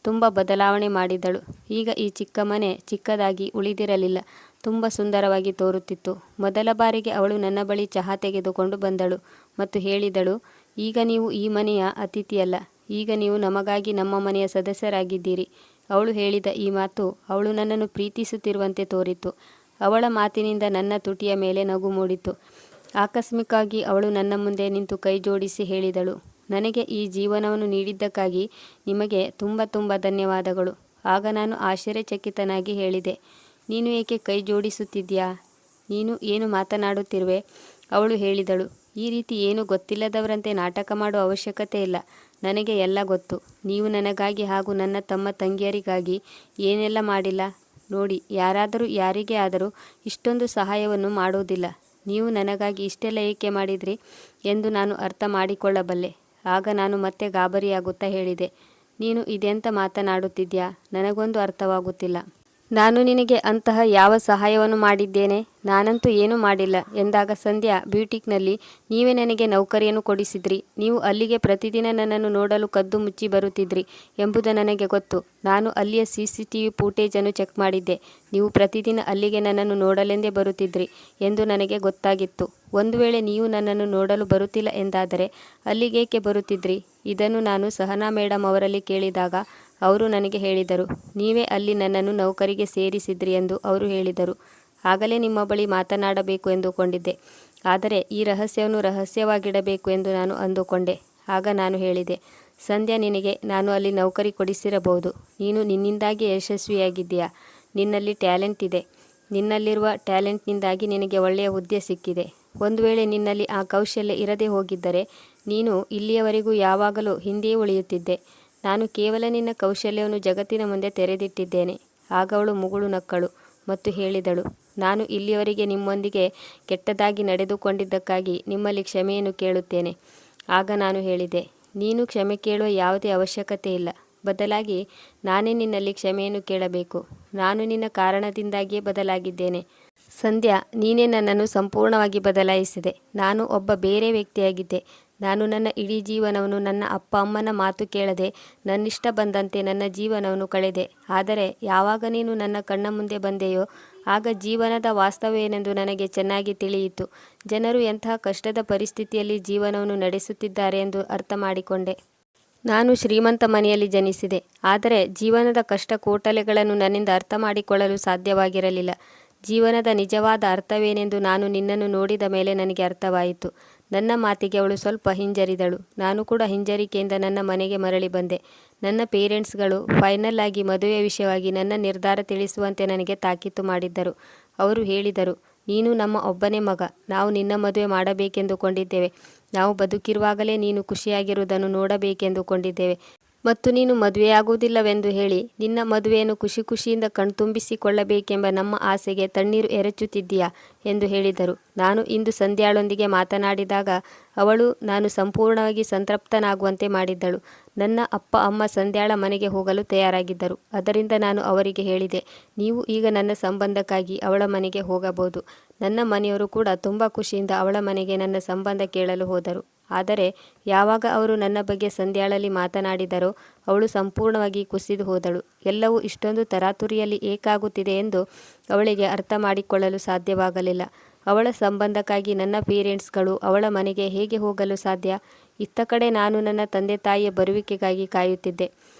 ತುಂಬ ಬದಲಾವಣೆ ಮಾಡಿದಳು. ಈಗ ಈ ಚಿಕ್ಕ ಮನೆ ಚಿಕ್ಕದಾಗಿ ಉಳಿದಿರಲಿಲ್ಲ, ತುಂಬ ಸುಂದರವಾಗಿ ತೋರುತ್ತಿತ್ತು. ಮೊದಲ ಬಾರಿಗೆ ಅವಳು ನನ್ನ ಬಳಿ ಚಹಾ ತೆಗೆದುಕೊಂಡು ಬಂದಳು ಮತ್ತು ಹೇಳಿದಳು, ಈಗ ನೀವು ಈ ಮನೆಯ ಅತಿಥಿಯಲ್ಲ, ಈಗ ನೀವು ನಮಗಾಗಿ ನಮ್ಮ ಮನೆಯ ಸದಸ್ಯರಾಗಿದ್ದೀರಿ. ಅವಳು ಹೇಳಿದ ಈ ಮಾತು ಅವಳು ನನ್ನನ್ನು ಪ್ರೀತಿಸುತ್ತಿರುವಂತೆ ತೋರಿತು. ಅವಳ ಮಾತಿನಿಂದ ನನ್ನ ತುಟಿಯ ಮೇಲೆ ನಗು ಮೂಡಿತು. ಆಕಸ್ಮಿಕವಾಗಿ ಅವಳು ನನ್ನ ಮುಂದೆ ನಿಂತು ಕೈ ಜೋಡಿಸಿ ಹೇಳಿದಳು, ನನಗೆ ಈ ಜೀವನವನ್ನು ನೀಡಿದ್ದಕ್ಕಾಗಿ ನಿಮಗೆ ತುಂಬ ತುಂಬ ಧನ್ಯವಾದಗಳು. ಆಗ ನಾನು ಆಶ್ಚರ್ಯಚಕಿತನಾಗಿ ಹೇಳಿದೆ, ನೀನು ಏಕೆ ಕೈ ಜೋಡಿಸುತ್ತಿದ್ದೀಯಾ? ನೀನು ಏನು ಮಾತನಾಡುತ್ತಿರುವೆ? ಅವಳು ಹೇಳಿದಳು, ಈ ರೀತಿ ಏನು ಗೊತ್ತಿಲ್ಲದವರಂತೆ ನಾಟಕ ಮಾಡುವ ಅವಶ್ಯಕತೆ ಇಲ್ಲ. ನನಗೆ ಎಲ್ಲ ಗೊತ್ತು. ನೀವು ನನಗಾಗಿ ಹಾಗೂ ನನ್ನ ತಮ್ಮ ತಂಗಿಯರಿಗಾಗಿ ಏನೆಲ್ಲ ಮಾಡಿಲ್ಲ. ನೋಡಿ, ಯಾರಾದರೂ ಯಾರಿಗೇ ಆದರೂ ಇಷ್ಟೊಂದು ಸಹಾಯವನ್ನು ಮಾಡುವುದಿಲ್ಲ. ನೀವು ನನಗಾಗಿ ಇಷ್ಟೆಲ್ಲ ಏಕೆ ಮಾಡಿದ್ರಿ ಎಂದು ನಾನು ಅರ್ಥ ಮಾಡಿಕೊಳ್ಳಬಲ್ಲೆ. ಆಗ ನಾನು ಮತ್ತೆ ಗಾಬರಿಯಾಗುತ್ತಾ ಹೇಳಿದೆ, ನೀನು ಇದೆಂತ ಮಾತನಾಡುತ್ತಿದ್ಯಾ? ನನಗೊಂದು ಅರ್ಥವಾಗುತ್ತಿಲ್ಲ. ನಾನು ನಿನಗೆ ಅಂತಹ ಯಾವ ಸಹಾಯವನ್ನು ಮಾಡಿದ್ದೇನೆ? ನಾನಂತೂ ಏನೂ ಮಾಡಿಲ್ಲ ಎಂದಾಗ ಸಂಧ್ಯಾ ಬ್ಯೂಟಿಕ್ನಲ್ಲಿ ನೀವೇ ನನಗೆ ನೌಕರಿಯನ್ನು ಕೊಡಿಸಿದ್ರಿ. ನೀವು ಅಲ್ಲಿಗೆ ಪ್ರತಿದಿನ ನನ್ನನ್ನು ನೋಡಲು ಕದ್ದು ಮುಚ್ಚಿ ಬರುತ್ತಿದ್ರಿ ಎಂಬುದು ನನಗೆ ಗೊತ್ತು. ನಾನು ಅಲ್ಲಿಯ CCTV ಫೂಟೇಜನ್ನು ಚೆಕ್ ಮಾಡಿದ್ದೆ. ನೀವು ಪ್ರತಿದಿನ ಅಲ್ಲಿಗೆ ನನ್ನನ್ನು ನೋಡಲೆಂದೇ ಬರುತ್ತಿದ್ರಿ ಎಂದು ನನಗೆ ಗೊತ್ತಾಗಿತ್ತು. ಒಂದು ವೇಳೆ ನೀವು ನನ್ನನ್ನು ನೋಡಲು ಬರುತ್ತಿಲ್ಲ ಎಂದಾದರೆ ಅಲ್ಲಿಗೇಕೆ ಬರುತ್ತಿದ್ರಿ? ಇದನ್ನು ನಾನು ಸಹನಾ ಮೇಡಮ್ ಅವರಲ್ಲಿ ಕೇಳಿದಾಗ ಅವರು ನನಗೆ ಹೇಳಿದರು, ನೀವೇ ಅಲ್ಲಿ ನನ್ನನ್ನು ನೌಕರಿಗೆ ಸೇರಿಸಿದ್ರಿ ಎಂದು ಅವರು ಹೇಳಿದರು. ಆಗಲೇ ನಿಮ್ಮ ಬಳಿ ಮಾತನಾಡಬೇಕು ಎಂದುಕೊಂಡಿದ್ದೆ. ಆದರೆ ಈ ರಹಸ್ಯವನ್ನು ರಹಸ್ಯವಾಗಿಡಬೇಕು ಎಂದು ನಾನು ಅಂದುಕೊಂಡೆ. ಆಗ ನಾನು ಹೇಳಿದೆ, ಸಂಧ್ಯಾ, ನಿನಗೆ ನಾನು ಅಲ್ಲಿ ನೌಕರಿ ಕೊಡಿಸಿರಬಹುದು. ನೀನು ನಿನ್ನಿಂದಾಗಿ ಯಶಸ್ವಿಯಾಗಿದ್ದೀಯಾ. ನಿನ್ನಲ್ಲಿ ಟ್ಯಾಲೆಂಟ್ ಇದೆ. ನಿನ್ನಲ್ಲಿರುವ ಟ್ಯಾಲೆಂಟ್ನಿಂದಾಗಿ ನಿನಗೆ ಒಳ್ಳೆಯ ಹುದ್ದೆ ಸಿಕ್ಕಿದೆ. ಒಂದು ವೇಳೆ ನಿನ್ನಲ್ಲಿ ಆ ಕೌಶಲ್ಯ ಇರದೇ ಹೋಗಿದ್ದರೆ ನೀನು ಇಲ್ಲಿಯವರೆಗೂ ಯಾವಾಗಲೂ ಹಿಂದೆಯೇ ಉಳಿಯುತ್ತಿದ್ದೆ. ನಾನು ಕೇವಲ ನಿನ್ನ ಕೌಶಲ್ಯವನ್ನು ಜಗತ್ತಿನ ಮುಂದೆ ತೆರೆದಿಟ್ಟಿದ್ದೇನೆ. ಆಗ ಅವಳು ಮುಗುಳು ನಕ್ಕಳು ಮತ್ತು ಹೇಳಿದಳು, ನಾನು ಇಲ್ಲಿಯವರೆಗೆ ನಿಮ್ಮೊಂದಿಗೆ ಕೆಟ್ಟದಾಗಿ ನಡೆದುಕೊಂಡಿದ್ದಕ್ಕಾಗಿ ನಿಮ್ಮಲ್ಲಿ ಕ್ಷಮೆಯನ್ನು ಕೇಳುತ್ತೇನೆ. ಆಗ ನಾನು ಹೇಳಿದೆ, ನೀನು ಕ್ಷಮೆ ಕೇಳುವ ಯಾವುದೇ ಅವಶ್ಯಕತೆ ಇಲ್ಲ. ಬದಲಾಗಿ ನಾನೇ ನಿನ್ನಲ್ಲಿ ಕ್ಷಮೆಯನ್ನು ಕೇಳಬೇಕು. ನಾನು ನಿನ್ನ ಕಾರಣದಿಂದಾಗಿಯೇ ಬದಲಾಗಿದ್ದೇನೆ. ಸಂಧ್ಯಾ, ನೀನೇ ನನ್ನನ್ನು ಸಂಪೂರ್ಣವಾಗಿ ಬದಲಾಯಿಸಿದೆ. ನಾನು ಒಬ್ಬ ಬೇರೆ ವ್ಯಕ್ತಿಯಾಗಿದ್ದೆ. ನಾನು ನನ್ನ ಇಡೀ ಜೀವನವನ್ನು ನನ್ನ ಅಪ್ಪ ಅಮ್ಮನ ಮಾತು ಕೇಳದೆ ನನ್ನಿಷ್ಟ ಬಂದಂತೆ ನನ್ನ ಜೀವನವನ್ನು ಕಳೆದೆ. ಆದರೆ ಯಾವಾಗ ನೀನು ನನ್ನ ಕಣ್ಣ ಮುಂದೆ ಬಂದೆಯೋ ಆಗ ಜೀವನದ ವಾಸ್ತವವೇನೆಂದು ನನಗೆ ಚೆನ್ನಾಗಿ ತಿಳಿಯಿತು. ಜನರು ಎಂತಹ ಕಷ್ಟದ ಪರಿಸ್ಥಿತಿಯಲ್ಲಿ ಜೀವನವನ್ನು ನಡೆಸುತ್ತಿದ್ದಾರೆ ಎಂದು ಅರ್ಥ ಮಾಡಿಕೊಂಡೆ. ನಾನು ಶ್ರೀಮಂತ ಮನೆಯಲ್ಲಿ ಜನಿಸಿದೆ. ಆದರೆ ಜೀವನದ ಕಷ್ಟ ಕೋಟಲೆಗಳನ್ನು ನನ್ನಿಂದ ಅರ್ಥ ಮಾಡಿಕೊಳ್ಳಲು ಸಾಧ್ಯವಾಗಿರಲಿಲ್ಲ. ಜೀವನದ ನಿಜವಾದ ಅರ್ಥವೇನೆಂದು ನಾನು ನಿನ್ನನ್ನು ನೋಡಿದ ಮೇಲೆ ನನಗೆ ಅರ್ಥವಾಯಿತು. ನನ್ನ ಮಾತಿಗೆ ಅವಳು ಸ್ವಲ್ಪ ಹಿಂಜರಿದಳು. ನಾನು ಕೂಡ ಹಿಂಜರಿಕೆಯಿಂದ ನನ್ನ ಮನೆಗೆ ಮರಳಿ ಬಂದೆ. ನನ್ನ ಪೇರೆಂಟ್ಸ್ಗಳು ಫೈನಲ್ ಆಗಿ ಮದುವೆ ವಿಷಯವಾಗಿ ನನ್ನ ನಿರ್ಧಾರ ತಿಳಿಸುವಂತೆ ನನಗೆ ತಾಕೀತು ಮಾಡಿದ್ದರು. ಅವರು ಹೇಳಿದರು, ನೀನು ನಮ್ಮ ಒಬ್ಬನೇ ಮಗ. ನಾವು ನಿನ್ನ ಮದುವೆ ಮಾಡಬೇಕೆಂದುಕೊಂಡಿದ್ದೇವೆ. ನಾವು ಬದುಕಿರುವಾಗಲೇ ನೀನು ಖುಷಿಯಾಗಿರುವುದನ್ನು ನೋಡಬೇಕೆಂದುಕೊಂಡಿದ್ದೇವೆ. ಮತ್ತು ನೀನು ಮದುವೆಯಾಗುವುದಿಲ್ಲವೆಂದು ಹೇಳಿ ನಿನ್ನ ಮದುವೆಯನ್ನು ಖುಷಿ ಖುಷಿಯಿಂದ ಕಣ್ತುಂಬಿಸಿಕೊಳ್ಳಬೇಕೆಂಬ ನಮ್ಮ ಆಸೆಗೆ ತಣ್ಣೀರು ಎರಚುತ್ತಿದ್ದೀಯಾ ಎಂದು ಹೇಳಿದರು. ನಾನು ಇಂದು ಸಂಧ್ಯಾಳೊಂದಿಗೆ ಮಾತನಾಡಿದಾಗ ಅವಳು ನಾನು ಸಂಪೂರ್ಣವಾಗಿ ಸಂತೃಪ್ತನಾಗುವಂತೆ ಮಾಡಿದ್ದಳು. ನನ್ನ ಅಪ್ಪ ಅಮ್ಮ ಸಂಧ್ಯಾಳ ಮನೆಗೆ ಹೋಗಲು ತಯಾರಾಗಿದ್ದರು. ಅದರಿಂದ ನಾನು ಅವರಿಗೆ ಹೇಳಿದೆ, ನೀವು ಈಗ ನನ್ನ ಸಂಬಂಧಕ್ಕಾಗಿ ಅವಳ ಮನೆಗೆ ಹೋಗಬಹುದು. ನನ್ನ ಮನೆಯವರು ಕೂಡ ತುಂಬ ಖುಷಿಯಿಂದ ಅವಳ ಮನೆಗೆ ನನ್ನ ಸಂಬಂಧ ಕೇಳಲು ಹೋದರು. ಆದರೆ ಯಾವಾಗ ಅವರು ನನ್ನ ಬಗ್ಗೆ ಸಂಧ್ಯಾಳಲ್ಲಿ ಮಾತನಾಡಿದರೋ ಅವಳು ಸಂಪೂರ್ಣವಾಗಿ ಕುಸಿದು ಹೋದಳು. ಎಲ್ಲವೂ ಇಷ್ಟೊಂದು ತರಾತುರಿಯಲ್ಲಿ ಏಕಾಗುತ್ತಿದೆ ಎಂದು ಅವಳಿಗೆ ಅರ್ಥ ಮಾಡಿಕೊಳ್ಳಲು ಸಾಧ್ಯವಾಗಲಿಲ್ಲ. ಅವಳ ಸಂಬಂಧಕ್ಕಾಗಿ ನನ್ನ ಪೇರೆಂಟ್ಸ್ಗಳು ಅವಳ ಮನೆಗೆ ಹೇಗೆ ಹೋಗಲು ಸಾಧ್ಯ? ಇತ್ತ ಕಡೆ ನಾನು ನನ್ನ ತಂದೆ ತಾಯಿಯ ಬರುವಿಕೆಗಾಗಿ ಕಾಯುತ್ತಿದ್ದೆ.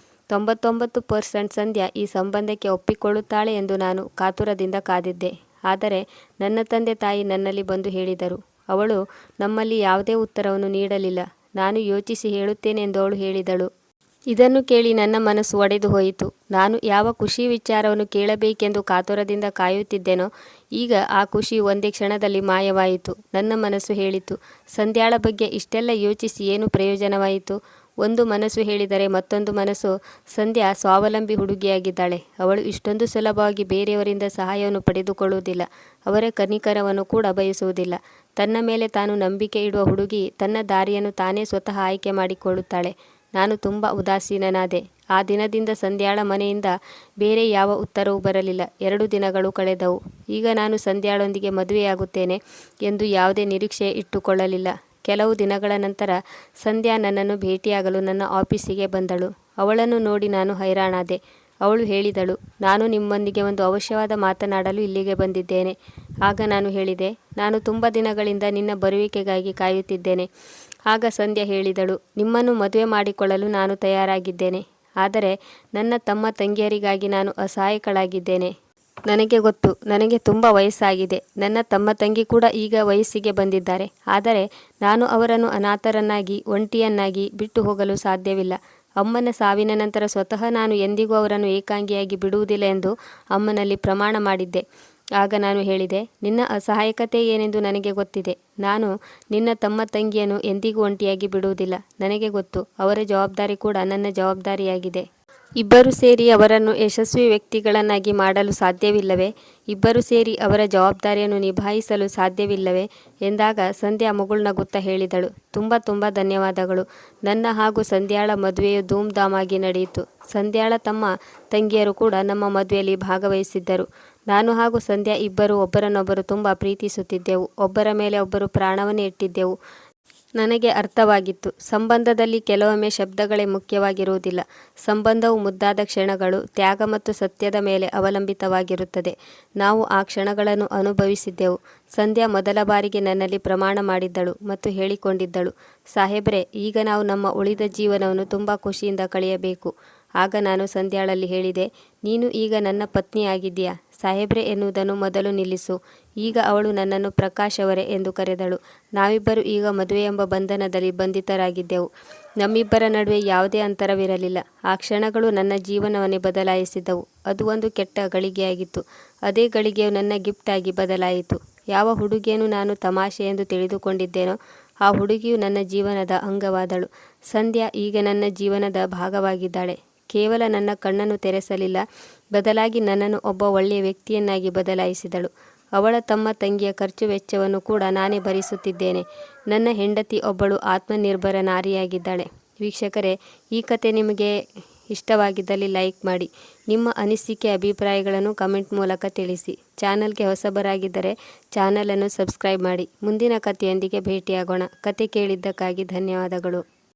99% ಸಂಧ್ಯಾ ಈ ಸಂಬಂಧಕ್ಕೆ ಒಪ್ಪಿಕೊಳ್ಳುತ್ತಾಳೆ ಎಂದು ನಾನು ಕಾತುರದಿಂದ ಕಾದಿದ್ದೆ. ಆದರೆ ನನ್ನ ತಂದೆ ತಾಯಿ ನನ್ನಲ್ಲಿ ಬಂದು ಹೇಳಿದರು. ಅವಳು ನಮ್ಮಲ್ಲಿ ಯಾವುದೇ ಉತ್ತರವನ್ನು ನೀಡಲಿಲ್ಲ. ನಾನು ಯೋಚಿಸಿ ಹೇಳುತ್ತೇನೆ ಎಂದು ಅವಳು ಹೇಳಿದಳು. ಇದನ್ನು ಕೇಳಿ ನನ್ನ ಮನಸ್ಸು ಒಡೆದು ಹೋಯಿತು. ನಾನು ಯಾವ ಖುಷಿ ವಿಚಾರವನ್ನು ಕೇಳಬೇಕೆಂದು ಕಾತುರದಿಂದ ಕಾಯುತ್ತಿದ್ದೆನೋ ಈಗ ಆ ಖುಷಿ ಒಂದೇ ಕ್ಷಣದಲ್ಲಿ ಮಾಯವಾಯಿತು. ನನ್ನ ಮನಸ್ಸು ಹೇಳಿತು, ಸಂಧ್ಯಾಳ ಬಗ್ಗೆ ಇಷ್ಟೆಲ್ಲ ಯೋಚಿಸಿ ಏನು ಪ್ರಯೋಜನವಾಯಿತು? ಒಂದು ಮನಸ್ಸು ಹೇಳಿದರೆ ಮತ್ತೊಂದು ಮನಸ್ಸು ಸಂಧ್ಯಾ ಸ್ವಾವಲಂಬಿ ಹುಡುಗಿಯಾಗಿದ್ದಾಳೆ. ಅವಳು ಇಷ್ಟೊಂದು ಸುಲಭವಾಗಿ ಬೇರೆಯವರಿಂದ ಸಹಾಯವನ್ನು ಪಡೆದುಕೊಳ್ಳುವುದಿಲ್ಲ. ಅವರ ಕನಿಕರವನ್ನು ಕೂಡ ಬಯಸುವುದಿಲ್ಲ. ತನ್ನ ಮೇಲೆ ತಾನು ನಂಬಿಕೆ ಇಡುವ ಹುಡುಗಿ ತನ್ನ ದಾರಿಯನ್ನು ತಾನೇ ಸ್ವತಃ ಆಯ್ಕೆ ಮಾಡಿಕೊಳ್ಳುತ್ತಾಳೆ. ನಾನು ತುಂಬ ಉದಾಸೀನನಾದೆ. ಆ ದಿನದಿಂದ ಸಂಧ್ಯಾಳ ಮನೆಯಿಂದ ಬೇರೆ ಯಾವ ಉತ್ತರವೂ ಬರಲಿಲ್ಲ. 2 ದಿನಗಳು ಕಳೆದವು. ಈಗ ನಾನು ಸಂಧ್ಯಾಳೊಂದಿಗೆ ಮದುವೆಯಾಗುತ್ತೇನೆ ಎಂದು ಯಾವುದೇ ನಿರೀಕ್ಷೆ ಇಟ್ಟುಕೊಳ್ಳಲಿಲ್ಲ. ಕೆಲವು ದಿನಗಳ ನಂತರ ಸಂಧ್ಯಾ ನನ್ನನ್ನು ಭೇಟಿಯಾಗಲು ನನ್ನ ಆಫೀಸಿಗೆ ಬಂದಳು. ಅವಳನ್ನು ನೋಡಿ ನಾನು ಹೈರಾಣಾದೆ. ಅವಳು ಹೇಳಿದಳು, ನಾನು ನಿಮ್ಮೊಂದಿಗೆ ಒಂದು ಅವಶ್ಯವಾದ ಮಾತನಾಡಲು ಇಲ್ಲಿಗೆ ಬಂದಿದ್ದೇನೆ. ಆಗ ನಾನು ಹೇಳಿದೆ, ನಾನು ತುಂಬ ದಿನಗಳಿಂದ ನಿನ್ನ ಬರುವಿಕೆಗಾಗಿ ಕಾಯುತ್ತಿದ್ದೇನೆ. ಆಗ ಸಂಧ್ಯಾ ಹೇಳಿದಳು, ನಿಮ್ಮನ್ನು ಮದುವೆ ಮಾಡಿಕೊಳ್ಳಲು ನಾನು ತಯಾರಾಗಿದ್ದೇನೆ. ಆದರೆ ನನ್ನ ತಮ್ಮ ತಂಗಿಯರಿಗಾಗಿ ನಾನು ಅಸಹಾಯಕಳಾಗಿದ್ದೇನೆ. ನನಗೆ ಗೊತ್ತು, ನನಗೆ ತುಂಬ ವಯಸ್ಸಾಗಿದೆ. ನನ್ನ ತಮ್ಮ ತಂಗಿ ಕೂಡ ಈಗ ವಯಸ್ಸಿಗೆ ಬಂದಿದ್ದಾರೆ. ಆದರೆ ನಾನು ಅವರನ್ನು ಅನಾಥರನ್ನಾಗಿ ಒಂಟಿಯನ್ನಾಗಿ ಬಿಟ್ಟು ಹೋಗಲು ಸಾಧ್ಯವಿಲ್ಲ. ಅಮ್ಮನ ಸಾವಿನ ನಂತರ ಸ್ವತಃ ನಾನು ಎಂದಿಗೂ ಅವರನ್ನು ಏಕಾಂಗಿಯಾಗಿ ಬಿಡುವುದಿಲ್ಲ ಎಂದು ಅಮ್ಮನಲ್ಲಿ ಪ್ರಮಾಣ ಮಾಡಿದ್ದೆ. ಆಗ ನಾನು ಹೇಳಿದೆ, ನಿನ್ನ ಅಸಹಾಯಕತೆ ಏನೆಂದು ನನಗೆ ಗೊತ್ತಿದೆ. ನಾನು ನಿನ್ನ ತಮ್ಮ ತಂಗಿಯನ್ನು ಎಂದಿಗೂ ಒಂಟಿಯಾಗಿ ಬಿಡುವುದಿಲ್ಲ. ನನಗೆ ಗೊತ್ತು, ಅವರ ಜವಾಬ್ದಾರಿ ಕೂಡ ನನ್ನ ಜವಾಬ್ದಾರಿಯಾಗಿದೆ. ಇಬ್ಬರು ಸೇರಿ ಅವರನ್ನು ಯಶಸ್ವಿ ವ್ಯಕ್ತಿಗಳನ್ನಾಗಿ ಮಾಡಲು ಸಾಧ್ಯವಿಲ್ಲವೇ? ಇಬ್ಬರು ಸೇರಿ ಅವರ ಜವಾಬ್ದಾರಿಯನ್ನು ನಿಭಾಯಿಸಲು ಸಾಧ್ಯವಿಲ್ಲವೇ ಎಂದಾಗ ಸಂಧ್ಯಾ ಮುಗುಳ್ನಗುತ್ತಾ ಹೇಳಿದಳು, ತುಂಬ ಧನ್ಯವಾದಗಳು. ನನ್ನ ಹಾಗೂ ಸಂಧ್ಯಾಳ ಮದುವೆಯು ಧೂಮ್ಧಾಮಾಗಿ ನಡೆಯಿತು. ಸಂಧ್ಯಾಳ ತಮ್ಮ ತಂಗಿಯರು ಕೂಡ ನಮ್ಮ ಮದುವೆಯಲ್ಲಿ ಭಾಗವಹಿಸಿದ್ದರು. ನಾನು ಹಾಗೂ ಸಂಧ್ಯಾ ಇಬ್ಬರು ಒಬ್ಬರನ್ನೊಬ್ಬರು ತುಂಬ ಪ್ರೀತಿಸುತ್ತಿದ್ದೆವು. ಒಬ್ಬರ ಮೇಲೆ ಒಬ್ಬರು ಪ್ರಾಣವನ್ನೇ ಇಟ್ಟಿದ್ದೆವು. ನನಗೆ ಅರ್ಥವಾಗಿತ್ತು, ಸಂಬಂಧದಲ್ಲಿ ಕೆಲವೊಮ್ಮೆ ಶಬ್ದಗಳೇ ಮುಖ್ಯವಾಗಿರುವುದಿಲ್ಲ. ಸಂಬಂಧವು ಮುದ್ದಾದ ಕ್ಷಣಗಳು, ತ್ಯಾಗ ಮತ್ತು ಸತ್ಯದ ಮೇಲೆ ಅವಲಂಬಿತವಾಗಿರುತ್ತದೆ. ನಾವು ಆ ಕ್ಷಣಗಳನ್ನು ಅನುಭವಿಸಿದ್ದೆವು. ಸಂಧ್ಯಾ ಮೊದಲ ಬಾರಿಗೆ ನನ್ನಲ್ಲಿ ಪ್ರಮಾಣ ಮಾಡಿದ್ದಳು ಮತ್ತು ಹೇಳಿಕೊಂಡಿದ್ದಳು, ಸಾಹೇಬ್ರೆ, ಈಗ ನಾವು ನಮ್ಮ ಉಳಿದ ಜೀವನವನ್ನು ತುಂಬ ಖುಷಿಯಿಂದ ಕಳೆಯಬೇಕು. ಆಗ ನಾನು ಸಂಧ್ಯಾಳಲ್ಲಿ ಹೇಳಿದೆ, ನೀನು ಈಗ ನನ್ನ ಪತ್ನಿಯಾಗಿದ್ದೀಯಾ? ಸಾಹೇಬ್ರೆ ಎನ್ನುವುದನ್ನು ಮೊದಲು ನಿಲ್ಲಿಸು. ಈಗ ಅವಳು ನನ್ನನ್ನು ಪ್ರಕಾಶ್ ಅವರೇ ಎಂದು ಕರೆದಳು. ನಾವಿಬ್ಬರು ಈಗ ಮದುವೆ ಎಂಬ ಬಂಧನದಲ್ಲಿ ಬಂಧಿತರಾಗಿದ್ದೆವು. ನಮ್ಮಿಬ್ಬರ ನಡುವೆ ಯಾವುದೇ ಅಂತರವಿರಲಿಲ್ಲ. ಆ ಕ್ಷಣಗಳು ನನ್ನ ಜೀವನವನ್ನೇ ಬದಲಾಯಿಸಿದವು. ಅದು ಒಂದು ಕೆಟ್ಟ ಗಳಿಗೆಯಾಗಿತ್ತು. ಅದೇ ಗಳಿಗೆಯು ನನ್ನ ಗಿಫ್ಟ್ ಆಗಿ ಬದಲಾಯಿತು. ಯಾವ ಹುಡುಗಿಯನ್ನು ನಾನು ತಮಾಷೆ ಎಂದು ತಿಳಿದುಕೊಂಡಿದ್ದೇನೋ ಆ ಹುಡುಗಿಯು ನನ್ನ ಜೀವನದ ಅಂಗವಾದಳು. ಸಂಧ್ಯಾ ಈಗ ನನ್ನ ಜೀವನದ ಭಾಗವಾಗಿದ್ದಾಳೆ. ಕೇವಲ ನನ್ನ ಕಣ್ಣನ್ನು ತೆರೆಸಲಿಲ್ಲ, ಬದಲಾಗಿ ನನ್ನನ್ನು ಒಬ್ಬ ಒಳ್ಳೆಯ ವ್ಯಕ್ತಿಯನ್ನಾಗಿ ಬದಲಾಯಿಸಿದಳು. ಅವಳ ತಮ್ಮ ತಂಗಿಯ ಖರ್ಚು ವೆಚ್ಚವನ್ನು ಕೂಡ ನಾನೇ ಭರಿಸುತ್ತಿದ್ದೇನೆ. ನನ್ನ ಹೆಂಡತಿ ಒಬ್ಬಳು ಆತ್ಮನಿರ್ಭರ ನಾರಿಯಾಗಿದ್ದಾಳೆ. ವೀಕ್ಷಕರೇ, ಈ ಕತೆ ನಿಮಗೆ ಇಷ್ಟವಾಗಿದ್ದಲ್ಲಿ ಲೈಕ್ ಮಾಡಿ. ನಿಮ್ಮ ಅನಿಸಿಕೆ ಅಭಿಪ್ರಾಯಗಳನ್ನು ಕಮೆಂಟ್ ಮೂಲಕ ತಿಳಿಸಿ. ಚಾನಲ್ಗೆ ಹೊಸಬರಾಗಿದ್ದರೆ ಚಾನಲನ್ನು ಸಬ್ಸ್ಕ್ರೈಬ್ ಮಾಡಿ. ಮುಂದಿನ ಕಥೆಯೊಂದಿಗೆ ಭೇಟಿಯಾಗೋಣ. ಕತೆ ಕೇಳಿದ್ದಕ್ಕಾಗಿ ಧನ್ಯವಾದಗಳು.